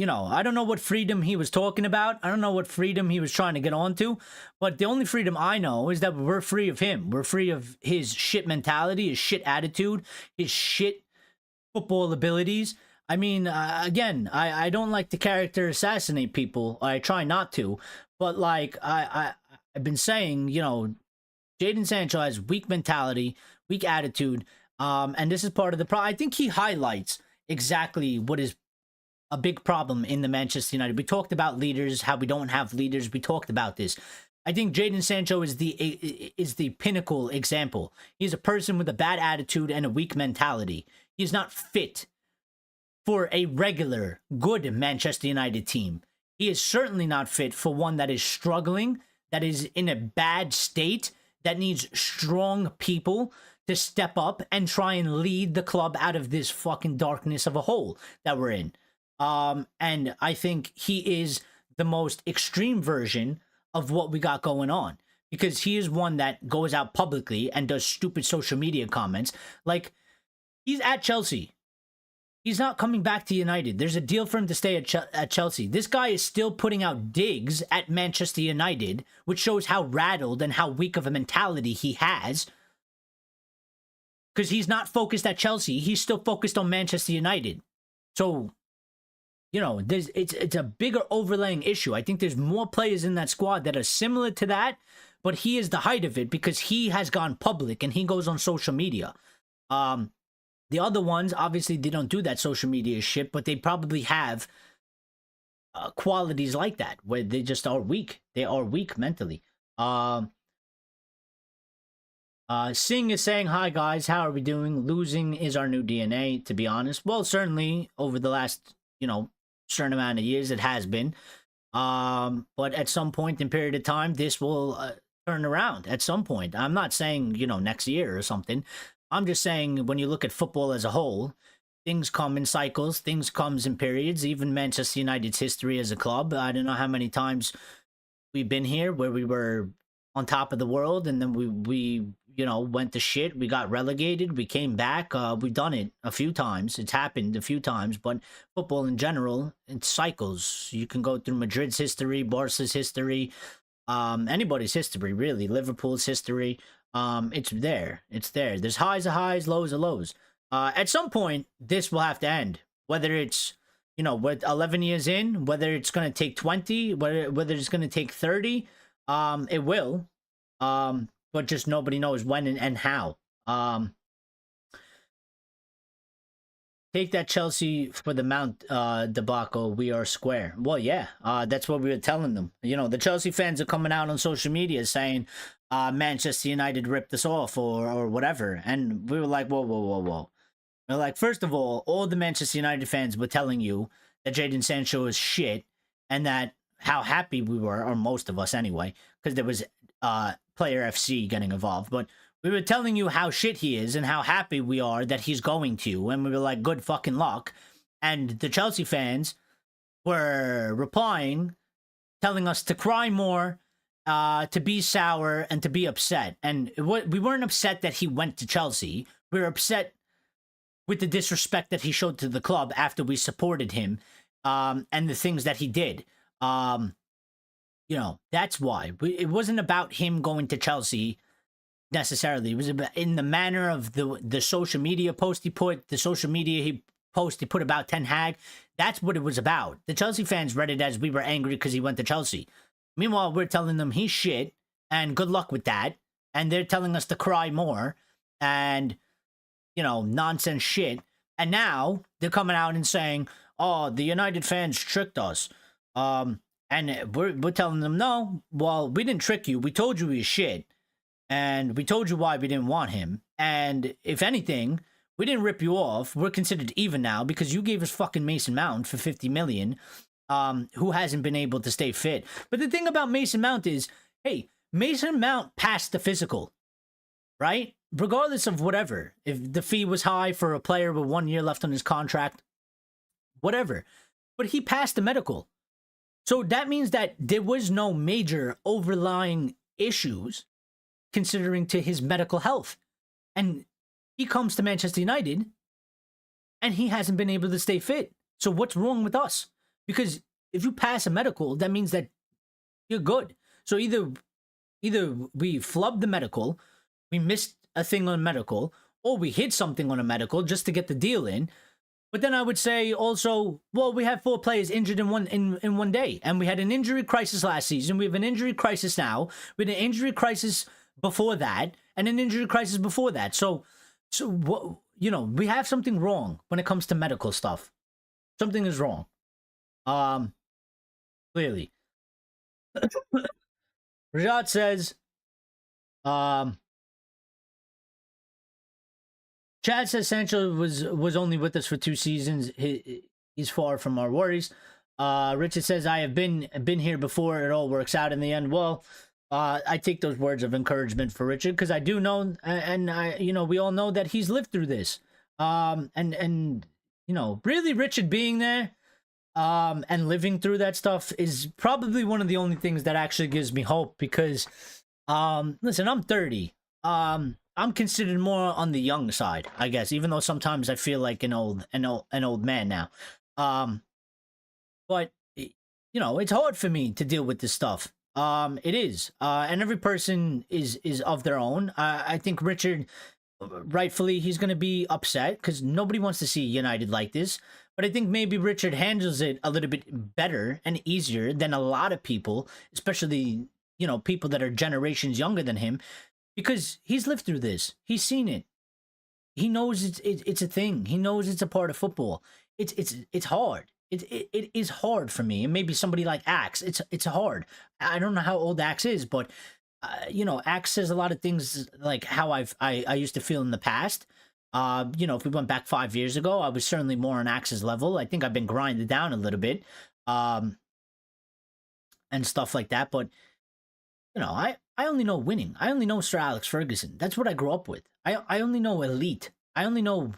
S1: I don't know what freedom he was talking about. I don't know what freedom he was trying to get onto. But the only freedom I know is that we're free of him. We're free of his shit mentality, his shit attitude, his shit football abilities. I mean, again, I don't like to character assassinate people. I try not to. But, like, I've been saying, Jadon Sancho has weak mentality, weak attitude. And this is part of the problem. I think he highlights exactly what is a big problem in the Manchester United. We talked about leaders, how we don't have leaders. We talked about this. I think Jadon Sancho is the pinnacle example. He's a person with a bad attitude and a weak mentality. He's not fit for a regular, good Manchester United team. He is certainly not fit for one that is struggling, that is in a bad state, that needs strong people to step up and try and lead the club out of this fucking darkness of a hole that we're in. And I think he is the most extreme version of what we got going on, because he is one that goes out publicly and does stupid social media comments. Like, he's at Chelsea. He's not coming back to United. There's a deal for him to stay at Chelsea. This guy is still putting out digs at Manchester United, which shows how rattled and how weak of a mentality he has. Because he's not focused at Chelsea. He's still focused on Manchester United. So, it's a bigger overlaying issue. I think there's more players in that squad that are similar to that, but he is the height of it because he has gone public and he goes on social media. The other ones, obviously, they don't do that social media shit, but they probably have qualities like that where they just are weak. They are weak mentally. Singh is saying, hi guys, how are we doing? Losing is our new DNA, to be honest. Well, certainly over the last, certain amount of years it has been. But at some point in period of time, this will turn around at some point. I'm not saying, next year or something. I'm just saying when you look at football as a whole, things come in cycles, things comes in periods. Even Manchester United's history as a club, I don't know how many times we've been here where we were on top of the world and then we went to shit. We got relegated. We came back. We've done it a few times. It's happened a few times, but football in general, it's cycles. You can go through Madrid's history, Barca's history, anybody's history, really. Liverpool's history. It's there. It's there. There's highs of highs, lows of lows. At some point, this will have to end. Whether it's, with 11 years in, whether it's going to take 20, whether it's going to take 30, it will. But just nobody knows when and how. Take that Chelsea for the Mount debacle. We are square. Well, yeah, that's what we were telling them. The Chelsea fans are coming out on social media saying Manchester United ripped us off or whatever. And we were like, whoa, whoa, whoa, whoa. We're like, first of all the Manchester United fans were telling you that Jadon Sancho is shit and that how happy we were, or most of us anyway, because there was Player FC getting involved, but we were telling you how shit he is and how happy we are that he's going to, and we were like, good fucking luck. And the Chelsea fans were replying, telling us to cry more, to be sour, and to be upset. And we weren't upset that he went to Chelsea. We were upset with the disrespect that he showed to the club after we supported him, and the things that he did. That's why. It wasn't about him going to Chelsea necessarily. It was about in the manner of the social media post he put, the social media he put about Ten Hag. That's what it was about. The Chelsea fans read it as we were angry because he went to Chelsea. Meanwhile, we're telling them he's shit and good luck with that. And they're telling us to cry more and, nonsense shit. And now they're coming out and saying, oh, the United fans tricked us. And we're telling them, no, well, we didn't trick you. We told you he was shit. And we told you why we didn't want him. And if anything, we didn't rip you off. We're considered even now because you gave us fucking Mason Mount for 50 million. who hasn't been able to stay fit. But the thing about Mason Mount is, hey, Mason Mount passed the physical, right? Regardless of whatever. If the fee was high for a player with 1 year left on his contract, whatever. But he passed the medical. So that means that there was no major overlying issues considering to his medical health. And he comes to Manchester United and he hasn't been able to stay fit. So what's wrong with us? Because if you pass a medical, that means that you're good. So either we flubbed the medical, we missed a thing on medical, or we hit something on a medical just to get the deal in. But then I would say also, well, we have 4 players injured in one day, and we had an injury crisis last season. We have an injury crisis now. We had an injury crisis before that, and an injury crisis before that. So what, we have something wrong when it comes to medical stuff. Something is wrong. Clearly. Rajat says, Chad says Sancho was only with us for 2 seasons. He's far from our worries. Richard says, I have been here before. It all works out in the end. Well, I take those words of encouragement for Richard because I do know, and we all know that he's lived through this. And really Richard being there, and living through that stuff is probably one of the only things that actually gives me hope because, listen, I'm 30. I'm considered more on the young side, I guess, even though sometimes I feel like an old man now. But it's hard for me to deal with this stuff. It is. And every person is of their own. I think Richard, rightfully, he's going to be upset because nobody wants to see United like this. But I think maybe Richard handles it a little bit better and easier than a lot of people, especially, people that are generations younger than him. Because he's lived through this. He's seen it. He knows it's a thing. He knows it's a part of football. It's hard. It is hard for me. And maybe somebody like Axe, it's hard. I don't know how old Axe is, but Axe says a lot of things like how I used to feel in the past. If we went back 5 years ago, I was certainly more on Axe's level. I think I've been grinded down a little bit, and stuff like that. But I only know winning. I only know Sir Alex Ferguson. That's what I grew up with. I only know elite. I only know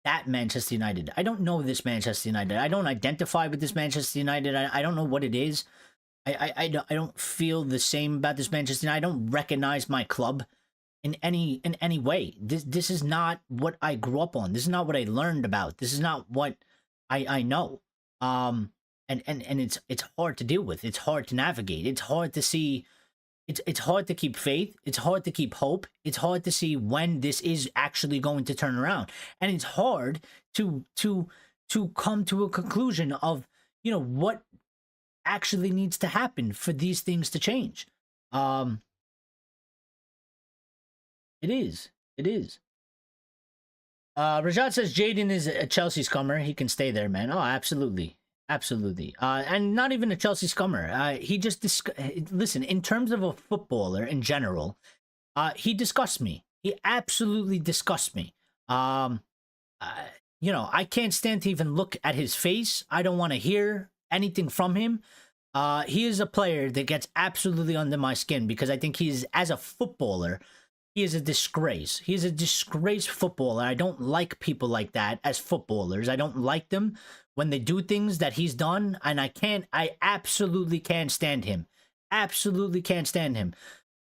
S1: that Manchester United. I don't know this Manchester United. I don't identify with this Manchester United. I don't know what it is. I don't feel the same about this Manchester United. I don't recognize my club in any way. This is not what I grew up on. This is not what I learned about. This is not what I know. And it's hard to deal with. It's hard to navigate. It's hard to see. It's hard to keep faith. It's hard to keep hope. It's hard to see when this is actually going to turn around. And it's hard to come to a conclusion of, what actually needs to happen for these things to change. It is. Rajat says Jaden is a Chelsea scummer. He can stay there, man. Oh, absolutely. Absolutely. And not even a Chelsea scummer. He just, listen, in terms of a footballer in general, he disgusts me. He absolutely disgusts me. I can't stand to even look at his face. I don't want to hear anything from him. He is a player that gets absolutely under my skin because I think he's, as a footballer, he is a disgrace. He is a disgraced footballer. I don't like people like that as footballers. I don't like them when they do things that he's done, and I absolutely can't stand him. Absolutely can't stand him.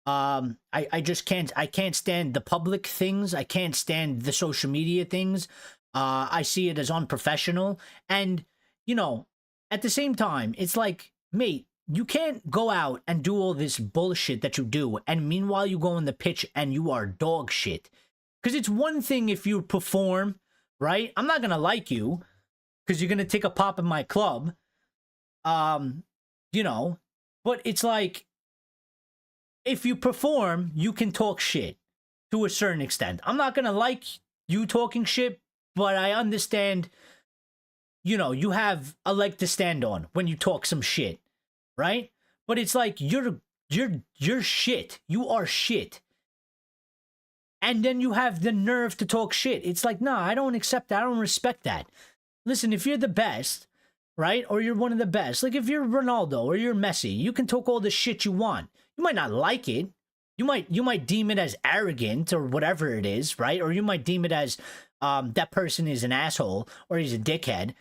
S1: I just can't stand the public things. I can't stand the social media things. I see it as unprofessional. And, at the same time, it's like, mate, you can't go out and do all this bullshit that you do, and meanwhile you go on the pitch and you are dog shit. Because it's one thing if you perform, right? I'm not going to like you because you're going to take a pop in my club, but it's like, if you perform, you can talk shit to a certain extent. I'm not going to like you talking shit, but I understand, you have a leg to stand on when you talk some shit, right? But it's like, you're shit. You are shit. And then you have the nerve to talk shit. It's like, nah, I don't accept that. I don't respect that. Listen, if you're the best, right? Or you're one of the best. Like if you're Ronaldo or you're Messi, you can talk all the shit you want. You might not like it. You might deem it as arrogant or whatever it is, right? Or you might deem it as that person is an asshole or he's a dickhead.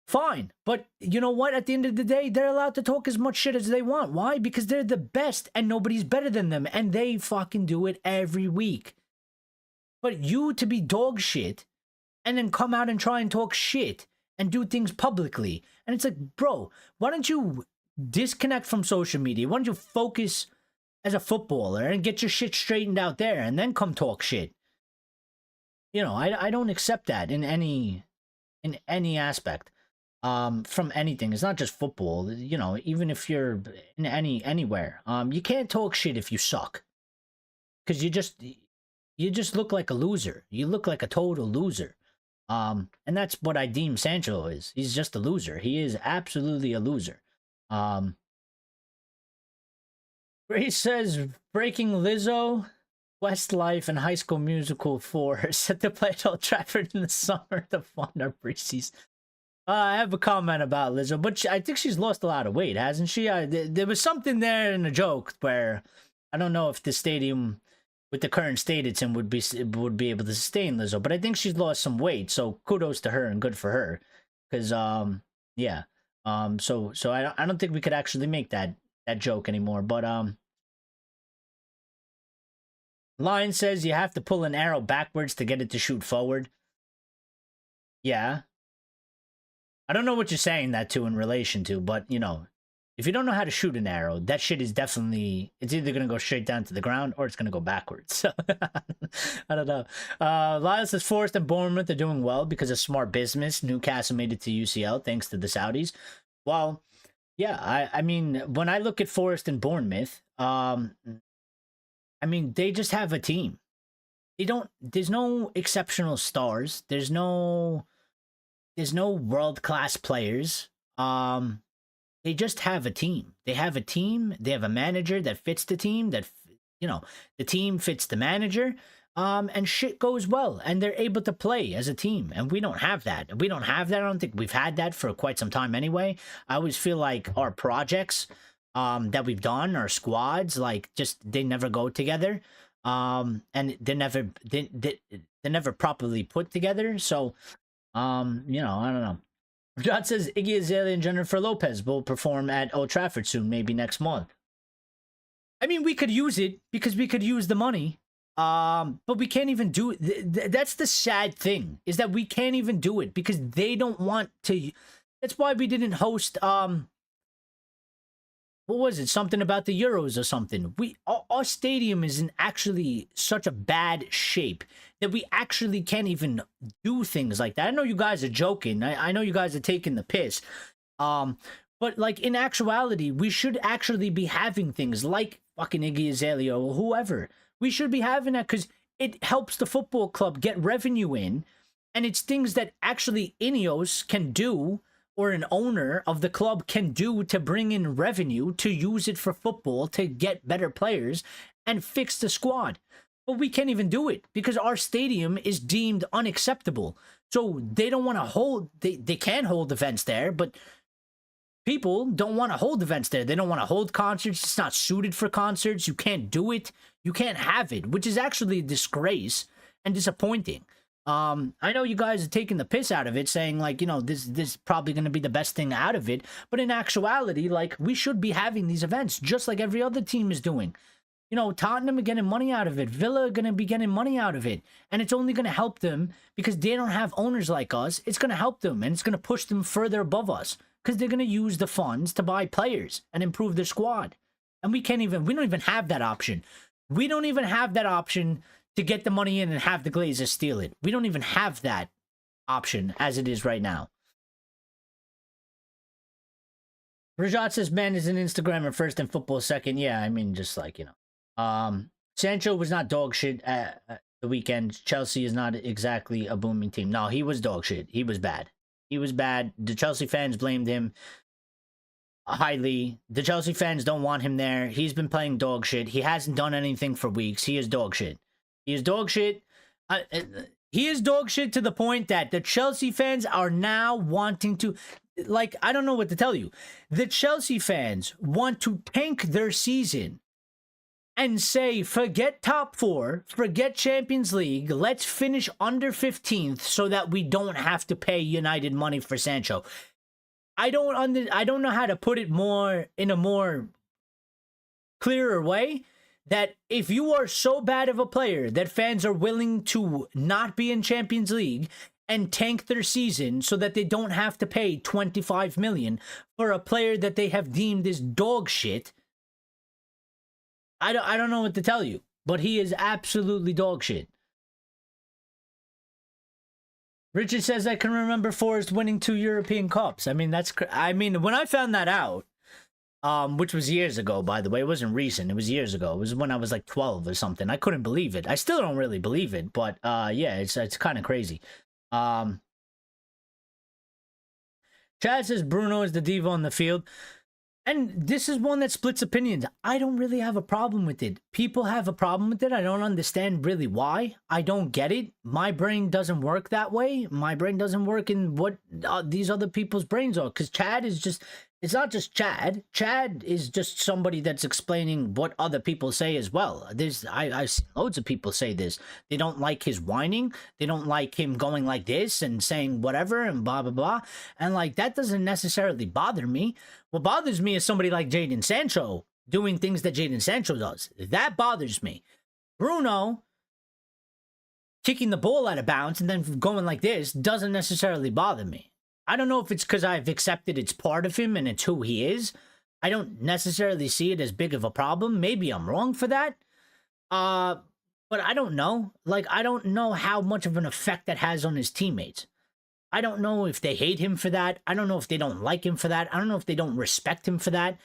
S1: Fine. But you know what? At the end of the day, they're allowed to talk as much shit as they want. Why? Because they're the best and nobody's better than them. And they fucking do it every week. But you to be dog shit and then come out and try and talk shit and do things publicly. And it's like, bro, why don't you disconnect from social media? Why don't you focus as a footballer and get your shit straightened out there and then come talk shit? You know, I don't accept that in any aspect. From anything. It's not just football. You know, even if you're in anywhere. You can't talk shit if you suck. Because you just look like a loser. You look like a total loser. And that's what I deem Sancho is. He's just a loser. He is absolutely a loser. Grace says, breaking Lizzo, Westlife, and High School Musical 4 set to play at Old Trafford in the summer to fund our preseason. I have a comment about Lizzo, but I think she's lost a lot of weight, hasn't she? There was something there in a joke where I don't know if the stadium, with the current state it's in, would be able to sustain Lizzo, but I think she's lost some weight. So kudos to her and good for her, because yeah, so I don't think we could actually make that joke anymore. But Lion says you have to pull an arrow backwards to get it to shoot forward. Yeah. I don't know what you're saying that to in relation to, but, you know, if you don't know how to shoot an arrow, that shit is definitely, it's either going to go straight down to the ground or it's going to go backwards. So, I don't know. Lyle says Forest and Bournemouth are doing well because of smart business. Newcastle made it to UCL thanks to the Saudis. Well, yeah, I mean, when I look at Forest and Bournemouth, I mean, they just have a team. There's no exceptional stars. There's no world-class players. They just have a team. They have a team. They have a manager that fits the team. That, you know, the team fits the manager. And shit goes well. And they're able to play as a team. And we don't have that. We don't have that. I don't think we've had that for quite some time anyway. I always feel like our projects that we've done, our squads, like, just, they never go together. And they're never properly put together. So, you know, I don't know. John says Iggy Azalea and Jennifer Lopez will perform at Old Trafford soon, maybe next month. I mean, we could use it because we could use the money. But we can't even do it. That's the sad thing, is that we can't even do it because they don't want to. That's why we didn't host, what was it? Something about the Euros or something. Our stadium is in actually such a bad shape that we actually can't even do things like that. I know you guys are joking. I know you guys are taking the piss. But like, in actuality, we should actually be having things like fucking Iggy Azalea or whoever. We should be having that because it helps the football club get revenue in, and it's things that actually INEOS can do, or an owner of the club can do, to bring in revenue, to use it for football, to get better players and fix the squad. But we can't even do it because our stadium is deemed unacceptable. So they don't want to hold, they can hold events there, but people don't want to hold events there. They don't want to hold concerts. It's not suited for concerts. You can't do it. You can't have it, which is actually a disgrace and disappointing. I know you guys are taking the piss out of it, saying like, you know, this is probably going to be the best thing out of it. But in actuality, like, we should be having these events just like every other team is doing. You know, Tottenham are getting money out of it. Villa are going to be getting money out of it. And it's only going to help them because they don't have owners like us. It's going to help them, and it's going to push them further above us because they're going to use the funds to buy players and improve their squad. And we don't even have that option. We don't even have that option to get the money in and have the Glazers steal it. We don't even have that option as it is right now. Rajat says, man is an Instagrammer first and football second. Yeah, I mean, just like, you know. Sancho was not dog shit at the weekend. Chelsea is not exactly a booming team. No, he was dog shit. He was bad. He was bad. The Chelsea fans blamed him highly. The Chelsea fans don't want him there. He's been playing dog shit. He hasn't done anything for weeks. He is dog shit. He is dog shit. He is dog shit to the point that the Chelsea fans are now wanting to... like, I don't know what to tell you. The Chelsea fans want to tank their season and say, forget top 4, forget Champions League, let's finish under 15th so that we don't have to pay United money for Sancho. I don't know how to put it more in a more clearer way, that if you are so bad of a player that fans are willing to not be in Champions League and tank their season so that they don't have to pay 25 million for a player that they have deemed as dog shit, I don't know what to tell you, but he is absolutely dog shit. Richard says, I can remember Forrest winning 2 European Cups. I mean, when I found that out, which was years ago, by the way, it wasn't recent, it was years ago. It was when I was like 12 or something. I couldn't believe it. I still don't really believe it, but yeah, it's kind of crazy. Chad says Bruno is the diva on the field. And this is one that splits opinions. I don't really have a problem with it. People have a problem with it. I don't understand really why. I don't get it. My brain doesn't work that way. My brain doesn't work in what these other people's brains are. Because Chad is just... It's not just Chad. Chad is just somebody that's explaining what other people say as well. I've seen loads of people say this. They don't like his whining. They don't like him going like this and saying whatever and blah, blah, blah. And like, that doesn't necessarily bother me. What bothers me is somebody like Jadon Sancho doing things that Jadon Sancho does. That bothers me. Bruno kicking the ball out of bounds and then going like this doesn't necessarily bother me. I don't know if it's because I've accepted it's part of him and it's who he is. I don't necessarily see it as big of a problem. Maybe I'm wrong for that. But I don't know. Like, I don't know how much of an effect that has on his teammates. I don't know if they hate him for that. I don't know if they don't like him for that. I don't know if they don't respect him for that.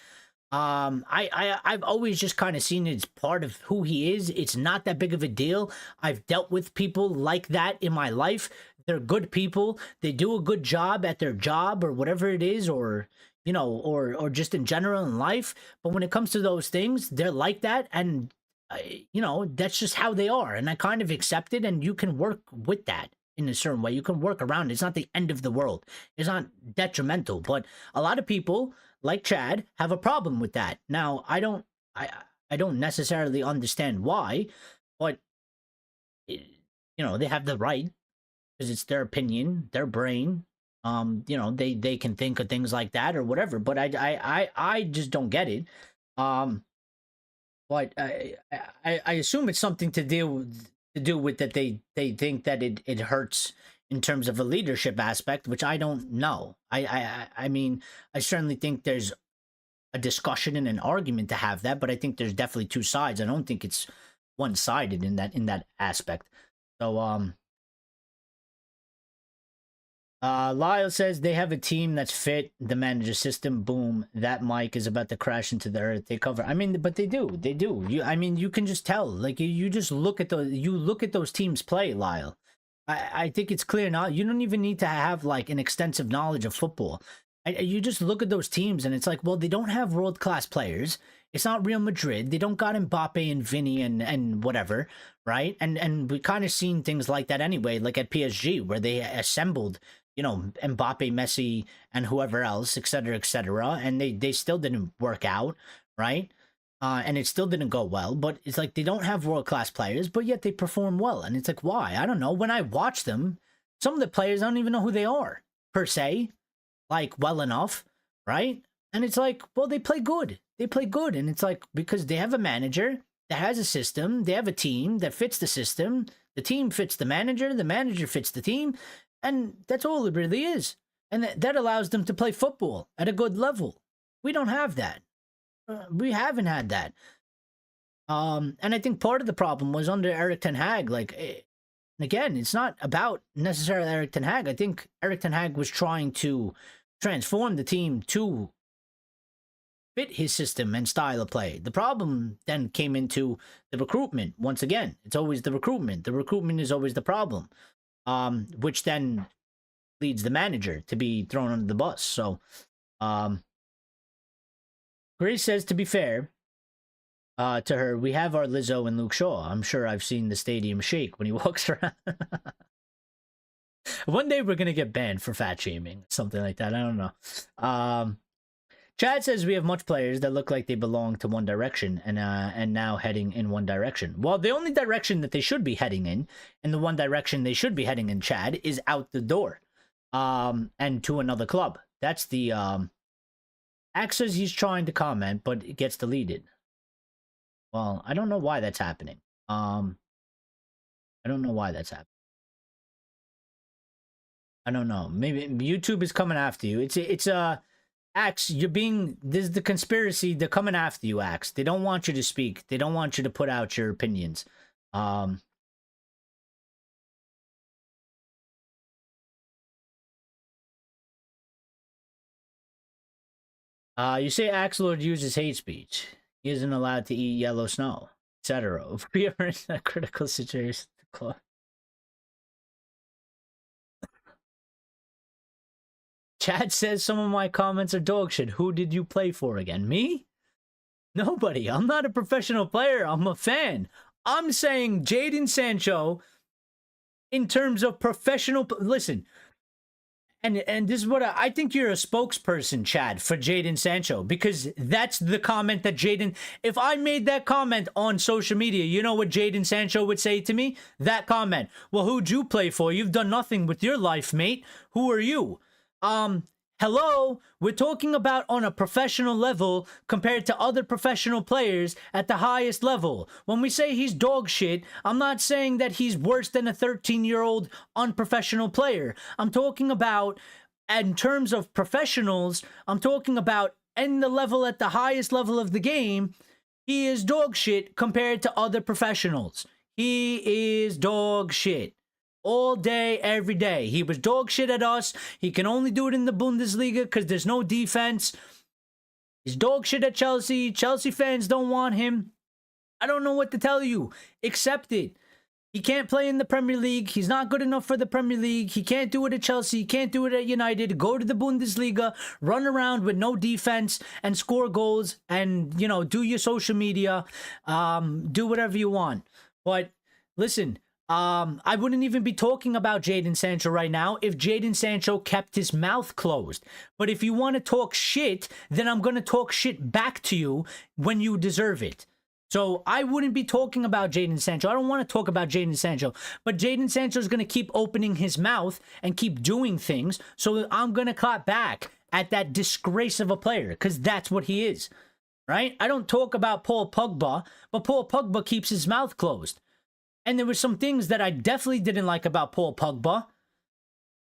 S1: I've always just kind of seen it as part of who he is. It's not that big of a deal. I've dealt with people like that in my life. They're good people. They do a good job at their job or whatever it is, or, you know, or just in general in life. But when it comes to those things, they're like that. And, you know, that's just how they are. And I kind of accept it, and you can work with that in a certain way. You can work around it. It's not the end of the world. It's not detrimental. But a lot of people, like Chad, have a problem with that. Now, I don't necessarily understand why, but, you know, they have the right, because it's their opinion, their brain. You know, they can think of things like that or whatever. But I just don't get it. But I assume it's something to do with that they think that it hurts in terms of a leadership aspect, which I don't know. I mean, I certainly think there's a discussion and an argument to have that, but I think there's definitely two sides. I don't think it's one-sided in that aspect. So Lyle says they have a team that's fit. The manager system, boom. That mic is about to crash into the earth. They cover. I mean, but they do. I mean, you can just tell. Like, you just look at those teams play, Lyle. I think it's clear now. You don't even need to have like an extensive knowledge of football. You just look at those teams, and it's like, well, they don't have world-class players. It's not Real Madrid. They don't got Mbappe and Vinny and whatever, right? And we kind of seen things like that anyway, like at PSG, where they assembled, you know, Mbappe, Messi, and whoever else, et cetera, and they still didn't work out, right? And it still didn't go well, but it's like they don't have world-class players, but yet they perform well. And it's like, why? I don't know. When I watch them, some of the players, I don't even know who they are, per se, like, well enough, right? And it's like, well, they play good. They play good. And it's like, because they have a manager that has a system, they have a team that fits the system, the team fits the manager fits the team, and that's all it really is. And that allows them to play football at a good level. We don't have that. We haven't had that. And I think part of the problem was under Erik ten Hag. Like, again, it's not about necessarily Erik ten Hag. I think Erik ten Hag was trying to transform the team to fit his system and style of play. The problem then came into the recruitment. Once again, it's always the recruitment. The recruitment is always the problem, which then leads the manager to be thrown under the bus. So, Grace says, to be fair to her, we have our Lizzo and Luke Shaw. I'm sure I've seen the stadium shake when he walks around. One day we're gonna get banned for fat shaming, something like that. I don't know. Chad says we have much players that look like they belong to One Direction and now heading in one direction. Well, the only direction that they should be heading in, and the one direction they should be heading in, Chad, is out the door, and to another club. That's the Axe says he's trying to comment, but it gets deleted. Well, I don't know why that's happening. I don't know why that's happening. I don't know. Maybe YouTube is coming after you. It's Axe, you're being, this is the conspiracy. They're coming after you, Axe. They don't want you to speak. They don't want you to put out your opinions. You say Axelord uses hate speech. He isn't allowed to eat yellow snow, etc. If we are in a critical situation, Chad says some of my comments are dog shit. Who did you play for again? Me? Nobody. I'm not a professional player. I'm a fan. I'm saying Jadon Sancho, in terms of professional... Listen, and this is what I think you're a spokesperson, Chad, for Jadon Sancho, because that's the comment that Jadon... If I made that comment on social media, you know what Jadon Sancho would say to me? That comment. Well, who'd you play for? You've done nothing with your life, mate. Who are you? Hello, we're talking about on a professional level compared to other professional players at the highest level. When we say he's dog shit, I'm not saying that he's worse than a 13-year-old unprofessional player. I'm talking about, in terms of professionals, I'm talking about in the level at the highest level of the game, he is dog shit compared to other professionals. He is dog shit. All day, every day. He was dog shit at us. He can only do it in the Bundesliga because there's no defense. He's dog shit at Chelsea. Chelsea fans don't want him. I don't know what to tell you. Accept it. He can't play in the Premier League. He's not good enough for the Premier League. He can't do it at Chelsea. He can't do it at United. Go to the Bundesliga, run around with no defense and score goals and, you know, do your social media. Do whatever you want. But listen, I wouldn't even be talking about Jadon Sancho right now if Jadon Sancho kept his mouth closed. But if you want to talk shit, then I'm going to talk shit back to you when you deserve it. So I wouldn't be talking about Jadon Sancho. I don't want to talk about Jadon Sancho. But Jadon Sancho is going to keep opening his mouth and keep doing things. So I'm going to clap back at that disgrace of a player because that's what he is. Right? I don't talk about Paul Pogba, but Paul Pogba keeps his mouth closed. And there were some things that I definitely didn't like about Paul Pogba.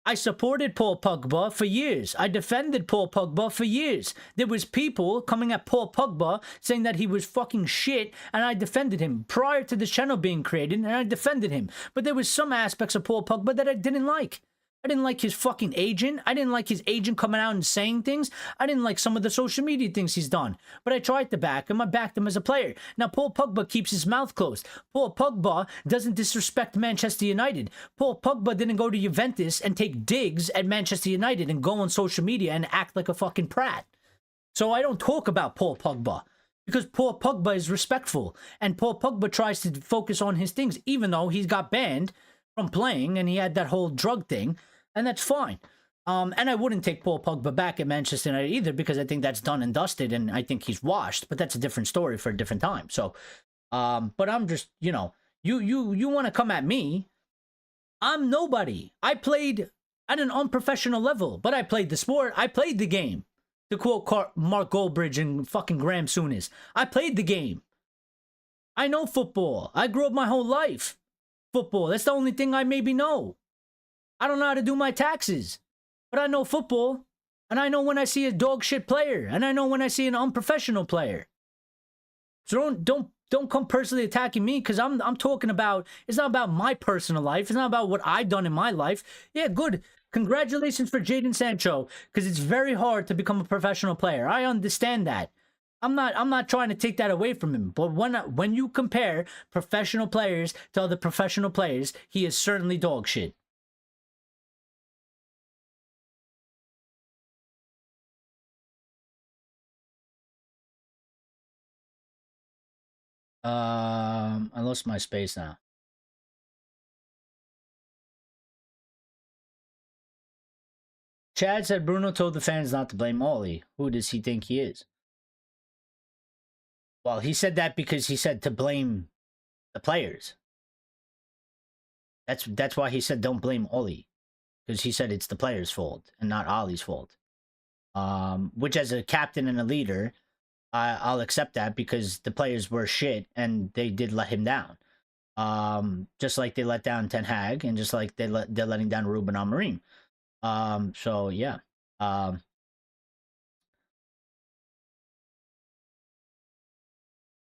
S1: I supported Paul Pogba for years. I defended Paul Pogba for years. There was people coming at Paul Pogba saying that he was fucking shit, and I defended him prior to this channel being created, and I defended him. But there was some aspects of Paul Pogba that I didn't like. I didn't like his fucking agent. I didn't like his agent coming out and saying things. I didn't like some of the social media things he's done. But I tried to back him. I backed him as a player. Now, Paul Pogba keeps his mouth closed. Paul Pogba doesn't disrespect Manchester United. Paul Pogba didn't go to Juventus and take digs at Manchester United and go on social media and act like a fucking prat. So I don't talk about Paul Pogba because Paul Pogba is respectful. And Paul Pogba tries to focus on his things, even though he's got banned from playing and he had that whole drug thing. And that's fine. And I wouldn't take Paul Pogba back at Manchester United either because I think that's done and dusted and I think he's washed. But that's a different story for a different time. So, but I'm just, you know, you want to come at me. I'm nobody. I played at an unprofessional level, but I played the sport. I played the game. To quote Mark Goldbridge and fucking Graham Souness. I played the game. I know football. I grew up my whole life. Football. That's the only thing I maybe know. I don't know how to do my taxes, but I know football, and I know when I see a dog shit player, and I know when I see an unprofessional player. So don't come personally attacking me because I'm talking about, it's not about my personal life. It's not about what I've done in my life. Yeah, good. Congratulations for Jadon Sancho because it's very hard to become a professional player. I understand that. I'm not trying to take that away from him, but when you compare professional players to other professional players, he is certainly dog shit. I lost my space now. Chad said Bruno told the fans not to blame Ollie. Who does he think he is? Well, he said that because he said to blame the players. That's why he said don't blame Ollie, because he said it's the players' fault and not Ollie's fault. Which as a captain and a leader, I'll accept that because the players were shit and they did let him down. Just like they let down Ten Hag and just like they're letting down Ruben Amorim. So yeah.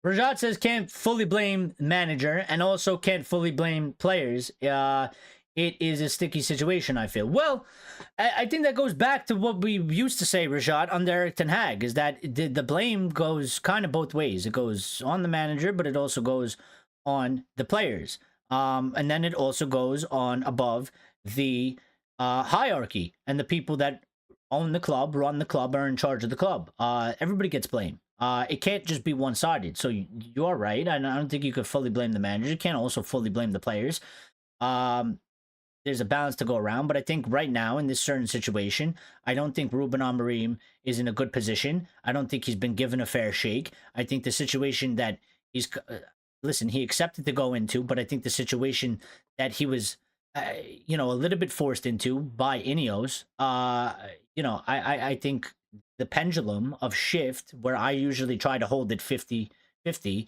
S1: Rajat says can't fully blame manager and also can't fully blame players. It is a sticky situation, I feel. Well, I think that goes back to what we used to say, Rajat, under Eric Ten Hag, is that the blame goes kind of both ways. It goes on the manager, but it also goes on the players. And then it also goes on above the hierarchy and the people that own the club, run the club, are in charge of the club. Everybody gets blamed. It can't just be one-sided. So you are right. I don't think you could fully blame the manager. You can't also fully blame the players. There's a balance to go around, but I think right now in this certain situation, I don't think Ruben Amorim is in a good position. I don't think he's been given a fair shake. I think the situation that he's listen, he accepted to go into, but I think the situation that he was a little bit forced into by INEOS, I think the pendulum of shift, where I usually try to hold it 50-50,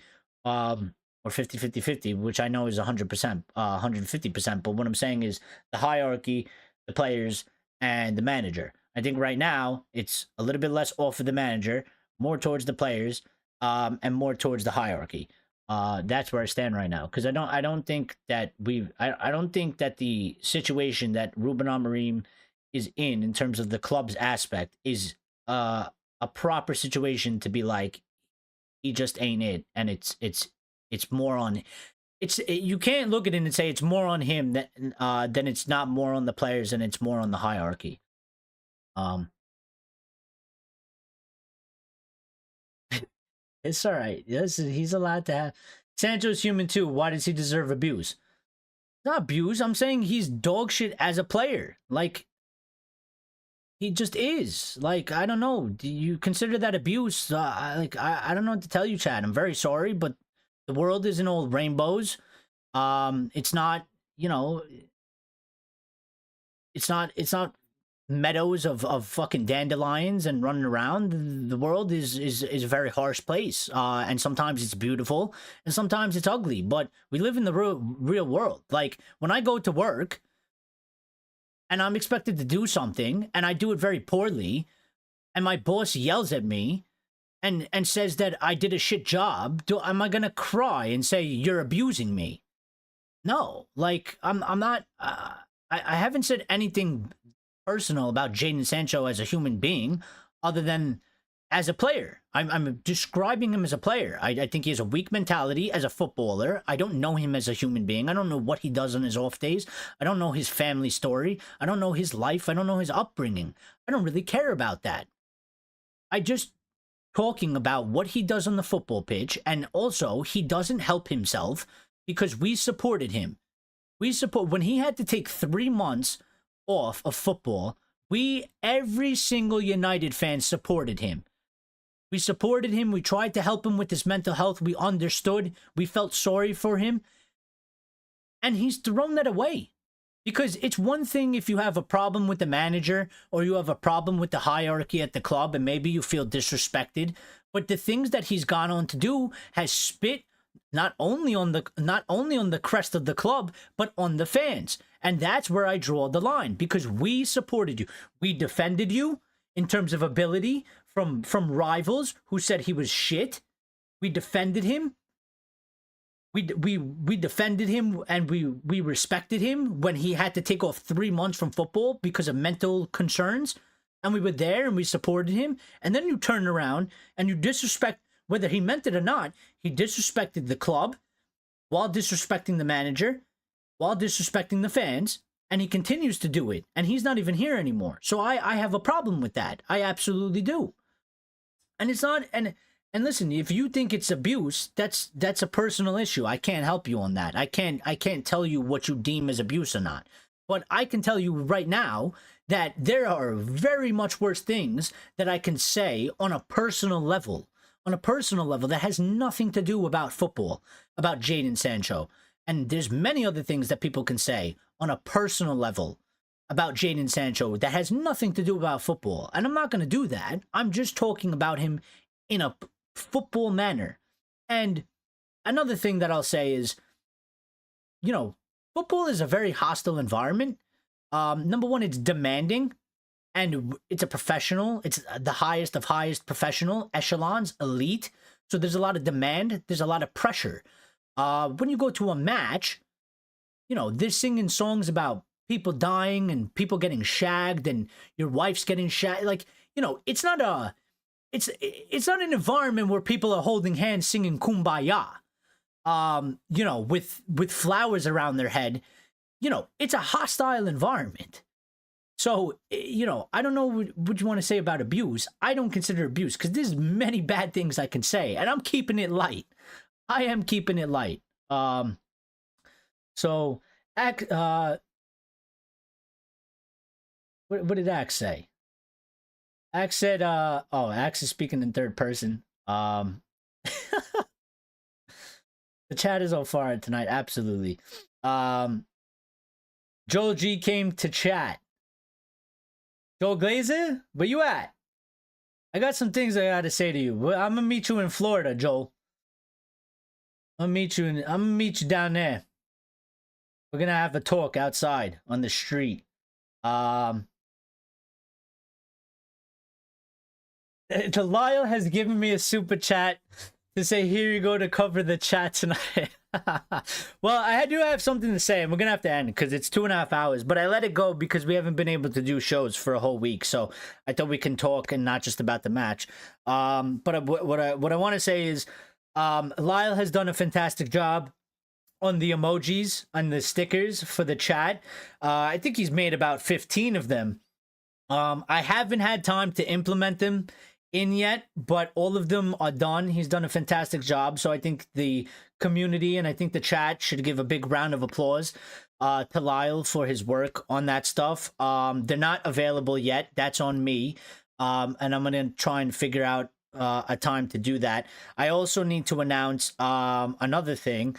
S1: or 50-50-50, which I know is 100%, 150%. But what I'm saying is the hierarchy, the players, and the manager. I think right now it's a little bit less off of the manager, more towards the players, and more towards the hierarchy. That's where I stand right now, because I don't think that I don't think that the situation that Ruben Amorim is in terms of the club's aspect is a proper situation to be like, he just ain't it, and it's more on, you can't look at it and say it's more on him than it's not more on the players and it's more on the hierarchy. It's all right. He's allowed to have. Sancho's human too. Why does he deserve abuse? Not abuse. I'm saying he's dog shit as a player. Like, he just is. Like, I don't know. Do you consider that abuse? I don't know what to tell you, Chad. I'm very sorry, but the world isn't all rainbows. It's not, it's not meadows of fucking dandelions and running around. The world is a very harsh place. And sometimes it's beautiful and sometimes it's ugly, but we live in the real world. Like, when I go to work and I'm expected to do something and I do it very poorly and my boss yells at me and says that I did a shit job, am I gonna cry and say you're abusing me? No, like, I'm not. I haven't said anything personal about Jadon Sancho as a human being, other than as a player. I'm describing him as a player. I think he has a weak mentality as a footballer. I don't know him as a human being. I don't know what he does on his off days. I don't know his family story. I don't know his life. I don't know his upbringing. I don't really care about that. I just talking about what he does on the football pitch, and also he doesn't help himself because we supported him. When he had to take 3 months off of football, every single United fan supported him. We supported him. We tried to help him with his mental health. We understood. We felt sorry for him. And he's thrown that away. Because it's one thing if you have a problem with the manager or you have a problem with the hierarchy at the club and maybe you feel disrespected, but the things that he's gone on to do has spit not only on the crest of the club, but on the fans. And that's where I draw the line, because we supported you. We defended you in terms of ability from rivals who said he was shit. We defended him. We defended him, and we respected him when he had to take off 3 months from football because of mental concerns, and we were there and we supported him. And then you turn around and you disrespect, whether he meant it or not, he disrespected the club while disrespecting the manager, while disrespecting the fans, and he continues to do it, and he's not even here anymore. So I have a problem with that. I absolutely do. And it's not, and listen, if you think it's abuse, that's a personal issue. I can't help you on that. I can't tell you what you deem as abuse or not. But I can tell you right now that there are very much worse things that I can say on a personal level. On a personal level that has nothing to do about football, about Jadon Sancho. And there's many other things that people can say on a personal level about Jadon Sancho that has nothing to do about football. And I'm not going to do that. I'm just talking about him in a football manner. And another thing that I'll say is, you know, football is a very hostile environment. Number one, it's demanding, and it's a professional. It's the highest of highest professional echelons, elite. So there's a lot of demand. There's a lot of pressure. When you go to a match, you know, they're singing songs about people dying and people getting shagged and your wife's getting shagged. Like, you know, it's not an environment where people are holding hands singing Kumbaya. You know, with flowers around their head. You know, it's a hostile environment. So, you know, I don't know what you want to say about abuse. I don't consider abuse because there's many bad things I can say, and I'm keeping it light. I am keeping it light. So, what did Axe say? Axe said, Axe is speaking in third person. The chat is on fire tonight, absolutely. Joel G came to chat. Joel Glazer, where you at? I got some things I gotta say to you. I'm gonna meet you in Florida, Joel. I'm gonna meet you down there. We're gonna have a talk outside on the street. Lyle has given me a super chat to say, here you go to cover the chat tonight. Well, I do have something to say, and we're gonna have to end because it's 2.5 hours, but I let it go because we haven't been able to do shows for a whole week, so I thought we can talk and not just about the match. But what I want to say is, Lyle has done a fantastic job on the emojis and the stickers for the chat. I think he's made about 15 of them. I haven't had time to implement them in yet, but all of them are done. He's done a fantastic job, so I think the community and I think the chat should give a big round of applause to Lyle for his work on that stuff. They're not available yet. That's on me, and I'm gonna try and figure out a time to do that. I also need to announce another thing,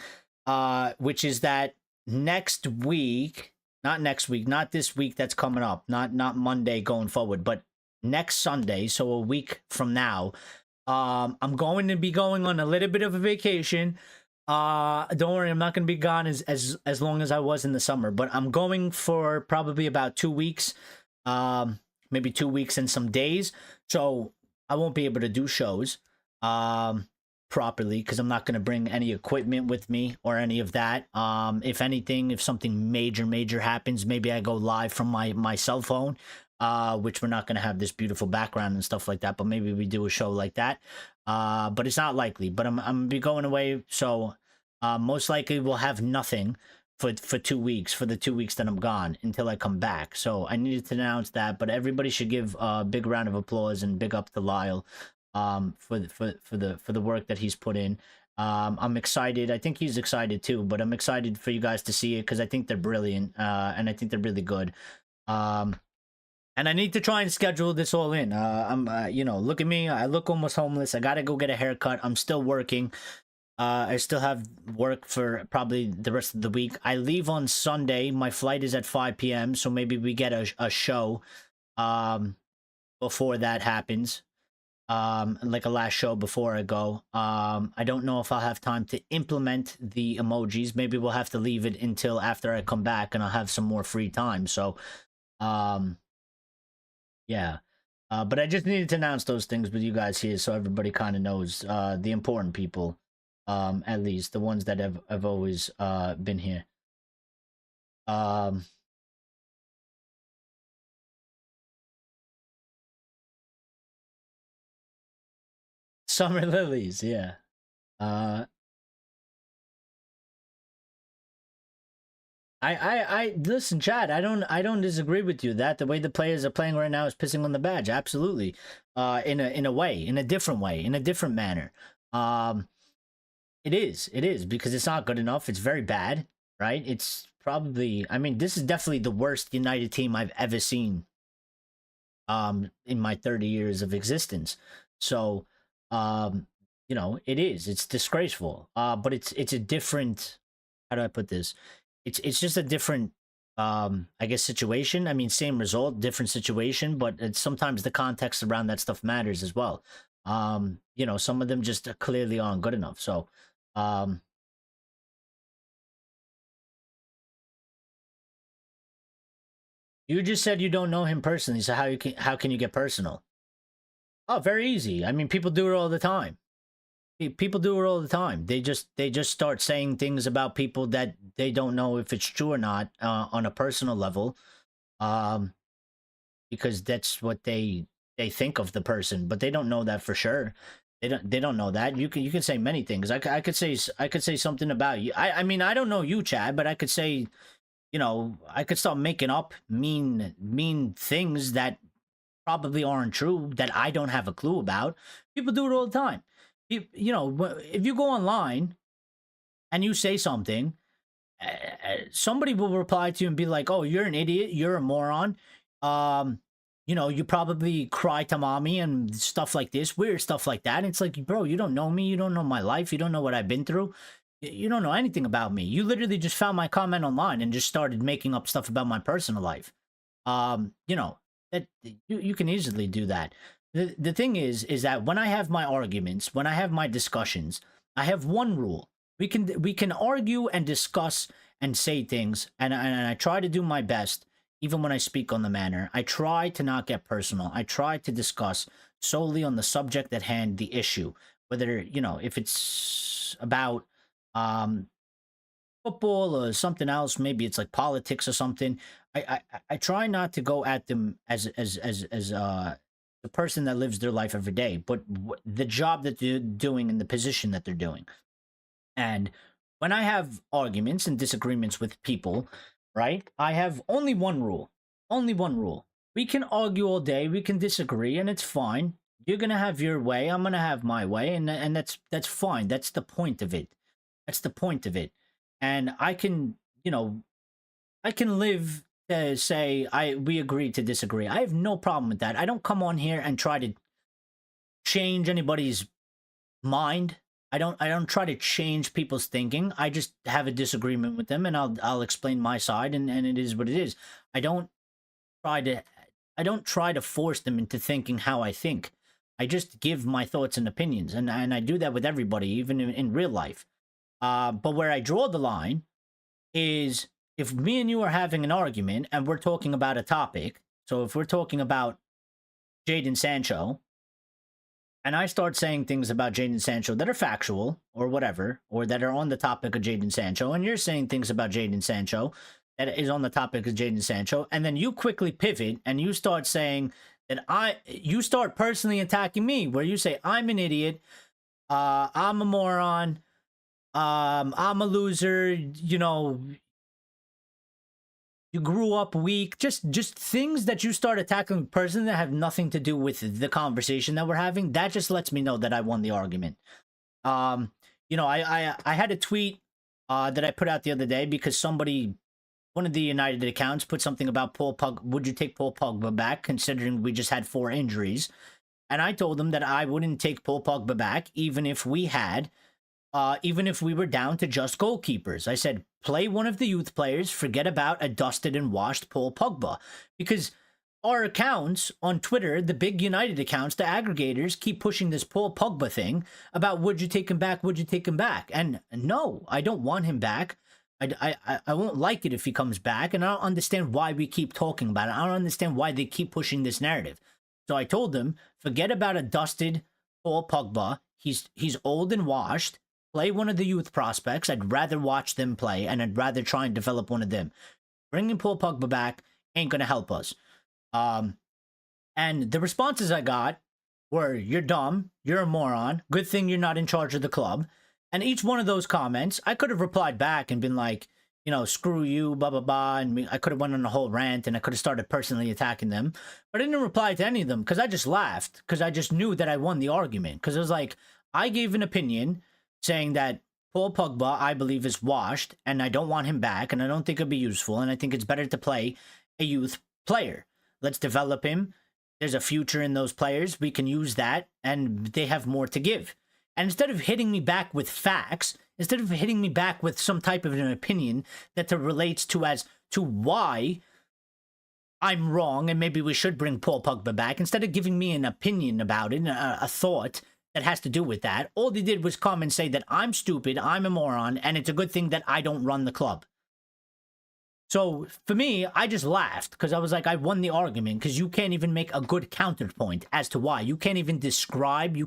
S1: which is that next week, not this week that's coming up, not Monday going forward, but next Sunday, so a week from now, I'm going to be going on a little bit of a vacation. Don't worry, I'm not going to be gone as long as I was in the summer, but I'm going for probably about 2 weeks, maybe 2 weeks and some days. So I won't be able to do shows properly because I'm not going to bring any equipment with me or any of that. If anything, if something major happens, maybe I go live from my cell phone. Which we're not going to have this beautiful background and stuff like that, but maybe we do a show like that. But it's not likely, but I'm going to be going away. So, most likely we'll have nothing for 2 weeks, for the 2 weeks that I'm gone until I come back. So I needed to announce that, but everybody should give a big round of applause and big up to Lyle, for the work that he's put in. I'm excited. I think he's excited too, but I'm excited for you guys to see it because I think they're brilliant, and I think they're really good. And I need to try and schedule this all in. You know, look at me. I look almost homeless. I got to go get a haircut. I'm still working. I still have work for probably the rest of the week. I leave on Sunday. My flight is at 5 p.m. So maybe we get a show before that happens. Like a last show before I go. I don't know if I'll have time to implement the emojis. Maybe we'll have to leave it until after I come back and I'll have some more free time. So, yeah, but I just needed to announce those things with you guys here so everybody kind of knows, the important people, at least the ones that have always been here. Summer Lilies, yeah. I listen, Chad. I don't disagree with you that the way the players are playing right now is pissing on the badge. Absolutely, in a way, in a different way, in a different manner. It is because it's not good enough. It's very bad, right? It's probably, I mean, this is definitely the worst United team I've ever seen in my 30 years of existence. So, you know, it's disgraceful. But it's a different, how do I put this? It's just a different I guess situation. I mean, same result, different situation, but sometimes the context around that stuff matters as well. You know, some of them just clearly aren't good enough. So, you just said you don't know him personally, so how can you get personal? Oh, very easy. I mean, people do it all the time. People do it all the time. They just start saying things about people that they don't know if it's true or not on a personal level, um, because that's what they think of the person, but they don't know that for sure. They don't know that. You can say many things. I could say something about you. I mean, I don't know you, Chad, but I could say, you know, I could start making up mean things that probably aren't true, that I don't have a clue about. People do it all the time. You know, if you go online and you say something, somebody will reply to you and be like, "Oh, you're an idiot. You're a moron." Um, you know, you probably cry to mommy and stuff like this, weird stuff like that. It's like, bro, you don't know me. You don't know my life. You don't know what I've been through. You don't know anything about me. You literally just found my comment online and just started making up stuff about my personal life. You know, that you can easily do that. The thing is that when I have my arguments, when I have my discussions, I have one rule. We can argue and discuss and say things, and I try to do my best, even when I speak on the matter. I try to not get personal. I try to discuss solely on the subject at hand, the issue, whether, you know, if it's about um football or something else, maybe it's like politics or something. I try not to go at them as the person that lives their life every day, but the job that they're doing and the position that they're doing. And when I have arguments and disagreements with people, right, I have only one rule. Only one rule. We can argue all day, we can disagree, and it's fine. You're gonna have your way, I'm gonna have my way, and that's fine. That's the point of it. That's the point of it. And I can, you know, I can live to say we agree to disagree. I have no problem with that. I don't come on here and try to change anybody's mind. I don't try to change people's thinking. I just have a disagreement with them, and I'll explain my side, and it is what it is. I don't try to I don't try to force them into thinking how I think. I just give my thoughts and opinions, and I do that with everybody, even in real life. But where I draw the line is if me and you are having an argument and we're talking about a topic. So if we're talking about Jadon Sancho, and I start saying things about Jadon Sancho that are factual or whatever, or that are on the topic of Jadon Sancho, and you're saying things about Jadon Sancho that is on the topic of Jadon Sancho, and then you quickly pivot and you start saying that you start personally attacking me, where you say I'm an idiot, I'm a moron, I'm a loser, you know, you grew up weak, just things that you start attacking person that have nothing to do with the conversation that we're having. That just lets me know that I won the argument. You know, I had a tweet that I put out the other day because one of the United accounts put something about Paul Pogba. Would you take Paul Pogba back, considering we just had 4 injuries? And I told them that I wouldn't take Paul Pogba back, even if we were down to just goalkeepers. I said, play one of the youth players, forget about a dusted and washed Paul Pogba. Because our accounts on Twitter, the big United accounts, the aggregators, keep pushing this Paul Pogba thing about would you take him back, would you take him back? And no, I don't want him back. I won't like it if he comes back, and I don't understand why we keep talking about it. I don't understand why they keep pushing this narrative. So I told them, forget about a dusted Paul Pogba. He's old and washed. Play one of the youth prospects. I'd rather watch them play, and I'd rather try and develop one of them. Bringing Paul Pogba back ain't going to help us. And the responses I got were, you're dumb, you're a moron, good thing you're not in charge of the club. And each one of those comments, I could have replied back and been like, you know, screw you, blah, blah, blah. And I could have went on a whole rant, and I could have started personally attacking them. But I didn't reply to any of them because I just laughed, because I just knew that I won the argument. Because it was like, I gave an opinion saying that Paul Pogba, I believe, is washed, and I don't want him back, and I don't think it'd be useful, and I think it's better to play a youth player. Let's develop him. There's a future in those players. We can use that, and they have more to give. And instead of hitting me back with facts, instead of hitting me back with some type of an opinion that relates to as to why I'm wrong and maybe we should bring Paul Pogba back, instead of giving me an opinion about it, a thought that has to do with that, all they did was come and say that I'm stupid, I'm a moron, and it's a good thing that I don't run the club. So for me, I just laughed because I was like, I won the argument because you can't even make a good counterpoint as to why. You can't even describe,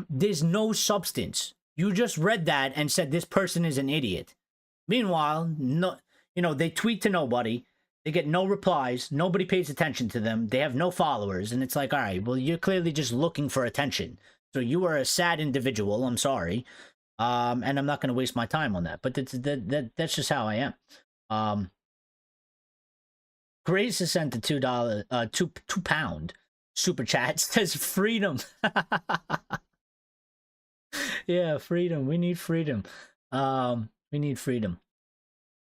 S1: there's no substance. You just read that and said this person is an idiot. Meanwhile, no, they tweet to nobody. They get no replies. Nobody pays attention to them. They have no followers. And it's like, all right, well, you're clearly just looking for attention. So you are a sad individual. I'm sorry. And I'm not going to waste my time on that. But that's just how I am. Grace has sent the £2 super chat. Says freedom. Yeah, freedom. We need freedom. We need freedom.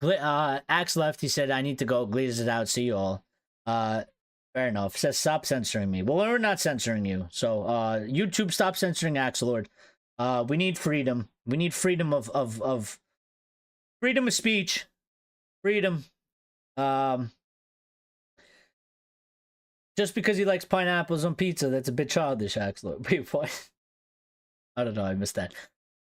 S1: Axe left. He said, I need to go. Gleez is out. See you all. Fair enough. Says, stop censoring me. Well, we're not censoring you. So, YouTube, stop censoring Axe Lord. We need freedom. We need freedom of freedom of speech. Freedom. Just because he likes pineapples on pizza, that's a bit childish, Axe Lord. Wait, what? I don't know. I missed that.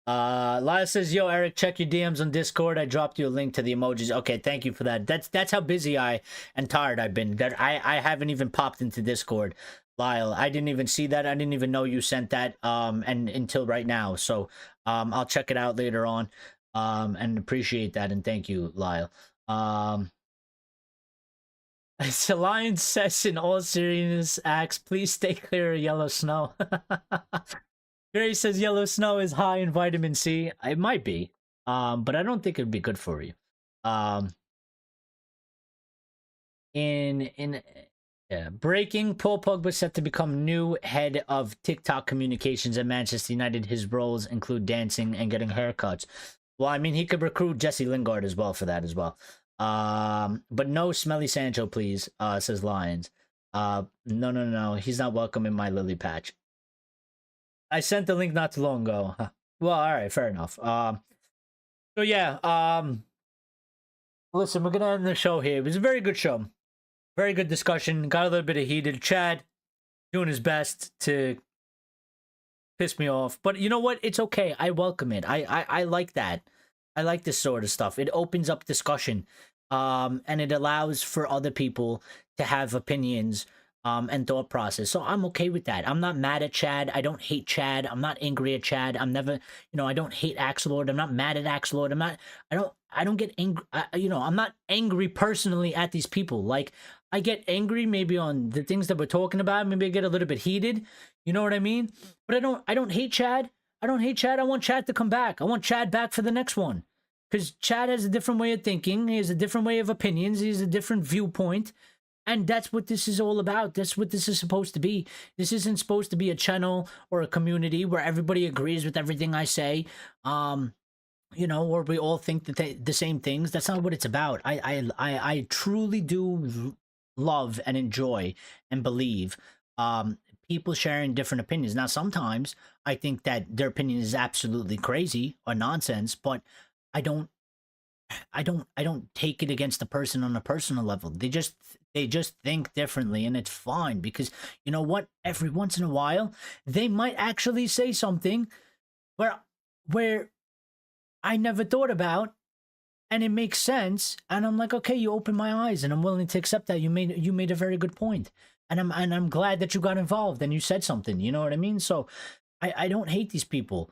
S1: Lyle says, yo, Eric, check your DMs on Discord. I dropped you a link to the emojis. Okay, thank you for that. That's how busy and tired I've been. That I haven't even popped into Discord, Lyle. I didn't even see that. I didn't even know you sent that and until right now. So I'll check it out later on and appreciate that, and thank you, Lyle. Alliance says, in all seriousness, Axe, please stay clear of yellow snow. Grace says yellow snow is high in vitamin C. It might be, but I don't think it'd be good for you. Breaking, Paul Pogba set to become new head of TikTok communications at Manchester United. His roles include dancing and getting haircuts. Well, I mean, he could recruit Jesse Lingard as well for that as well. But no smelly Sancho, please, says Lions. No. He's not welcome in my lily patch. I sent the link not too long ago. Well, all right, fair enough. So yeah, listen, we're gonna end the show here. It was a very good show, very good discussion. Got a little bit of heated. Chad doing his best to piss me off, but you know what? It's okay. I welcome it. I like that. I like this sort of stuff. It opens up discussion, and it allows for other people to have opinions. And thought process. So I'm okay with that. I'm not mad at Chad. I don't hate Chad. I'm not angry at Chad. I'm never, I don't hate Axe Lord. I'm not mad at Axe Lord. I don't get angry. I'm not angry personally at these people. Like, I get angry maybe on the things that we're talking about. Maybe I get a little bit heated. You know what I mean? But I don't hate Chad. I don't hate Chad. I want Chad to come back. I want Chad back for the next one. Because Chad has a different way of thinking. He has a different way of opinions. He has a different viewpoint. And that's what this is all about. That's what this is supposed to be. This isn't supposed to be a channel or a community where everybody agrees with everything I say, or we all think that the same things. That's not what it's about. I truly do love and enjoy and believe people sharing different opinions. Now, sometimes I think that their opinion is absolutely crazy or nonsense, but I don't take it against the person on a personal level. They just think differently, and it's fine, because you know what? Every once in a while, they might actually say something where I never thought about, and it makes sense, and I'm like, okay, you opened my eyes, and I'm willing to accept that. You made a very good point, and I'm glad that you got involved and you said something. You know what I mean? So I don't hate these people.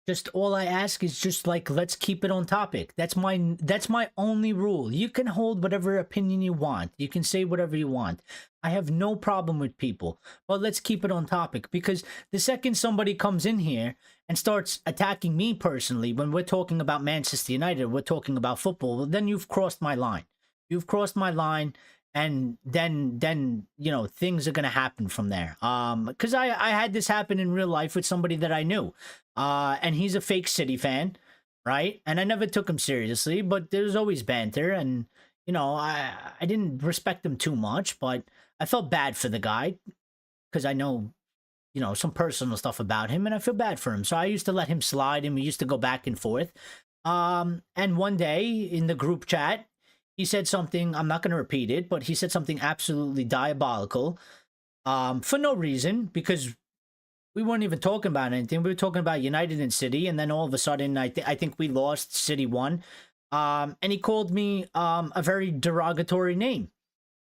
S1: Just all I ask is just like, let's keep it on topic. That's my only rule. You can hold whatever opinion you want. You can say whatever you want. I have no problem with people, but let's keep it on topic, because the second somebody comes in here and starts attacking me personally when we're talking about Manchester United, we're talking about football, well, then you've crossed my line. You've crossed my line, and then you know, things are gonna happen from there. Because I had this happen in real life with somebody that I knew, and he's a fake City fan, right? And I never took him seriously, but there's always banter, and you know, I didn't respect him too much, but I felt bad for the guy because I know, you know, some personal stuff about him, and I feel bad for him. So I used to let him slide, and we used to go back and forth. And one day in the group chat, he said something, I'm not going to repeat it, but he said something absolutely diabolical, for no reason, because we weren't even talking about anything. We were talking about United and City, and then all of a sudden, I think we lost, City won. And he called me a very derogatory name,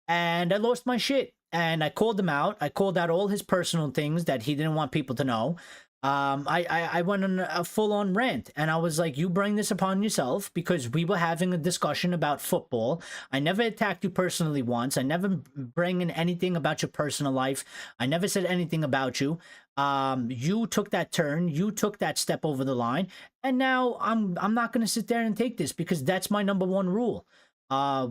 S1: and I lost my shit. And I called him out. I called out all his personal things that he didn't want people to know. I went on a full-on rant, and I was like, you bring this upon yourself, because we were having a discussion about football. I never attacked you personally once. I never bring in anything about your personal life. I never said anything about you. You took that turn. You took that step over the line, and now I'm not going to sit there and take this, because that's my number one rule.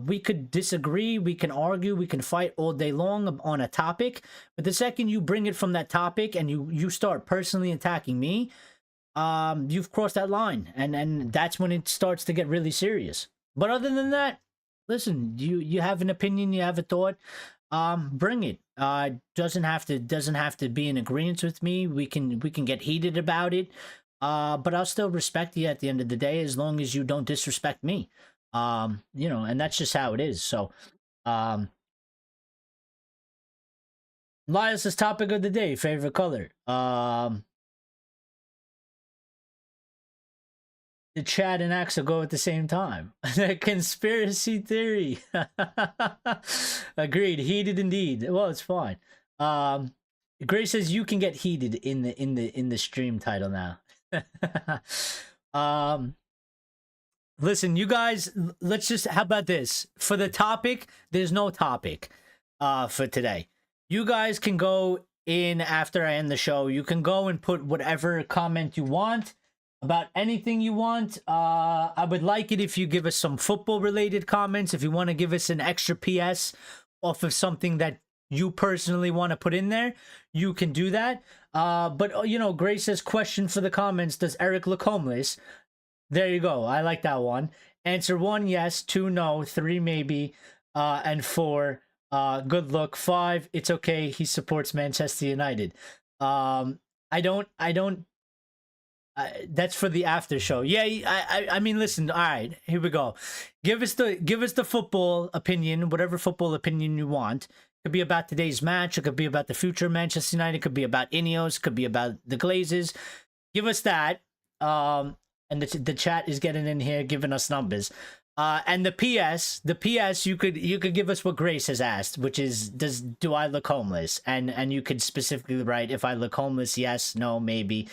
S1: We could disagree, we can argue, we can fight all day long on a topic, but the second you bring it from that topic and you start personally attacking me, you've crossed that line, and that's when it starts to get really serious. But other than that, listen, you have an opinion, you have a thought, bring it. Doesn't have to be in agreement with me. We can get heated about it, but I'll still respect you at the end of the day, as long as you don't disrespect me. You know, and that's just how it is. So, Elias's topic of the day, favorite color. The chat and Axel go at the same time. The conspiracy theory. Agreed. Heated indeed. Well, it's fine. Grace says you can get heated in the stream title now. Listen, you guys, let's just, how about this? For the topic, there's no topic for today. You guys can go in after I end the show. You can go and put whatever comment you want about anything you want. I would like it if you give us some football-related comments. If you want to give us an extra PS off of something that you personally want to put in there, you can do that. But, you know, Grace says, question for the comments, does Eric look homeless? There you go. I like that one. Answer 1, yes. 2, no. 3, maybe. And 4, good look. 5, it's okay. He supports Manchester United. I don't. That's for the after show. Yeah. I mean, listen. All right. Here we go. Give us the football opinion, whatever football opinion you want. It could be about today's match. It could be about the future of Manchester United. It could be about INEOS. It could be about the Glazers. Give us that. And the chat is getting in here, giving us numbers. And the PS, you could give us what Grace has asked, which is, do I look homeless? And you could specifically write, if I look homeless, yes, no, maybe.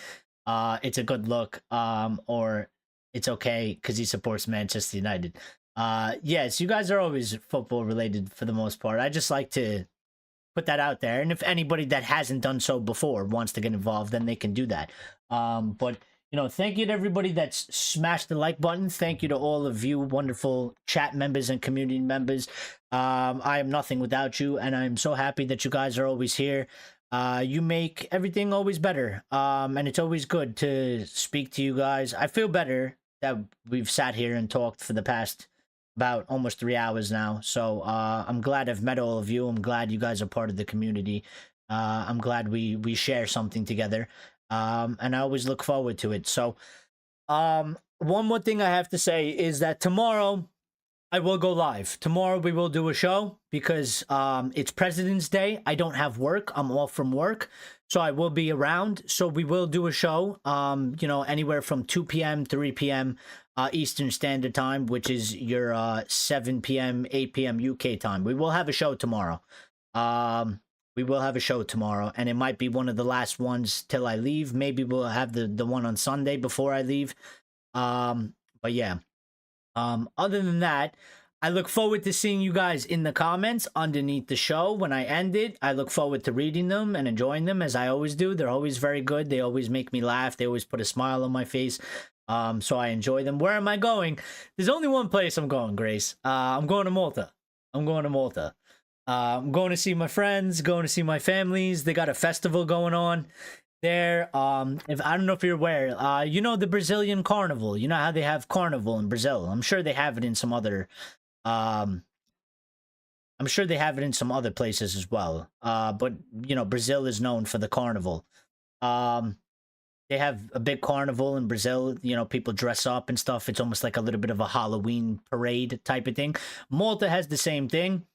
S1: It's a good look, or it's okay because he supports Manchester United. Yes, you guys are always football related for the most part. I just like to put that out there, and if anybody that hasn't done so before wants to get involved, then they can do that. But you know, thank you to everybody that's smashed the like button. Thank you to all of you wonderful chat members and community members. I am nothing without you, and I'm so happy that you guys are always here. You make everything always better, and it's always good to speak to you guys. I feel better that we've sat here and talked for the past about almost 3 hours now. So I'm glad I've met all of you. I'm glad you guys are part of the community. I'm glad we share something together. And I always look forward to it. So, one more thing I have to say is that tomorrow I will go live. Tomorrow we will do a show because it's President's Day. I don't have work. I'm off from work. So I will be around. So we will do a show, you know, anywhere from 2 p.m., 3 p.m. Eastern Standard Time, which is your 7 p.m., 8 p.m. UK time. We will have a show tomorrow. We will have a show tomorrow, and it might be one of the last ones till I leave. Maybe we'll have the one on Sunday before I leave. But yeah. Other than that, I look forward to seeing you guys in the comments underneath the show when I end it. I look forward to reading them and enjoying them, as I always do. They're always very good. They always make me laugh. They always put a smile on my face. So I enjoy them. Where am I going? There's only one place I'm going, Grace. I'm going to Malta. I'm going to Malta. I'm going to see my friends, going to see my families. They got a festival going on there. If I don't know if you're aware, you know the Brazilian carnival. You know how they have carnival in Brazil. I'm sure they have it in some other. Um, I'm sure they have it in some other places as well. But you know, Brazil is known for the carnival. Um, they have a big carnival in Brazil. You know, people dress up and stuff. It's almost like a little bit of a Halloween parade type of thing. Malta has the same thing.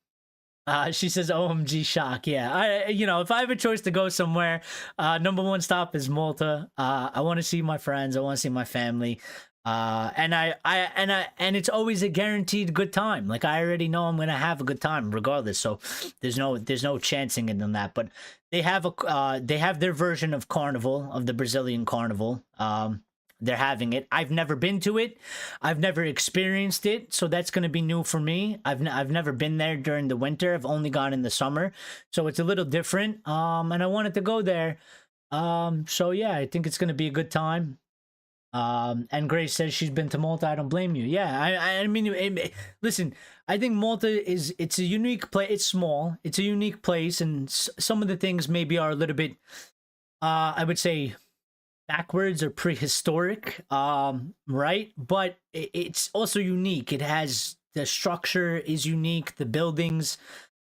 S1: She says, "OMG, shock." Yeah, if I have a choice to go somewhere, number one stop is Malta. I want to see my friends. I want to see my family. And it's always a guaranteed good time. Like I already know I'm gonna have a good time regardless. So there's no chancing it on that. But they have their version of carnival, of the Brazilian carnival. They're having it. I've never been to it. I've never experienced it, so that's going to be new for me. I've never been there during the winter. I've only gone in the summer, so it's a little different. And I wanted to go there. So yeah, I think it's going to be a good time. And Grace says she's been to Malta. I don't blame you. Yeah, I mean, listen, I think Malta it's a unique place. It's small. It's a unique place, and some of the things maybe are a little bit, I would say, backwards or prehistoric, right? But it's also unique. It has the structure is unique, the buildings,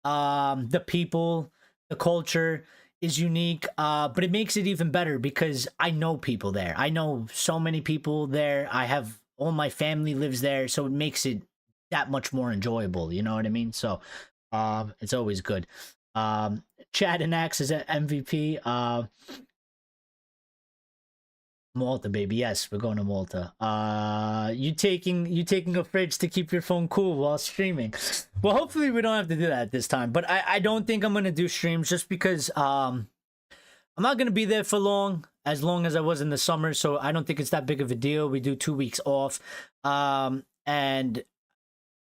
S1: the people, the culture is unique. But it makes it even better because I know people there. I know so many people there. I have all my family lives there, so it makes it that much more enjoyable. You know what I mean? So it's always good. Chad and Axe is at MVP. Malta, baby. Yes, we're going to Malta. You taking a fridge to keep your phone cool while streaming. Well, hopefully we don't have to do that this time. But I don't think I'm gonna do streams just because I'm not gonna be there for as long as I was in the summer. So I don't think it's that big of a deal. We do 2 weeks off. And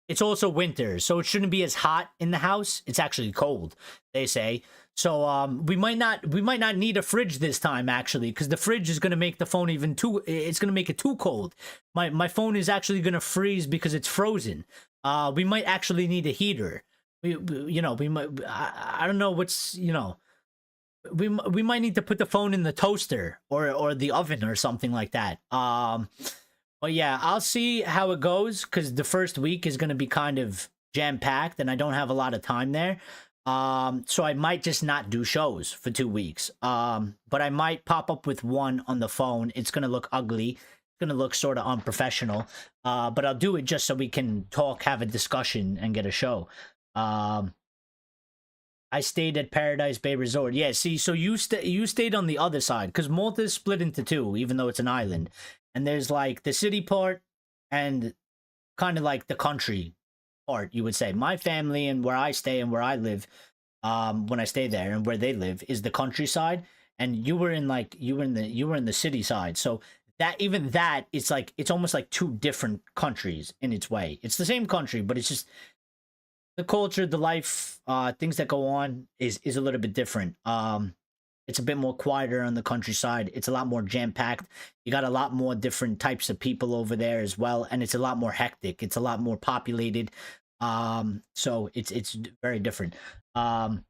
S1: it's also winter, so it shouldn't be as hot in the house. It's actually cold, they say. So we might not need a fridge this time actually, because the fridge is gonna make the phone it's gonna make it too cold. My phone is actually gonna freeze because it's frozen. We might actually need a heater. We might. I don't know what's we might need to put the phone in the toaster or the oven or something like that. But yeah, I'll see how it goes because the first week is going to be kind of jam packed and I don't have a lot of time there. So I might just not do shows for 2 weeks. But I might pop up with one on the phone. It's going to look ugly. It's going to look sort of unprofessional. But I'll do it just so we can talk, have a discussion, and get a show. I stayed at Paradise Bay Resort. Yeah, see, so you stayed on the other side because Malta is split into two, even though it's an island. And there's like the city part and kind of like the country part, you would say. My family and where I stay and where I live, when I stay there and where they live is the countryside. And you were in the city side. So that it's like it's almost like two different countries in its way. It's the same country, but it's just the culture, the life, things that go on is a little bit different. It's a bit more quieter on the countryside. It's a lot more jam packed. You got a lot more different types of people over there as well, and it's a lot more hectic. It's a lot more populated. So it's very different. In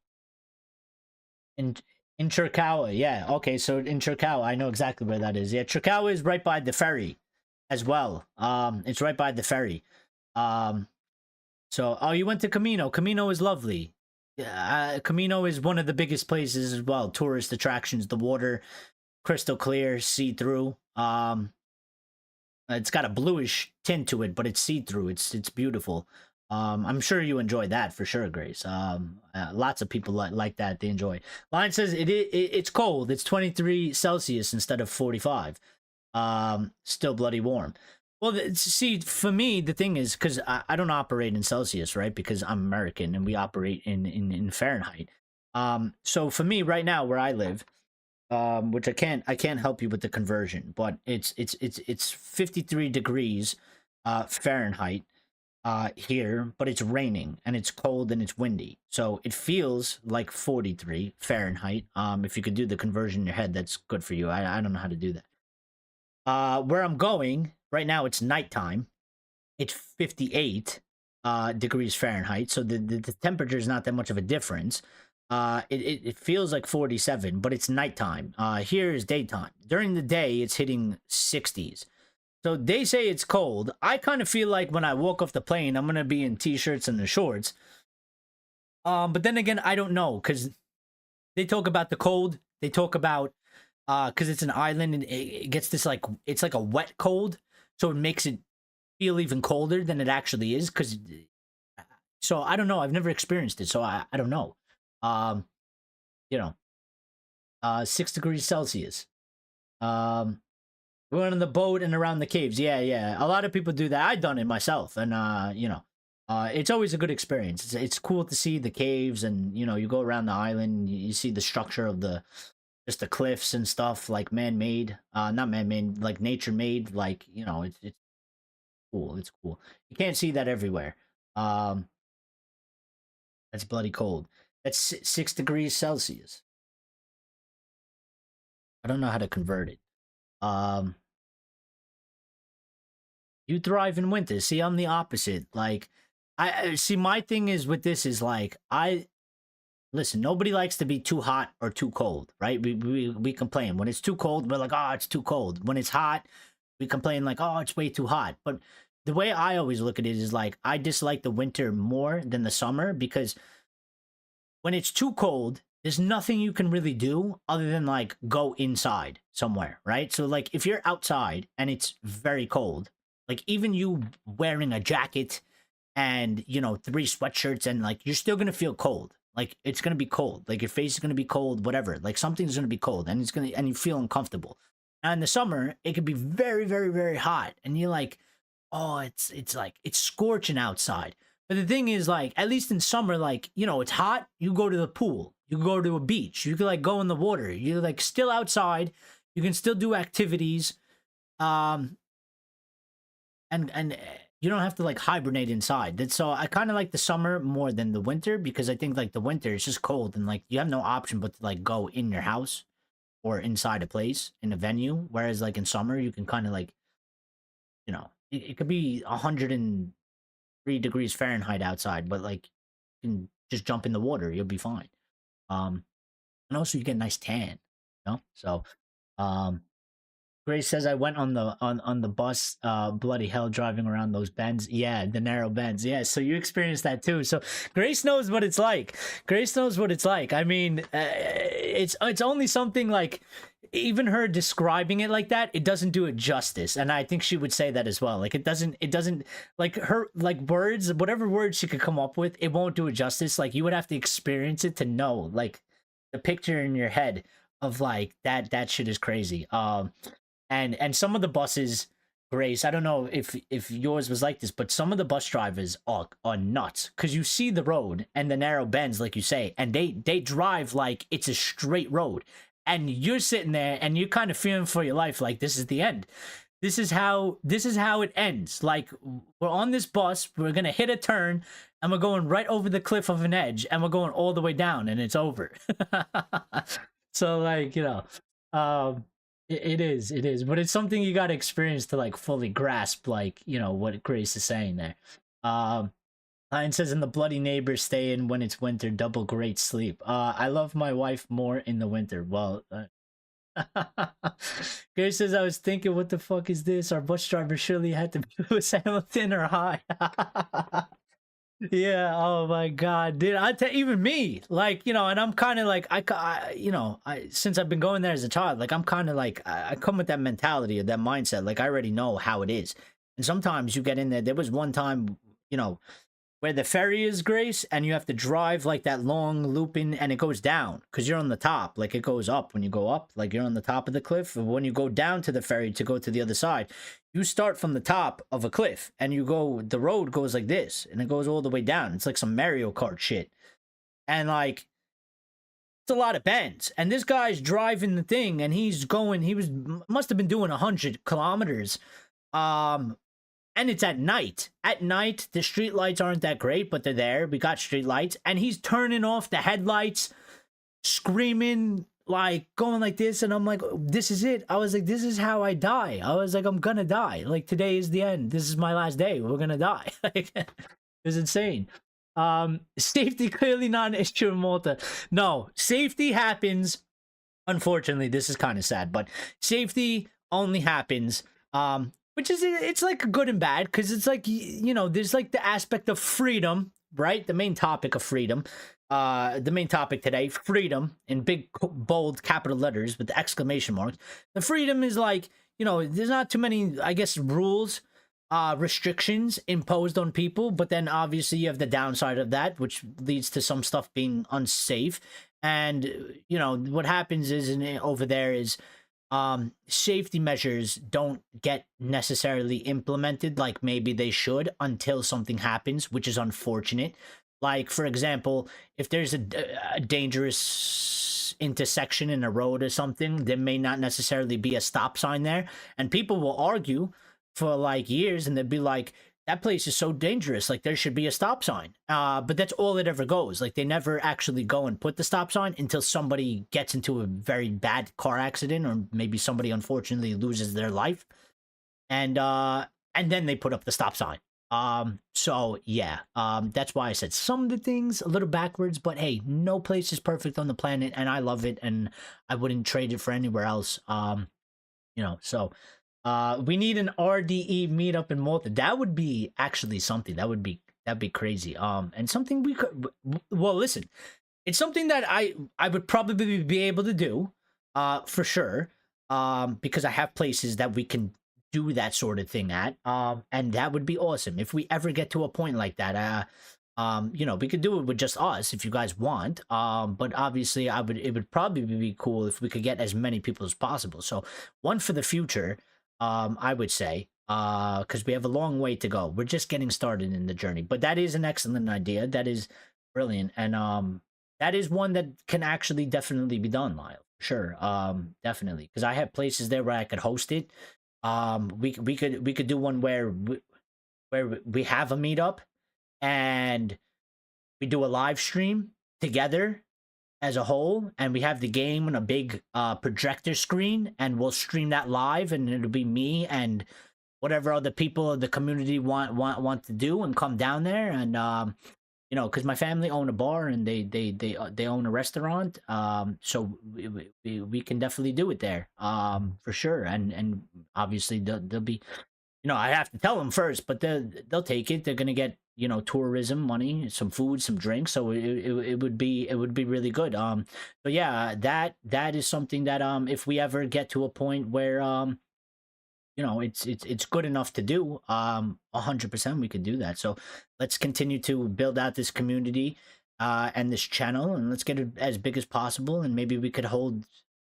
S1: Chirkawa, yeah, okay. So in Chirkawa, I know exactly where that is. Yeah, Chirkawa is right by the ferry, as well. It's right by the ferry. So you went to Camino. Camino is lovely. Camino is one of the biggest places as well. Tourist attractions. The water, crystal clear, see through. It's got a bluish tint to it, but it's see through. It's beautiful. I'm sure you enjoy that for sure, Grace. Lots of people like that. They enjoy. Lion says it's cold. It's 23 Celsius instead of 45. Still bloody warm. Well, see, for me, the thing is, because I don't operate in Celsius, right? Because I'm American and we operate in Fahrenheit. So for me, right now, where I live, which I can't help you with the conversion, but it's 53 degrees Fahrenheit here, but it's raining and it's cold and it's windy. So it feels like 43 Fahrenheit. If you could do the conversion in your head, that's good for you. I don't know how to do that. Where I'm going right now, it's nighttime. It's 58. degrees Fahrenheit, so the temperature is not that much of a difference. It feels like 47, but it's nighttime. Here is daytime. During the day, it's hitting 60s. So they say it's cold. I kind of feel like when I walk off the plane, I'm gonna be in t-shirts and the shorts. But then again, I don't know, because they talk about the cold. They talk about because it's an island and it gets this like it's like a wet cold, so it makes it feel even colder than it actually is. Because so I don't know. I've never experienced it, so I don't know. Um, you know, 6 degrees Celsius. We went on the boat and around the caves. Yeah, yeah. A lot of people do that. I've done it myself, and it's always a good experience. It's cool to see the caves, and you go around the island. You see the structure of just the cliffs and stuff, like man-made, not man-made, like nature-made. Like it's cool. It's cool. You can't see that everywhere. That's bloody cold. That's 6 degrees Celsius. I don't know how to convert it. You thrive in winter. See, I'm the opposite. Like, I see. My thing is with this is like listen. Nobody likes to be too hot or too cold, right? We complain when it's too cold. We're like, oh, it's too cold. When it's hot, we complain like, oh, it's way too hot. But the way I always look at it is like I dislike the winter more than the summer, because when it's too cold, there's nothing you can really do other than like go inside somewhere, right? So like if you're outside and it's very cold, like even you wearing a jacket and 3 sweatshirts, and like you're still gonna feel cold. Like it's gonna be cold. Like your face is gonna be cold, whatever. Like something's gonna be cold, and and you feel uncomfortable. And in the summer, it could be very, very, very hot, and you're like, oh, it's like it's scorching outside. But the thing is, like, at least in summer, like, it's hot, you go to the pool, you go to a beach, you can like go in the water, you're like still outside, you can still do activities, and you don't have to like hibernate inside. So I kind of like the summer more than the winter, because I think like the winter is just cold, and like you have no option but to like go in your house or inside a place in a venue. Whereas like in summer, you can kind of like, it could be 103 degrees Fahrenheit outside, but like you can just jump in the water, you'll be fine. And also you get a nice tan, So, um, Grace says I went on the bus, bloody hell, driving around those bends. Yeah, the narrow bends. Yeah, so you experienced that too. So Grace knows what it's like. Grace knows what it's like. I mean, it's only something like, even her describing it like that, it doesn't do it justice. And I think she would say that as well. Like it doesn't like her like words, whatever words she could come up with, it won't do it justice. Like you would have to experience it to know, like the picture in your head of like that shit is crazy. And some of the buses, Grace, I don't know if yours was like this, but some of the bus drivers are nuts, because you see the road and the narrow bends, like you say, and they drive like it's a straight road, and you're sitting there and you're kind of feeling for your life, like this is the end. This is how it ends. Like we're on this bus, we're gonna hit a turn, and we're going right over the cliff of an edge, and we're going all the way down, and it's over. So like it is, but it's something you got to experience to like fully grasp, like what Grace is saying there. Lion says, in the bloody neighbors stay in when it's winter, double great sleep. I love my wife more in the winter. Well, Grace says, I was thinking, what the fuck is this? Our bus driver surely had to be Lewis Hamilton or high. Yeah, oh my god, dude. Even me, like, and I'm kind of like, since I've been going there as a child, like I'm kind of like, I come with that mentality or that mindset, like I already know how it is. And sometimes you get in there was one time, where the ferry is, Grace, and you have to drive like that long looping, and it goes down because you're on the top. Like it goes up when you go up, like you're on the top of the cliff. And when you go down to the ferry to go to the other side, you start from the top of a cliff, and the road goes like this, and it goes all the way down. It's like some Mario Kart shit. And like, it's a lot of bends. And this guy's driving the thing, and must have been doing 100 kilometers. And it's at night. At night, the street lights aren't that great, but they're there. We got street lights. And he's turning off the headlights, screaming, like, going like this. And I'm like, this is it. I was like, this is how I die. I was like, I'm gonna die. Like, today is the end. This is my last day. We're gonna die. Like, was insane. Safety clearly not an issue in Malta. No, safety happens. Unfortunately, this is kind of sad, but safety only happens. Which is, it's like good and bad, because it's like, you know, there's like the aspect of freedom, right? The main topic of freedom. The main topic today, freedom, in big bold capital letters with the exclamation marks. The freedom is like, you know, there's not too many, I guess, rules, restrictions imposed on people, but then obviously you have the downside of that, which leads to some stuff being unsafe. And you know what happens is, over there is, safety measures don't get necessarily implemented like maybe they should until something happens, which is unfortunate. Like, for example, if there's a dangerous intersection in a road or something, there may not necessarily be a stop sign there, and people will argue for like years, and they'd be like, that place is so dangerous, like there should be a stop sign. But that's all it ever goes. Like, they never actually go and put the stop sign until somebody gets into a very bad car accident, or maybe somebody unfortunately loses their life, and then they put up the stop sign. So yeah, that's why I said some of the things a little backwards, but hey, no place is perfect on the planet, and I love it, and I wouldn't trade it for anywhere else. You know, so we need an RDE meetup in Malta. That would be actually something. That'd be crazy. And something we could, well, listen, it's something that I would probably be able to do, for sure. Because I have places that we can do that sort of thing at. And that would be awesome if we ever get to a point like that. You know, we could do it with just us if you guys want. But obviously, it would probably be cool if we could get as many people as possible. So one for the future, I would say, because we have a long way to go. We're just getting started in the journey. But that is an excellent idea. That is brilliant, and that is one that can actually definitely be done, Lyle. Sure, definitely, because I have places there where I could host it. We could do one where we have a meetup, and we do a live stream together as a whole, and we have the game on a big projector screen, and we'll stream that live, and it'll be me and whatever other people of the community want to do, and come down there. And you know, because my family own a bar, and they own a restaurant, so we can definitely do it there, for sure. And obviously they'll be, you know, I have to tell them first, but they'll take it. They're gonna get, you know, tourism money, some food, some drinks, so it would be really good. So yeah, that is something that, if we ever get to a point where, you know, it's good enough to do, 100% we could do that. So let's continue to build out this community, and this channel, and let's get it as big as possible, and maybe we could hold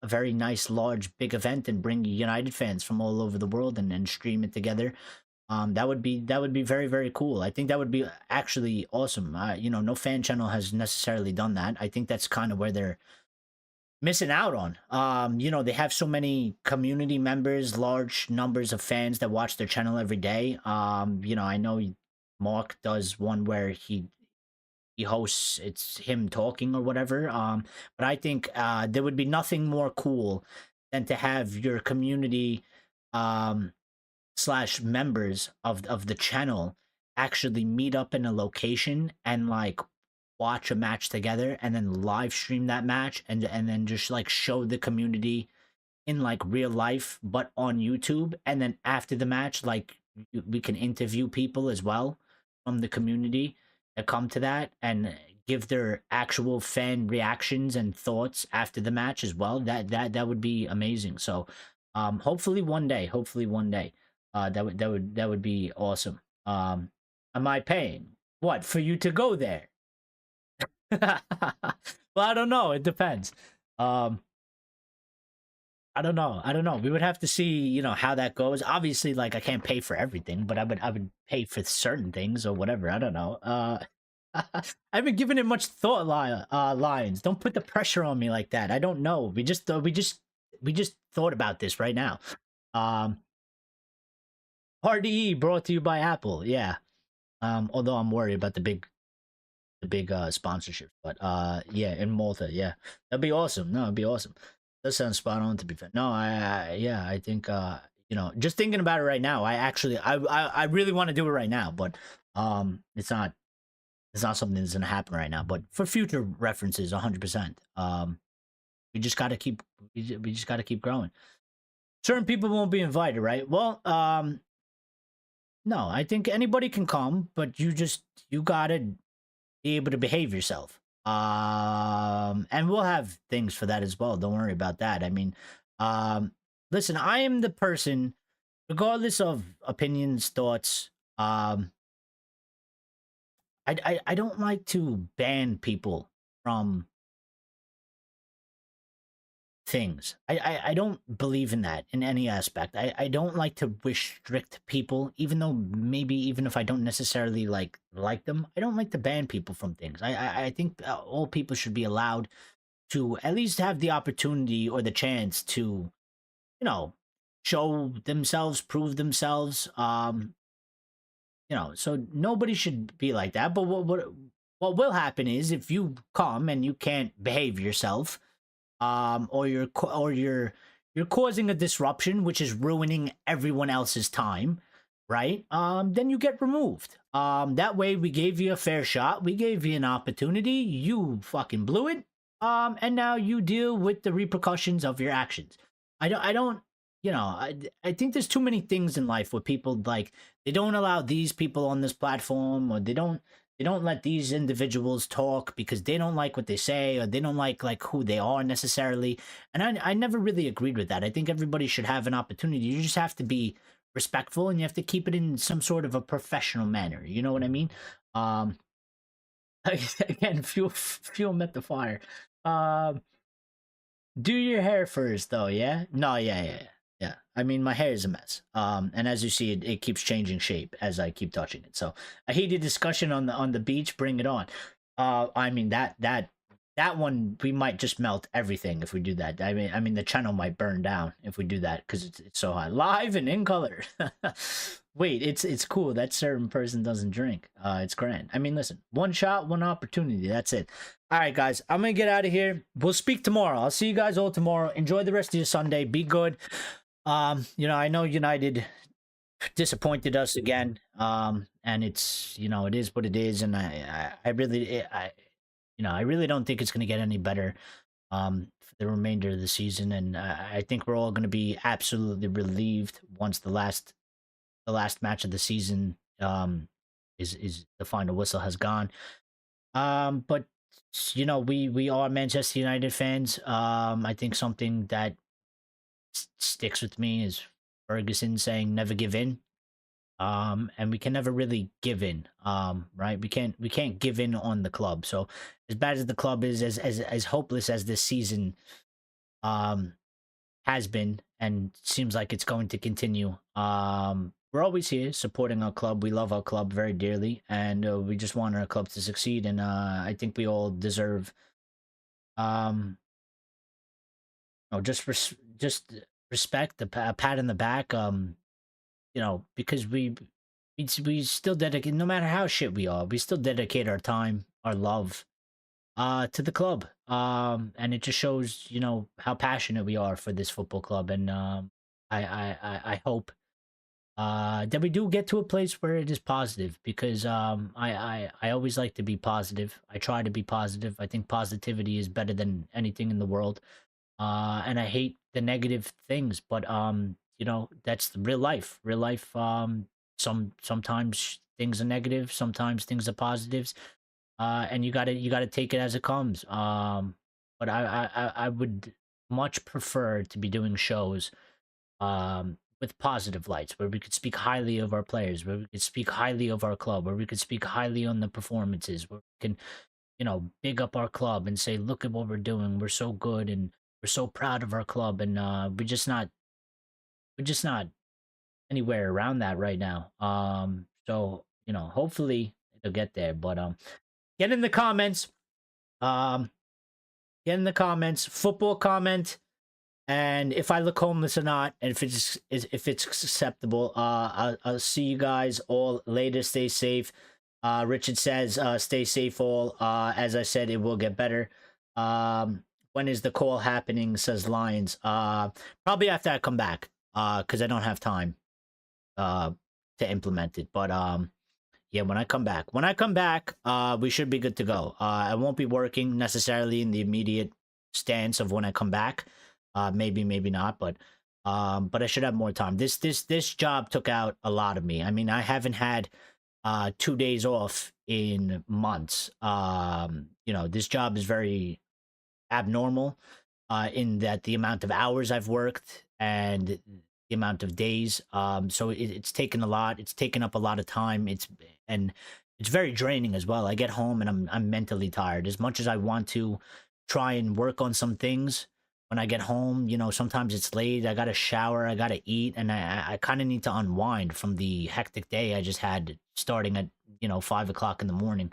S1: a very nice, large, big event and bring United fans from all over the world, and stream it together. That would be very, very cool. I think that would be actually awesome. You know, no fan channel has necessarily done that. I think that's kind of where they're missing out on. You know, they have so many community members, large numbers of fans that watch their channel every day. You know, I know Mark does one where he hosts, it's him talking or whatever. But I think there would be nothing more cool than to have your community, slash members of the channel, actually meet up in a location and like watch a match together, and then live stream that match, and then just like show the community in like real life, but on YouTube. And then after the match, like, we can interview people as well from the community that come to that, and give their actual fan reactions and thoughts after the match as well. That would be amazing. So hopefully one day, that would be awesome. Am I paying what for you to go there? Well, I don't know. It depends. I don't know. We would have to see, you know, how that goes. Obviously, like, I can't pay for everything, but I would pay for certain things or whatever. I don't know. I haven't given it much thought, Lions. Don't put the pressure on me like that. I don't know. We just thought about this right now. RDE brought to you by Apple. Yeah. Although I'm worried about the big sponsorship, but yeah, in Malta, yeah, that'd be awesome. No, it'd be awesome. That sounds spot on, to be fair. No, I think just thinking about it right now, I really want to do it right now, but it's not something that's gonna happen right now. But for future references, 100%. We just gotta keep we just gotta keep growing. Certain people won't be invited, right? Well, no, I think anybody can come, but you gotta be able to behave yourself. And we'll have things for that as well. Don't worry about that. I mean, listen, I am the person, regardless of opinions, thoughts. I don't like to ban people from things. I don't believe in that in any aspect. I don't like to restrict people, even though maybe even if I don't necessarily like them, I don't like to ban people from things. I think all people should be allowed to at least have the opportunity or the chance to, show themselves, prove themselves. So nobody should be like that. But what will happen is if you come and you can't behave yourself, or you're causing a disruption, which is ruining everyone else's time, right? Then you get removed. That way we gave you a fair shot, we gave you an opportunity, you fucking blew it, and now you deal with the repercussions of your actions. I don't. I think there's too many things in life where people like they don't allow these people on this platform, or they don't let these individuals talk because they don't like what they say, or they don't like who they are necessarily. And I never really agreed with that. I think everybody should have an opportunity. You just have to be respectful, and you have to keep it in some sort of a professional manner. You know what I mean? Um, again, fuel met the fire. Um, do your hair first, though. Yeah. No. Yeah. Yeah. I mean, my hair is a mess. And as you see, it keeps changing shape as I keep touching it. So a heated discussion on the beach. Bring it on. I mean that one we might just melt everything if we do that. I mean the channel might burn down if we do that because it's so hot. Live and in color. Wait, it's cool. That certain person doesn't drink. It's grand. I mean, listen, one shot, one opportunity. That's it. All right, guys, I'm gonna get out of here. We'll speak tomorrow. I'll see you guys all tomorrow. Enjoy the rest of your Sunday. Be good. I know United disappointed us again. And it's it is what it is, and I really don't think it's going to get any better for the remainder of the season, and I think we're all going to be absolutely relieved once the last match of the season is the final whistle has gone. But we are Manchester United fans. I think something that sticks with me is Ferguson saying never give in. And we can never really give in. Right? We can't give in on the club. So as bad as the club is, as hopeless as this season has been and seems like it's going to continue, we're always here supporting our club. We love our club very dearly, and we just want our club to succeed. And I think we all deserve just respect, a pat in the back, because we still dedicate, no matter how shit we are, we still dedicate our time, our love, to the club. And it just shows, how passionate we are for this football club. And I hope that we do get to a place where it is positive, because I always like to be positive. I try to be positive. I think positivity is better than anything in the world. And I hate the negative things, but that's the real life. Real life. Sometimes things are negative, sometimes things are positives, and you gotta take it as it comes. But I would much prefer to be doing shows with positive lights, where we could speak highly of our players, where we could speak highly of our club, where we could speak highly on the performances, where we can big up our club and say, look at what we're doing. We're so good, and we're so proud of our club, and we're just not anywhere around that right now. So hopefully it'll get there. But get in the comments. Get in the comments. Football comment, and if I look homeless or not, and if it's acceptable. I'll see you guys all later. Stay safe. Richard says, stay safe all. As I said, it will get better. When is the call happening? Says Lions. Probably after I come back. because I don't have time uh to implement it. But yeah, when I come back, we should be good to go. I won't be working necessarily in the immediate stance of when I come back. Maybe, maybe not, but I should have more time. This job took out a lot of me. I mean, I haven't had 2 days off in months. You know, this job is very abnormal in that the amount of hours I've worked and the amount of days. So it's taken a lot. It's taken up a lot of time. And it's very draining as well. I get home and I'm mentally tired. As much as I want to try and work on some things, when I get home, you know, sometimes it's late. I gotta shower. I gotta eat, and I kind of need to unwind from the hectic day I just had starting at 5 o'clock in the morning.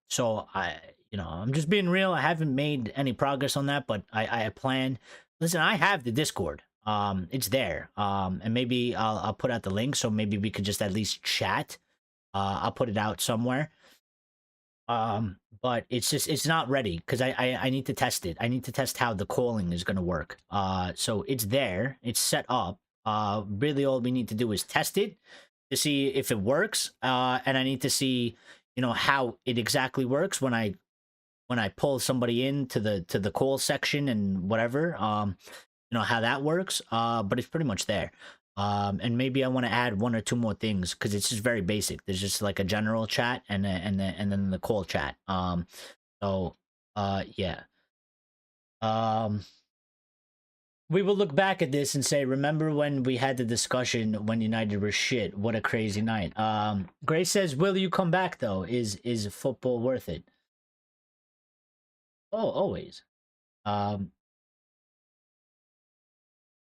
S1: So I'm just being real. I haven't made any progress on that, but I plan. Listen, I have the Discord. It's there. And maybe I'll put out the link, so maybe we could just at least chat. I'll put it out somewhere. But it's not ready because I need to test it. I need to test how the calling is gonna work. So it's there. It's set up. Really, all we need to do is test it to see if it works. And I need to see how it exactly works when I pull somebody into the call section and whatever, how that works. But it's pretty much there. And maybe I want to add one or two more things because it's just very basic. There's just like a general chat and then the call chat. So yeah. We will look back at this and say, remember when we had the discussion when United were shit? What a crazy night. Grace says, will you come back though? Is football worth it? Oh, always.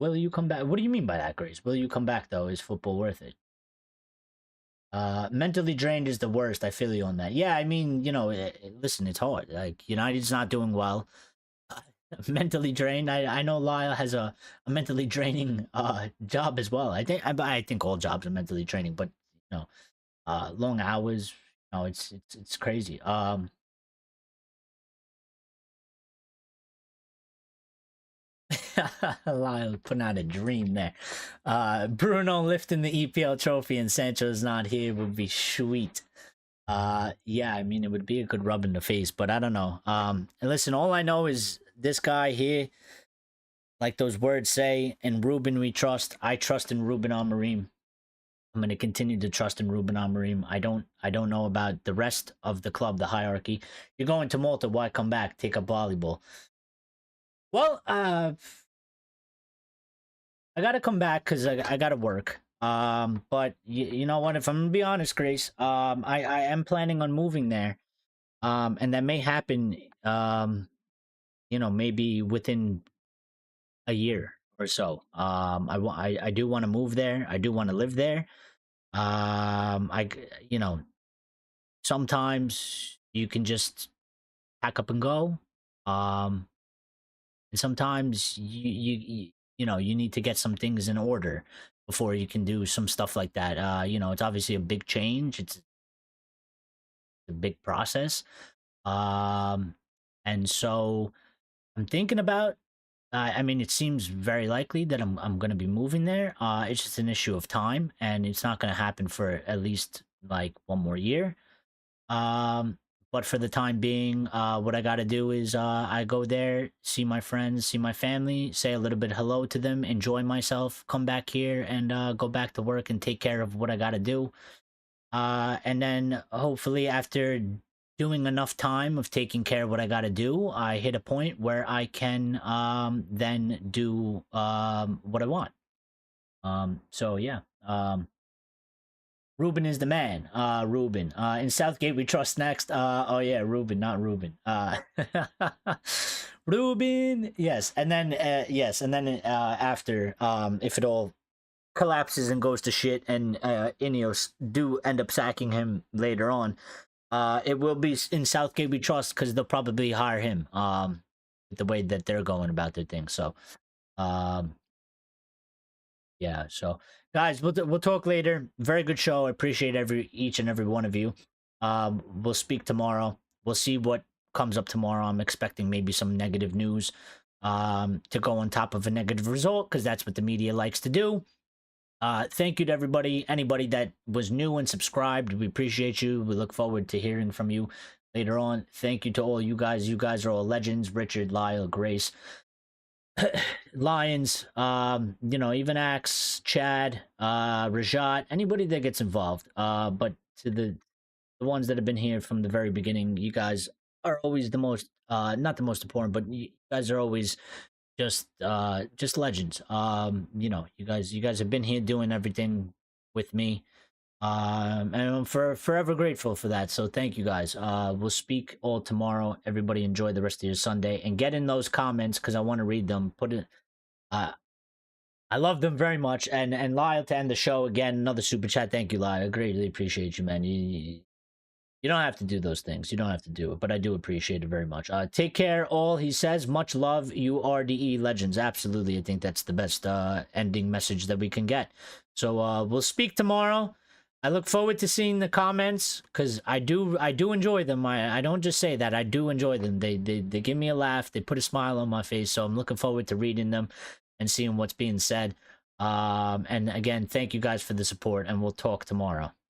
S1: Will you come back? What do you mean by that, Grace? Will you come back though? Is football worth it? Mentally drained is the worst. I feel you on that. Yeah, I mean, listen, it's hard. Like United's not doing well. Mentally drained. I know Lyle has a mentally draining job as well. I think all jobs are mentally draining, but long hours. It's crazy. Lyle putting out a dream there. Bruno lifting the EPL trophy and Sancho's not here would be sweet. Yeah, I mean it would be a good rub in the face, but I don't know. And listen, all I know is this guy here, like those words say, in Ruben we trust. I trust in Ruben Amorim. I'm going to continue to trust in Ruben Amorim. I don't know about the rest of the club, the hierarchy. You're going to Malta, why come back? Take up volleyball. Well, I gotta come back because I gotta work. But you know what? If I'm gonna be honest, Grace, I am planning on moving there. And that may happen. Maybe within a year or so. I do want to move there. I do want to live there. I you know sometimes you can just pack up and go. And sometimes you need to get some things in order before you can do some stuff like that. It's obviously a big change. It's a big process. And so I'm thinking about. I mean, it seems very likely that I'm going to be moving there. It's just an issue of time, and it's not going to happen for at least like one more year. Um, but for the time being, what I got to do is I go there, see my friends, see my family, say a little bit hello to them, enjoy myself, come back here, and go back to work and take care of what I got to do. And then hopefully after doing enough time of taking care of what I got to do, I hit a point where I can then do what I want. So yeah. Ruben is the man. Ruben. In Southgate, we trust next. Oh yeah, Ruben, not Ruben. Ruben. Yes, and then after, if it all collapses and goes to shit, and INEOS do end up sacking him later on, it will be in Southgate we trust because they'll probably hire him. The way that they're going about their thing. So, yeah. So, guys, we'll talk later. Very good show. I appreciate each and every one of you. We'll speak tomorrow. We'll see what comes up tomorrow. I'm expecting maybe some negative news. to go on top of a negative result, because that's what the media likes to do. Thank you to anybody that was new and subscribed. We appreciate you. We look forward to hearing from you later on. Thank you to all you guys. You guys are all legends. Richard, Lyle, Grace, Lions, even Axe, Chad, Rajat, anybody that gets involved. But to the ones that have been here from the very beginning, you guys are always the most, not the most important, but you guys are always just legends. You guys have been here doing everything with me. And I'm forever grateful for that. So thank you guys. We'll speak all tomorrow. Everybody enjoy the rest of your Sunday, and get in those comments because I want to read them. Put it. I love them very much. And Lyle, to end the show, again, another super chat. Thank you, Lyle. I greatly appreciate you, man. You don't have to do those things. You don't have to do it, but I do appreciate it very much. Take care, all. He says, much love, URDE legends. Absolutely, I think that's the best ending message that we can get. So we'll speak tomorrow. I look forward to seeing the comments because I do enjoy them. I don't just say that. I do enjoy them. They give me a laugh. They put a smile on my face. So I'm looking forward to reading them and seeing what's being said. And again, thank you guys for the support, and we'll talk tomorrow.